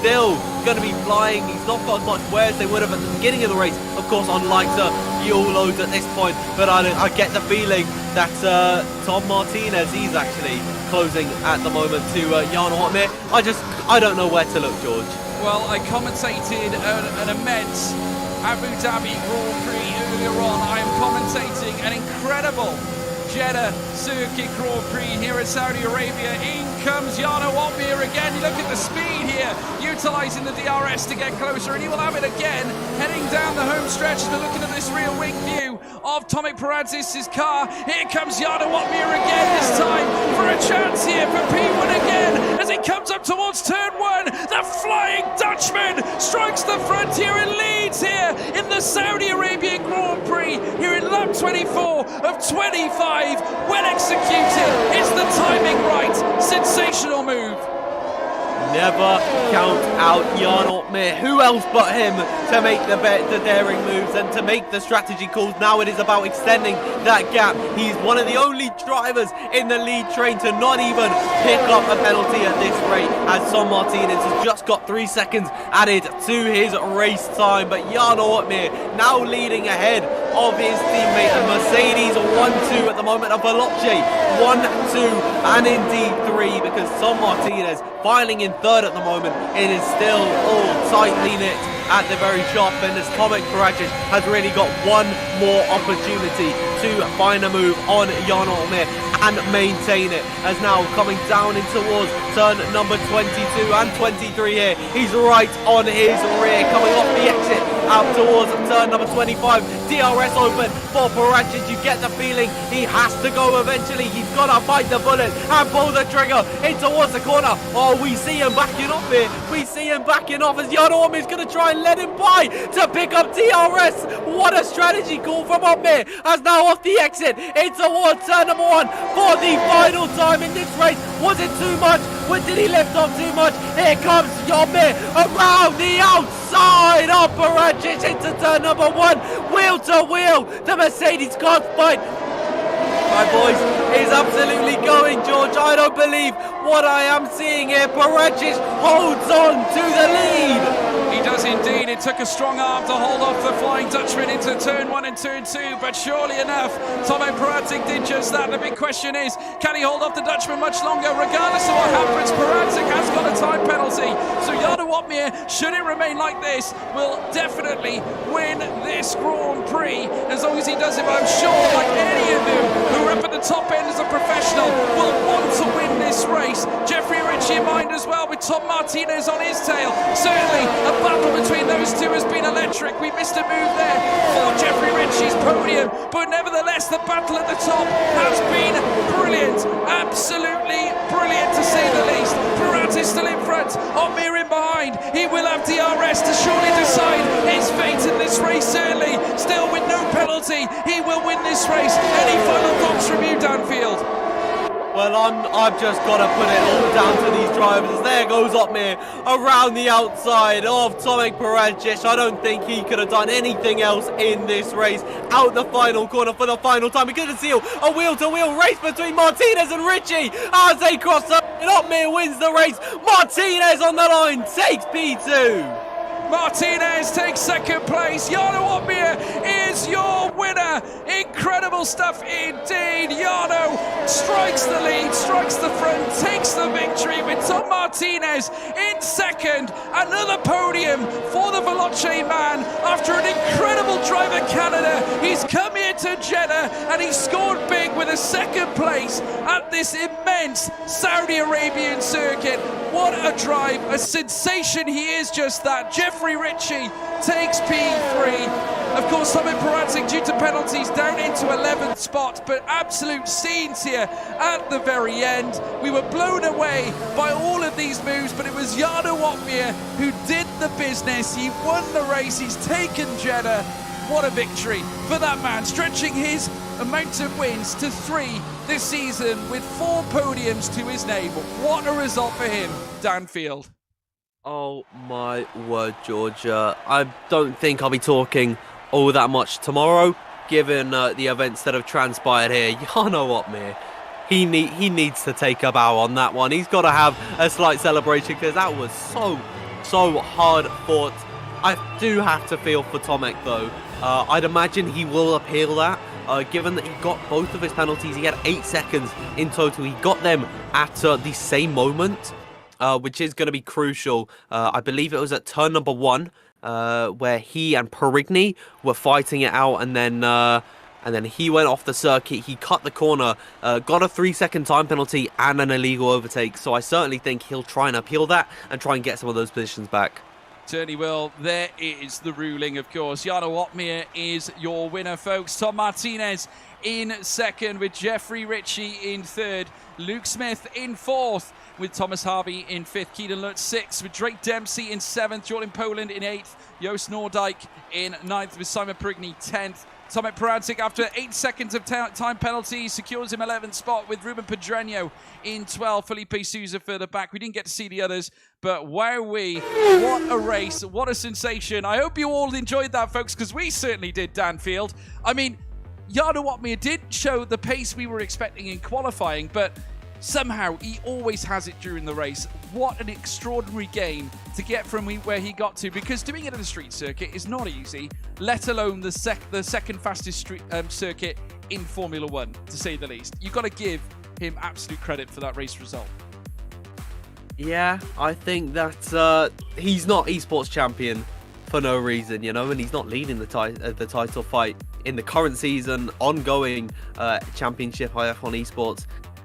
still going to be flying. He's not got as much wear as they would have at the beginning of the race, of course, on lighter fuel loads at this point, but I get the feeling that Tom Martinez, he's actually closing at the moment to Jarno Uppbeat. I don't know where to look, George. Well, I commentated an immense Abu Dhabi Grand Prix earlier on. I am commentating an incredible Jeddah Circuit Grand Prix here at Saudi Arabia. In comes Jarno Uppbeat again. You look at the speed here, utilising the DRS to get closer, and he will have it again, heading down the home stretch. We're looking at this rear wing view of Tomek Perazis' car. Here comes Jarno Uppbeat again, this time for a chance here for P1 again, as he comes up towards turn 1. The Flying Dutchman strikes the front here and leads here in the Saudi Arabian Grand Prix, here in lap 24 of 25. Well executed. Is the timing right? Sensational move. Never count out Jarno Uppbeat. Who else but him to make the daring moves and to make the strategy calls? Now it is about extending that gap. He's one of the only drivers in the lead train to not even pick up a penalty at this rate, as Tom Martinez has just got 3 seconds added to his race time. But Jarno Uppbeat now leading ahead of his teammate, a Mercedes 1-2 at the moment, a Veloce 1-2, and indeed 3, because Tom Martinez filing in 3rd at the moment. It is still all tightly knit at the very sharp end, as Tomek Perazis has really got one more opportunity to find a move on Jarno Uppbeat and maintain it, as now coming down in towards turn number 22 and 23 here. He's right on his rear, coming off the exit out towards turn number 25. DRS open for Perazis. You get the feeling he has to go eventually. He's got to bite the bullet and pull the trigger in towards the corner. Oh, we see him backing off here. We see him backing off as Jarno Uppbeat is going to try and let him by to pick up DRS. What a strategy call from Uppbeat, as now off the exit in towards turn number 1 for the final time in this race. Was it too much? Did he lift off too much? Here comes Uppbeat around the outside of Perazis into turn number 1. Wheel to wheel, the Mercedes can't fight. My voice is absolutely going, George. I don't believe what I am seeing here. Perazis holds on to the lead. He does indeed. It took a strong arm to hold off the Flying Dutchman into turn 1 and turn 2, but surely enough, Tomek Peradžić did just that. The big question is, can he hold off the Dutchman much longer? Regardless of what happens, Peradžić has got a time penalty. So Jarno Opmeer, should it remain like this, will definitely win this Grand Prix, as long as he does it. But I'm sure, like any of them who are up at the top end as a professional, will want to win this race. Jeffrey Ritchie in mind as well, with Tom Martinez on his tail. Certainly, a battle between those two has been electric. We missed a move there for Jeffrey Ritchie's podium, but nevertheless, the battle at the top has been brilliant. Absolutely brilliant, to say the least. Peradžić still in front, Opmeer in behind. He will have DRS to surely decide his fate in this race, certainly. Still with no penalty, he will win this race. Any final thoughts from you, Danfield? Well, I've just got to put it all down to these drivers. There goes Opmeer around the outside of Tomek Peradžić. I don't think he could have done anything else in this race. Out the final corner for the final time. We could see a wheel-to-wheel race between Martinez and Ritchie as they cross up. And Opmeer wins the race. Martinez on the line takes P2. Martinez takes second place. Jarno Opmeer is your winner. Incredible stuff indeed. Jarno strikes the lead, strikes the front, takes the victory with Tom Martinez in second. Another podium for the Veloce man after an incredible drive at Canada. He's come here to Jeddah and he scored big with a second place at this immense Saudi Arabian circuit. What a drive, a sensation he is, just that. Jeffrey Ritchie takes P3. Of course, Tomek Peradžić, due to penalties, down into 11th spot, but absolute scenes here at the very end. We were blown away by all of these moves, but it was Jarno Opmeer who did the business. He won the race, he's taken Jeddah. What a victory for that man, stretching his amount of wins to 3 this season with 4 podiums to his name. What a result for him, Danfield. Oh my word, Georgia. I don't think I'll be talking all that much tomorrow, given the events that have transpired here. Jarno Opmeer, he needs to take a bow on that one. He's got to have a slight celebration, because that was so hard fought. I do have to feel for Tomek though. I'd imagine he will appeal that. Given that he got both of his penalties, he had 8 seconds in total. He got them at the same moment, which is going to be crucial. I believe it was at turn number 1, where he and Perigny were fighting it out, and then he went off the circuit. He cut the corner, got a 3-second time penalty and an illegal overtake. So I certainly think he'll try and appeal that and try and get some of those positions back. Certainly will. There is the ruling, of course. Jarno Opmeer is your winner, folks. Tom Martinez in second, with Jeffrey Ritchie in third. Luke Smith in fourth, with Thomas Harvey in fifth. Keelan Lutz sixth, with Drake Dempsey in seventh. Jordan Poland in eighth. Joost Noordijk in ninth, with Simon Perigny 10th. Tomek Peradžić, after 8 seconds of time penalty, secures him 11th spot, with Ruben Pedreño in 12th. Felipe Sousa further back. We didn't get to see the others, but wowee, what a race, what a sensation. I hope you all enjoyed that, folks, because we certainly did, Danfield. I mean, Jarno Opmeer did show the pace we were expecting in qualifying, but somehow he always has it during the race. What an extraordinary game to get from where he got to, because doing it at a street circuit is not easy, let alone the second fastest street circuit in Formula 1, to say the least. You've got to give him absolute credit for that race result. Yeah, I think that he's not esports champion for no reason, you know, and he's not leading the title fight in the current season, ongoing championship F1 esports.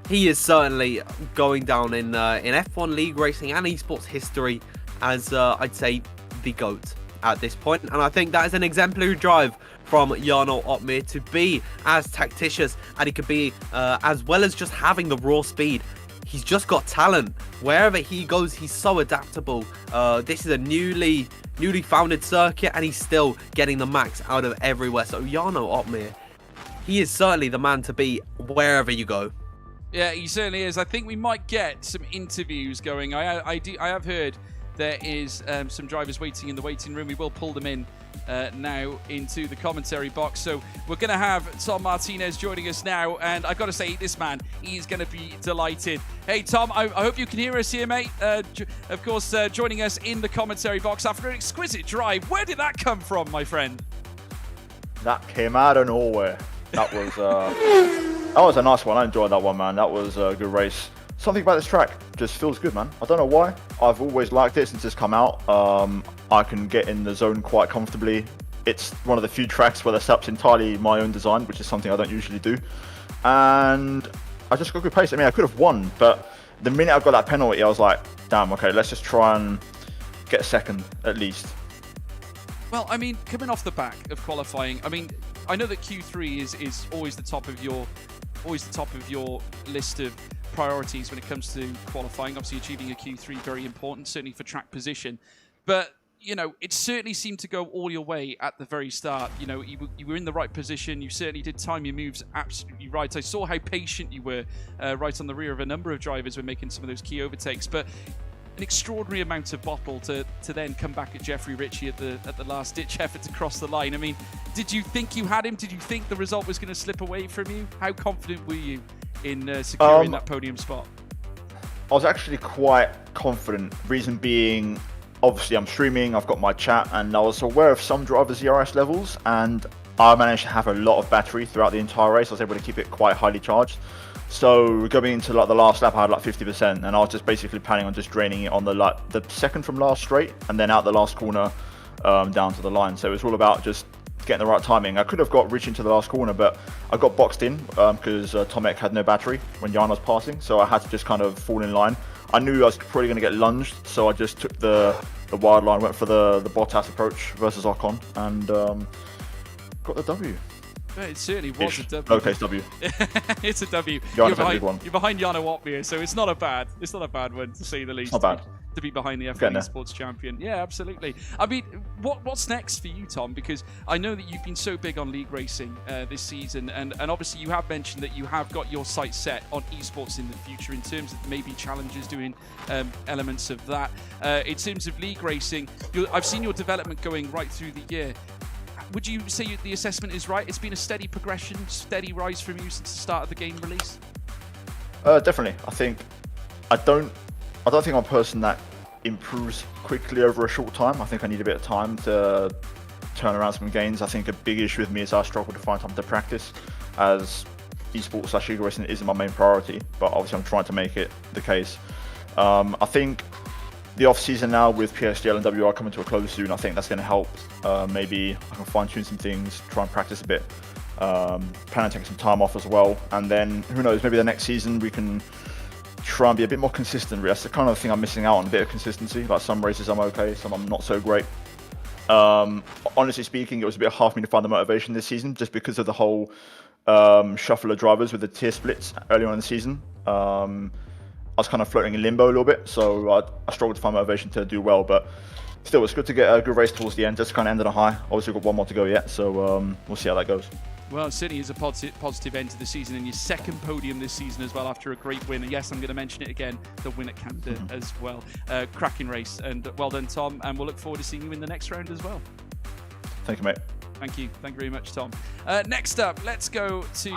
He is certainly going down in F1 league racing and esports history as, I'd say, the GOAT at this point. And I think that is an exemplary drive from Jarno Opmeer to be as tactitious as he could be, as well as just having the raw speed. He's just got talent. Wherever he goes, he's so adaptable. This is a newly founded circuit, and he's still getting the max out of everywhere. So Jarno Opmeer, he is certainly the man to be wherever you go. Yeah, he certainly is. I think we might get some interviews going. I have heard there is some drivers waiting in the waiting room. We will pull them in now into the commentary box. So we're going to have Tom Martinez joining us now, and I've got to say, this man, he's going to be delighted. Hey Tom, I hope you can hear us here, mate. Of course, joining us in the commentary box after an exquisite drive. Where did that come from, my friend? That came out of nowhere. That was that was a nice one. I enjoyed that one, man. That was a good race. Something about this track just feels good, man. I don't know why. I've always liked it since it's come out. I can get in the zone quite comfortably. It's one of the few tracks where the setup's entirely my own design, which is something I don't usually do. And I just got good pace. I mean, I could have won, but the minute I got that penalty, I was like, damn, okay, let's just try and get a second at least. Well, I mean, coming off the back of qualifying, I mean, I know that Q3 is always the top of your list of priorities when it comes to qualifying. Obviously, achieving a Q3 very important, certainly for track position. But you know, it certainly seemed to go all your way at the very start. You know, you were in the right position. You certainly did time your moves absolutely right. I saw how patient you were right on the rear of a number of drivers when making some of those key overtakes. But an extraordinary amount of bottle to then come back at Jeffrey Ritchie at the last ditch effort to cross the line. I mean, did you think you had him? Did you think the result was going to slip away from you? How confident were you in securing that podium spot? I was actually quite confident. Reason being, obviously I'm streaming, I've got my chat, and I was aware of some drivers' ERS levels, and I managed to have a lot of battery throughout the entire race. I was able to keep it quite highly charged. So going into like the last lap, I had like 50%, and I was just basically planning on just draining it on the second from last straight, and then out the last corner down to the line. So it was all about just getting the right timing. I could have got Rich into the last corner, but I got boxed in because Tomek had no battery when Jan was passing, so I had to just kind of fall in line. I knew I was probably going to get lunged, so I just took the wide line, went for the Bottas approach versus Ocon, and got the W. Well, it certainly was a W. Lowercase W. It's a W. You're behind Jana Wattmir, so it's not a bad one, to say the least. Not bad. To be behind the F1 Esports champion. Yeah, absolutely. I mean, what's next for you, Tom? Because I know that you've been so big on league racing this season, and obviously you have mentioned that you have got your sights set on esports in the future in terms of maybe challenges, doing elements of that. In terms of league racing, I've seen your development going right through the year. Would you say the assessment is right? It's been a steady progression, steady rise from you since the start of the game release? Definitely. I don't think I'm a person that improves quickly over a short time. I think I need a bit of time to turn around some gains. I think a big issue with me is I struggle to find time to practice, as esports / league racing isn't my main priority, but obviously I'm trying to make it the case. I think the off season now with PSGL and WR coming to a close soon, I think that's going to help. Maybe I can fine tune some things, try and practice a bit, plan on taking some time off as well, and then who knows, maybe the next season we can try and be a bit more consistent. That's the kind of thing I'm missing out on, a bit of consistency. Like some races I'm okay, some I'm not so great. Honestly speaking, it was a bit hard for me to find the motivation this season, just because of the whole shuffle of drivers with the tier splits earlier on in the season. I was kind of floating in limbo a little bit, so I struggled to find motivation to do well, but still, it's good to get a good race towards the end, just kind of end on a high. Obviously, we've got one more to go yet, so we'll see how that goes. Well, it certainly is a positive end to the season, and your second podium this season as well after a great win. And yes, I'm going to mention it again, the win at Canada as well. Cracking race, and well done, Tom, and we'll look forward to seeing you in the next round as well. Thank you, mate. Thank you very much, Tom. Next up, let's go to...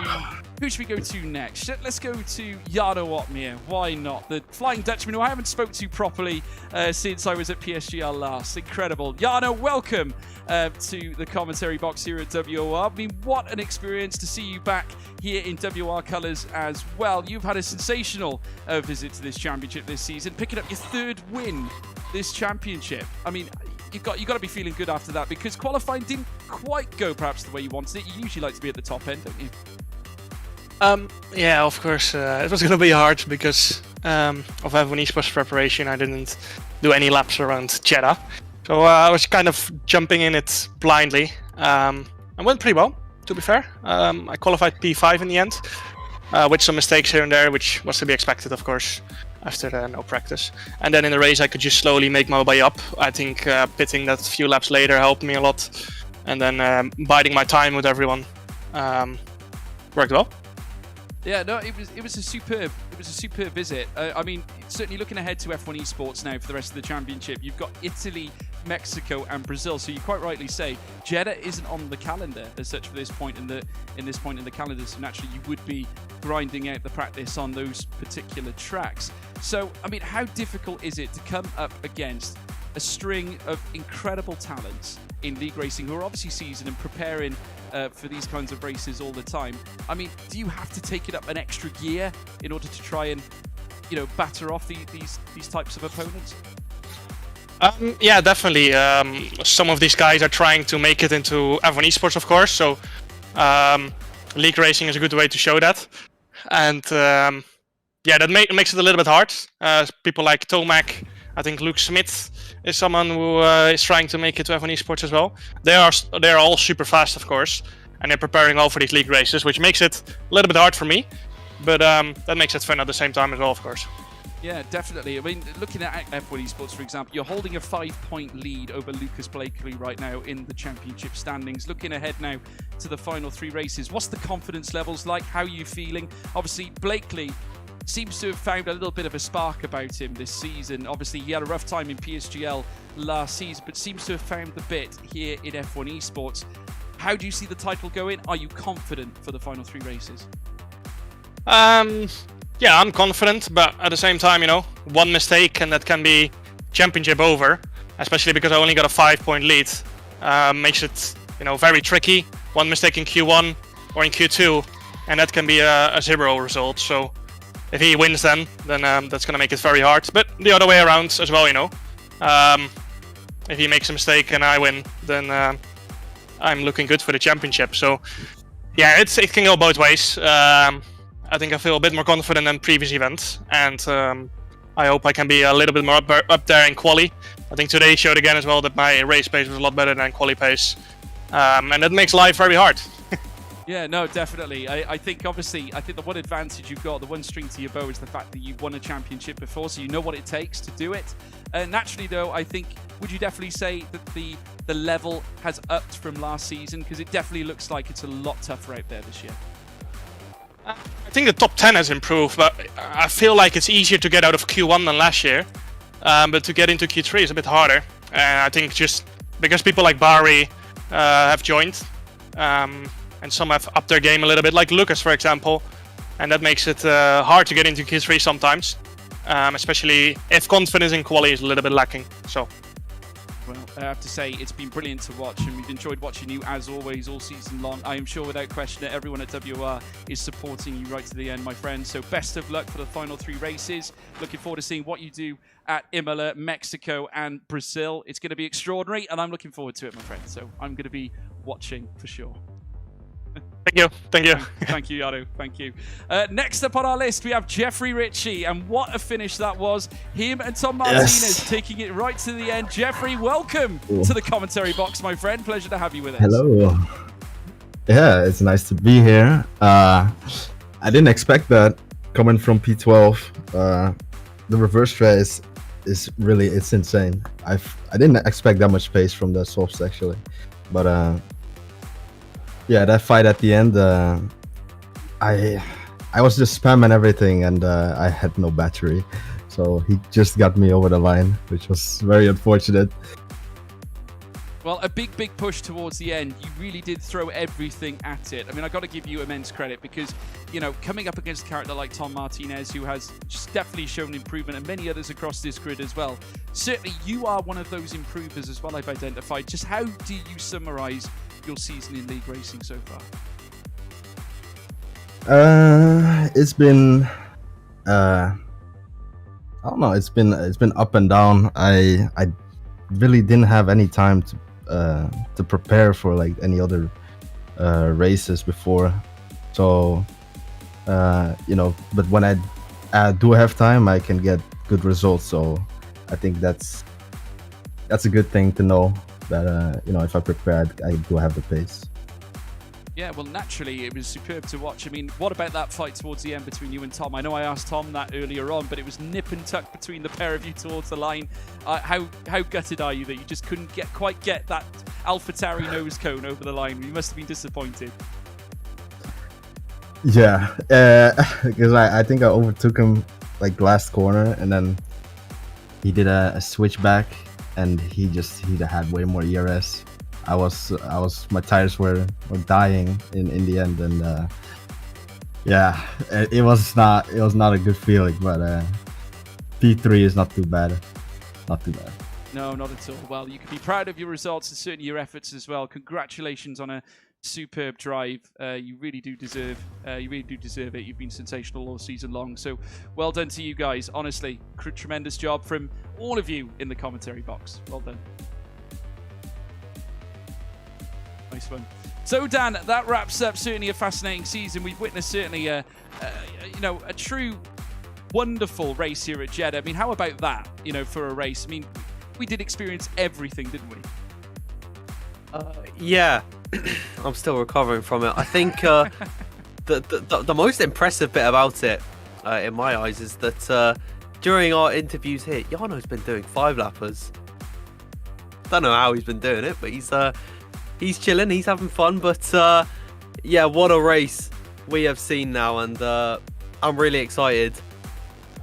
Who should we go to next? Let's go to Jarno Wattmir. Why not? The Flying Dutchman, who I haven't spoke to properly since I was at PSGL last. Incredible. Jarno, welcome to the commentary box here at WOR. I mean, what an experience to see you back here in WOR colours as well. You've had a sensational visit to this championship this season, picking up your third win this championship. I mean... You've got to be feeling good after that, because qualifying didn't quite go perhaps the way you wanted it. You usually like to be at the top end, don't you? Yeah, of course. It was going to be hard because of F1 Esports preparation. I didn't do any laps around Jeddah. So I was kind of jumping in it blindly. I went pretty well, to be fair. I qualified P5 in the end, with some mistakes here and there, which was to be expected, of course, after no practice. And then in the race I could just slowly make my way up. I think pitting that few laps later helped me a lot, and then biding my time with everyone worked well. Yeah, no, it was a superb visit. I mean, certainly looking ahead to F1 Esports now for the rest of the championship, you've got Italy, Mexico, and Brazil. So you quite rightly say Jeddah isn't on the calendar as such for this point in the calendar. So naturally, you would be grinding out the practice on those particular tracks. So I mean, how difficult is it to come up against a string of incredible talents in league racing who are obviously seasoned and preparing for these kinds of races all the time? I mean, do you have to take it up an extra gear in order to try and, batter off these types of opponents? Yeah, definitely. Some of these guys are trying to make it into F1 Esports, of course. So league racing is a good way to show that. And yeah, that makes it a little bit hard. People like Tomac, I think Luke Smith is someone who is trying to make it to F1 Esports as well. They are all super fast, of course, and they're preparing all for these league races, which makes it a little bit hard for me. But that makes it fun at the same time as well, of course. Yeah, definitely. I mean, looking at F1 Esports, for example, you're holding a 5-point lead over Lucas Blakely right now in the championship standings. Looking ahead now to the final 3 races, what's the confidence levels like? How are you feeling? Obviously, Blakely seems to have found a little bit of a spark about him this season. Obviously, he had a rough time in PSGL last season, but seems to have found the bit here in F1 Esports. How do you see the title going? Are you confident for the final 3 races? Yeah, I'm confident, but at the same time, one mistake and that can be championship over, especially because I only got a 5-point lead. Makes it, very tricky. One mistake in Q1 or in Q2, and that can be a 0 result. So if he wins then that's going to make it very hard. But the other way around as well, if he makes a mistake and I win, then I'm looking good for the championship. So yeah, it can go both ways. I think I feel a bit more confident than previous events, and I hope I can be a little bit more up there in quali. I think today showed again as well that my race pace was a lot better than quali pace, and that makes life very hard. Yeah, no, definitely. I think the one advantage you've got, the one string to your bow, is the fact that you've won a championship before, so you know what it takes to do it. Naturally, though, I think, would you definitely say that the level has upped from last season? Because it definitely looks like it's a lot tougher out there this year. I think the top 10 has improved, but I feel like it's easier to get out of Q1 than last year. But to get into Q3 is a bit harder. I think just because people like Barry have joined, and some have upped their game a little bit, like Lucas, for example. And that makes it hard to get into Q3 sometimes, especially if confidence in quali is a little bit lacking. So. Well, I have to say, it's been brilliant to watch, and we've enjoyed watching you as always all season long. I am sure without question that everyone at WOR is supporting you right to the end, my friend. So best of luck for the final 3 races. Looking forward to seeing what you do at Imola, Mexico, and Brazil. It's going to be extraordinary, and I'm looking forward to it, my friend. So I'm going to be watching for sure. Thank you. Thank you, Yado. Thank you. Next up on our list, we have Jeffrey Ritchie, and what a finish that was. Him and Tom Martinez taking it right to the end. Jeffrey, welcome to the commentary box, my friend. Pleasure to have you with us. Hello. Yeah, it's nice to be here. I didn't expect that coming from P12. The reverse tray is really, it's insane. I didn't expect that much pace from the softs actually, but yeah, that fight at the end, I was just spamming everything, and I had no battery, so he just got me over the line, which was very unfortunate. Well, a big push towards the end. You really did throw everything at it. I mean, I got to give you immense credit because, coming up against a character like Tom Martinez, who has just definitely shown improvement, and many others across this grid as well. Certainly, you are one of those improvers as well, I've identified. Just how do you summarize your season in league racing so far? It's been I don't know, it's been up and down. I really didn't have any time to prepare for like any other races before, so but when I do have time, I can get good results, so I think that's a good thing to know, that if I prepare, I do have the pace. Yeah, well, naturally, it was superb to watch. I mean, what about that fight towards the end between you and Tom? I know I asked Tom that earlier on, but it was nip and tuck between the pair of you towards the line. How gutted are you that you just couldn't quite get that AlphaTauri nose cone over the line? You must have been disappointed. Yeah, because I think I overtook him like last corner, and then he did a switchback, and he had way more ERS. My tires were dying in the end, and yeah, it was not a good feeling, but P3 is not too bad, not too bad. No, not at all. Well, you can be proud of your results and certainly your efforts as well. Congratulations on a superb drive. You really do deserve it. You've been sensational all season long. So well done to you guys. Honestly, tremendous job from all of you in the commentary box. Well done. Nice one. So Dan, that wraps up certainly a fascinating season. We've witnessed certainly a true wonderful race here at Jeddah. I mean, how about that, for a race? I mean, we did experience everything, didn't we? Yeah, I'm still recovering from it. I think the most impressive bit about it, in my eyes, is that during our interviews here, Jarno's been doing 5-lappers. Don't know how he's been doing it, but he's chilling, he's having fun. But yeah, what a race we have seen now, and I'm really excited to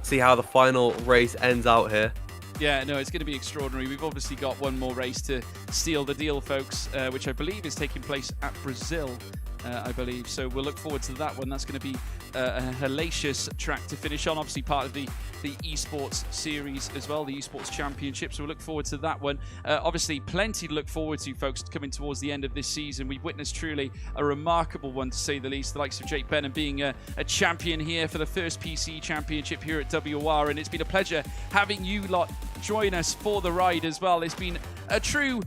see how the final race ends out here. Yeah, no, it's going to be extraordinary. We've obviously got one more race to seal the deal, folks, which I believe is taking place at Brazil, I believe. So we'll look forward to that one. That's going to be a hellacious track to finish on. Obviously part of the esports series as well, the esports championship. So we'll look forward to that one. Obviously plenty to look forward to, folks, coming towards the end of this season. We've witnessed truly a remarkable one, to say the least. The likes of Jake Benham being a champion here for the first PC championship here at WOR, and it's been a pleasure having you lot join us for the ride as well. It's been a true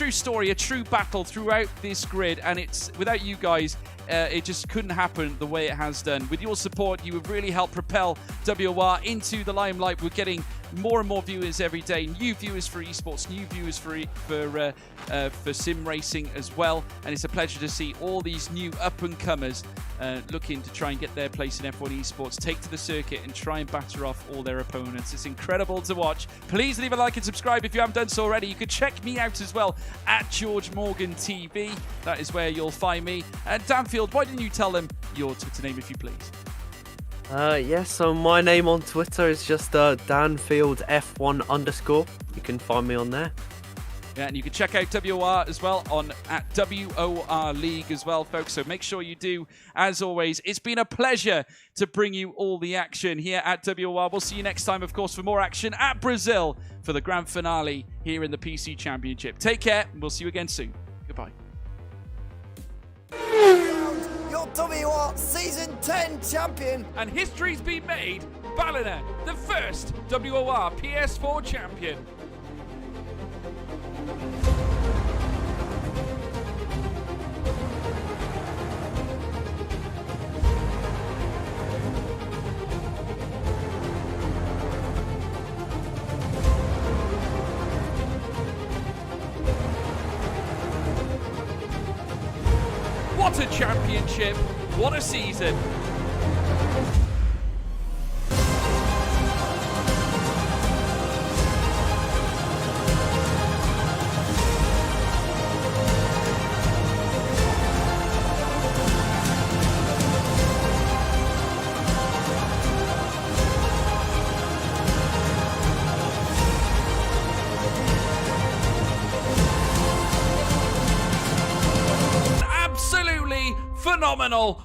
story, a true battle throughout this grid, and it's without you guys, it just couldn't happen the way it has done. With your support, you have really helped propel WOR into the limelight. We're getting more and more viewers every day, new viewers for esports, new viewers for sim racing as well, and it's a pleasure to see all these new up-and-comers looking to try and get their place in F1 esports, take to the circuit and try and batter off all their opponents. It's incredible to watch. Please leave a like and subscribe if you haven't done so already. You can check me out as well at George Morgan TV. That is where you'll find me. And Danfield, why didn't you tell them your Twitter name, if you please? Yeah, so my name on Twitter is just DanfieldF1_. You can find me on there. Yeah, and you can check out WOR as well at WOR League as well, folks. So make sure you do. As always, it's been a pleasure to bring you all the action here at WOR. We'll see you next time, of course, for more action at Brazil for the grand finale here in the PC Championship. Take care, and we'll see you again soon. Goodbye. Your WOR Season 10 champion. And history's been made. Ballina, the first WOR PS4 champion. What a championship! What a season! Phenomenal!